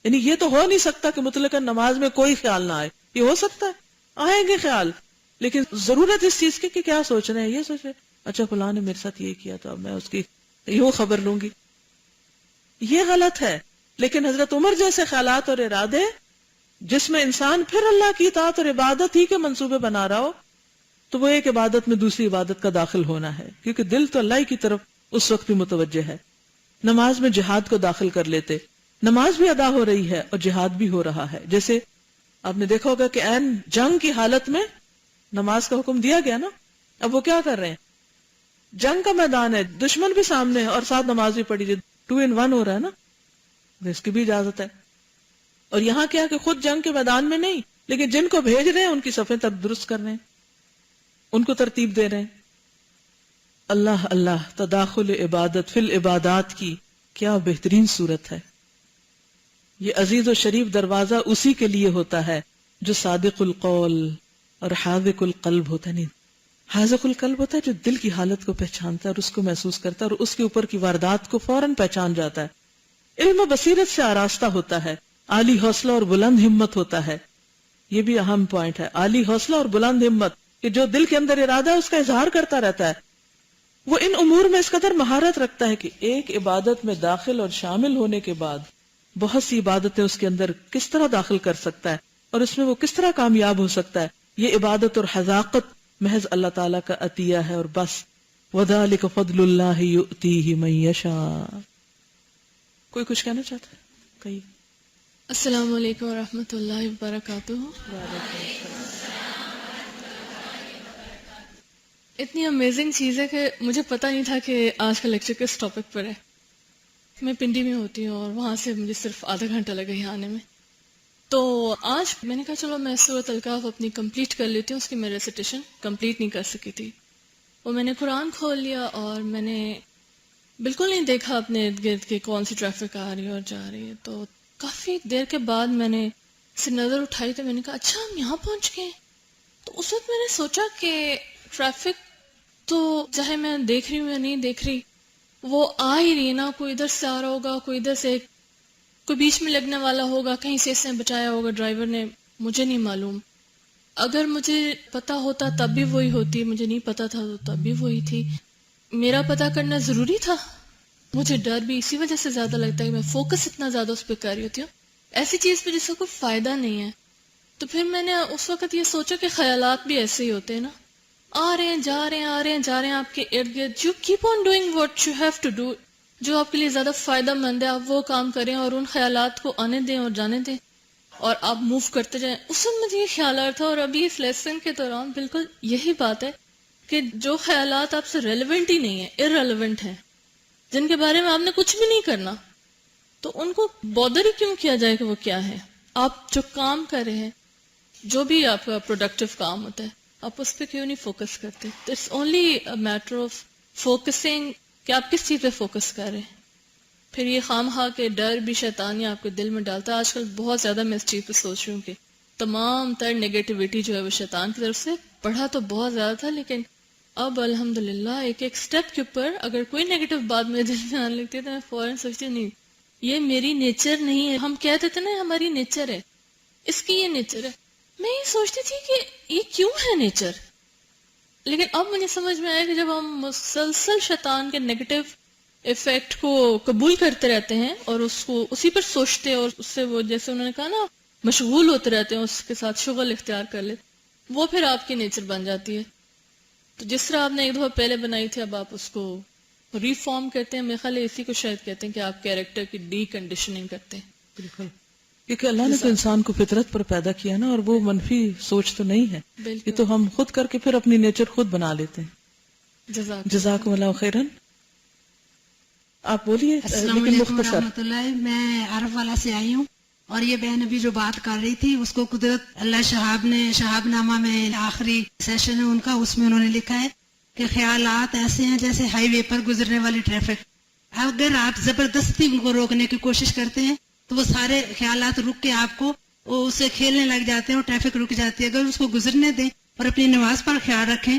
یعنی یہ تو ہو نہیں سکتا کہ مطلقاً نماز میں کوئی خیال نہ آئے. یہ ہو سکتا ہے، آئیں گے خیال، لیکن ضرورت اس چیز کی کہ کیا سوچ رہے ہیں، یہ سوچ رہے اچھا فلاں نے میرے ساتھ یہ کیا تو اب میں اس کی یوں خبر لوں گی. یہ غلط ہے. لیکن حضرت عمر جیسے خیالات اور ارادے جس میں انسان پھر اللہ کی اطاعت اور عبادت ہی کے منصوبے بنا رہا ہو، تو وہ ایک عبادت میں دوسری عبادت کا داخل ہونا ہے، کیونکہ دل تو اللہ کی طرف اس وقت بھی متوجہ ہے. نماز میں جہاد کو داخل کر لیتے. نماز بھی ادا ہو رہی ہے اور جہاد بھی ہو رہا ہے. جیسے آپ نے دیکھا ہوگا کہ عین جنگ کی حالت میں نماز کا حکم دیا گیا نا. اب وہ کیا کر رہے ہیں؟ جنگ کا میدان ہے، دشمن بھی سامنے ہے اور ساتھ نماز بھی پڑھی جائے، 2 in 1 ہو رہا ہے نا. اس کی بھی اجازت ہے. اور یہاں کیا کہ خود جنگ کے میدان میں نہیں، لیکن جن کو بھیج رہے ہیں ان کی صفیں تک درست کر رہے ہیں، ان کو ترتیب دے رہے ہیں. اللہ اللہ، تداخل عبادت فی العبادات کی کیا بہترین صورت ہے. یہ عزیز و شریف دروازہ اسی کے لیے ہوتا ہے جو صادق القول اور حاذق القلب ہوتا ہے. نہیں، حاذق القلب ہوتا ہے جو دل کی حالت کو پہچانتا ہے اور اس کو محسوس کرتا ہے اور اس کے اوپر کی واردات کو فوراً پہچان جاتا ہے. علم و بصیرت سے آراستہ ہوتا ہے، عالی حوصلہ اور بلند ہمت ہوتا ہے. یہ بھی اہم پوائنٹ ہے، عالی حوصلہ اور بلند ہمت، کہ جو دل کے اندر ارادہ ہے اس کا اظہار کرتا رہتا ہے. وہ ان امور میں اس قدر مہارت رکھتا ہے کہ ایک عبادت میں داخل اور شامل ہونے کے بعد بہت سی عبادتیں اس کے اندر کس طرح داخل کر سکتا ہے اور اس میں وہ کس طرح کامیاب ہو سکتا ہے. یہ عبادت اور حذاقت محض اللہ تعالیٰ کا عطیہ ہے اور بس. وَذَلِكَ فَضْلُ اللَّهِ يُؤْتِيهِ مَن يَشَاءُ. کوئی کچھ کہنا چاہتا ہے؟ کہیے. السلام علیکم ورحمۃ اللہ وبرکاتہ. اتنی امیزنگ چیز ہے کہ مجھے پتہ نہیں تھا کہ آج کا لیکچر کس ٹاپک پر ہے. میں پنڈی میں ہوتی ہوں اور وہاں سے مجھے صرف آدھا گھنٹہ لگا یہاں آنے میں. تو آج میں نے کہا چلو میں سورۃ الکہف اپنی کمپلیٹ کر لیتی ہوں. اس کی میں ریسیٹیشن کمپلیٹ نہیں کر سکی تھی. وہ میں نے قرآن کھول لیا اور میں نے بالکل نہیں دیکھا اپنے ارد گرد کہ کون سی ٹریفک آ رہی ہے اور جا رہی ہے. تو کافی دیر کے بعد میں نے سے نظر اٹھائی تو میں نے کہا اچھا ہم یہاں پہنچ گئے. تو اس وقت میں نے سوچا کہ ٹریفک تو چاہے میں دیکھ رہی ہوں یا نہیں دیکھ رہی وہ آ ہی رہی نا. کوئی ادھر سے آ رہا ہوگا، کوئی ادھر سے، کوئی بیچ میں لگنے والا ہوگا، کہیں سے اس نے بچایا ہوگا ڈرائیور نے، مجھے نہیں معلوم. اگر مجھے پتا ہوتا تب بھی وہی ہوتی، مجھے نہیں پتا تھا تو تب بھی وہی تھی. میرا پتا کرنا ضروری تھا. مجھے ڈر بھی اسی وجہ سے زیادہ لگتا ہے کہ میں فوکس اتنا زیادہ اس پہ کر رہی ہوتی ہوں ایسی چیز پہ جس کا کوئی فائدہ نہیں ہے. تو پھر میں نے اس وقت یہ سوچا کہ خیالات بھی ایسے ہی ہوتے ہیں نا، آ رہے ہیں جا رہے ہیں، آ رہے ہیں جا رہے ہیں آپ کے ارد گرد. You keep on doing what you have to do. جو آپ کے لیے زیادہ فائدہ مند ہے آپ وہ کام کریں اور ان خیالات کو آنے دیں اور جانے دیں اور آپ موو کرتے جائیں. اس وقت مجھے یہ خیال آ رہا تھا. اور ابھی اس لیسن کے دوران بالکل یہی بات ہے کہ جو خیالات آپ سے ریلیونٹ ہی نہیں ہیں، ارریلیونٹ ہیں، جن کے بارے میں آپ نے کچھ بھی نہیں کرنا، تو ان کو بودر ہی کیوں کیا جائے کہ وہ کیا ہے. آپ جو کام کر رہے ہیں، جو بھی آپ کا پروڈکٹیو کام ہوتا ہے، آپ اس پہ کیوں نہیں فوکس کرتے. It's only a matter of focusing کہ آپ کس چیز پہ فوکس کر رہے ہیں. پھر یہ خواہ کے ڈر بھی شیطانی آپ کے دل میں ڈالتا ہے. آج کل بہت زیادہ میں اس چیز پہ سوچ رہی ہوں کہ تمام تر نیگیٹیوٹی جو ہے وہ شیطان کی طرف سے. پڑھا تو بہت زیادہ تھا لیکن اب الحمدللہ ایک ایک سٹیپ کے اوپر اگر کوئی نیگیٹو بات میرے دل میں آنے لگتی ہے تو میں فوراً سوچتی نہیں، یہ میری نیچر نہیں ہے. ہم کہتے تھے نا ہماری نیچر ہے، اس کی یہ نیچر ہے. میں یہ سوچتی تھی کہ یہ کیوں ہے نیچر. لیکن اب مجھے سمجھ میں آیا کہ جب ہم مسلسل شیطان کے نیگیٹو ایفیکٹ کو قبول کرتے رہتے ہیں اور اس کو اسی پر سوچتے اور اس سے وہ جیسے انہوں نے کہا نا مشغول ہوتے رہتے ہیں، اس کے ساتھ شغل اختیار کر لیتے، وہ پھر آپ کی نیچر بن جاتی ہے. تو جس طرح آپ نے ایک دفعہ پہلے بنائی تھی اب آپ اس کو ریفارم کرتے ہیں. میرے خیال ہے اسی کو شاید کہتے ہیں کہ آپ کیریکٹر کی ڈی کنڈیشننگ کرتے ہیں. بالکل، کیونکہ اللہ نے تو انسان کو فطرت پر پیدا کیا نا، اور وہ منفی سوچ تو نہیں ہے. یہ تو ہم خود کر کے پھر اپنی نیچر خود بنا لیتے ہیں. جزاکم اللہ خیرن. آپ بولیے. السلام علیکم ورحمۃ اللہ. میں عرب والا سے آئی ہوں اور یہ بہن ابھی جو بات کر رہی تھی اس کو قدرت اللہ شہاب نے شہاب نامہ میں آخری سیشن ہے ان کا، اس میں انہوں نے لکھا ہے کہ خیالات ایسے ہیں جیسے ہائی وے پر گزرنے والی ٹریفک. اگر آپ زبردستی ان کو روکنے کی کوشش کرتے ہیں تو وہ سارے خیالات رک کے آپ کو اسے کھیلنے لگ جاتے ہیں اور ٹریفک رک جاتی ہے. اگر اس کو گزرنے دیں اور اپنی نماز پر خیال رکھیں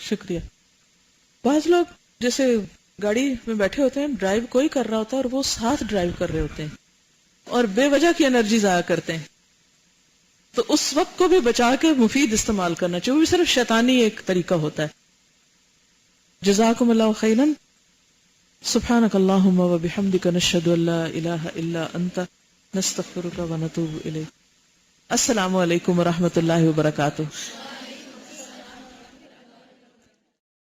شکریہ. بعض لوگ جیسے گاڑی میں بیٹھے ہوتے ہیں, ڈرائیو کوئی کر رہا ہوتا ہے اور وہ ساتھ ڈرائیو کر رہے ہوتے ہیں اور بے وجہ کی انرجی ضائع کرتے ہیں, تو اس وقت کو بھی بچا کے مفید استعمال کرنا چاہیے. وہ بھی صرف شیطانی ایک طریقہ ہوتا ہے. جزاکم اللہ خیرا. سبحانک اللہم و بحمدک نشہد ان لا الہ الا انت نستغفرک و نتوب الیک. السلام علیکم و رحمۃ اللہ وبرکاتہ.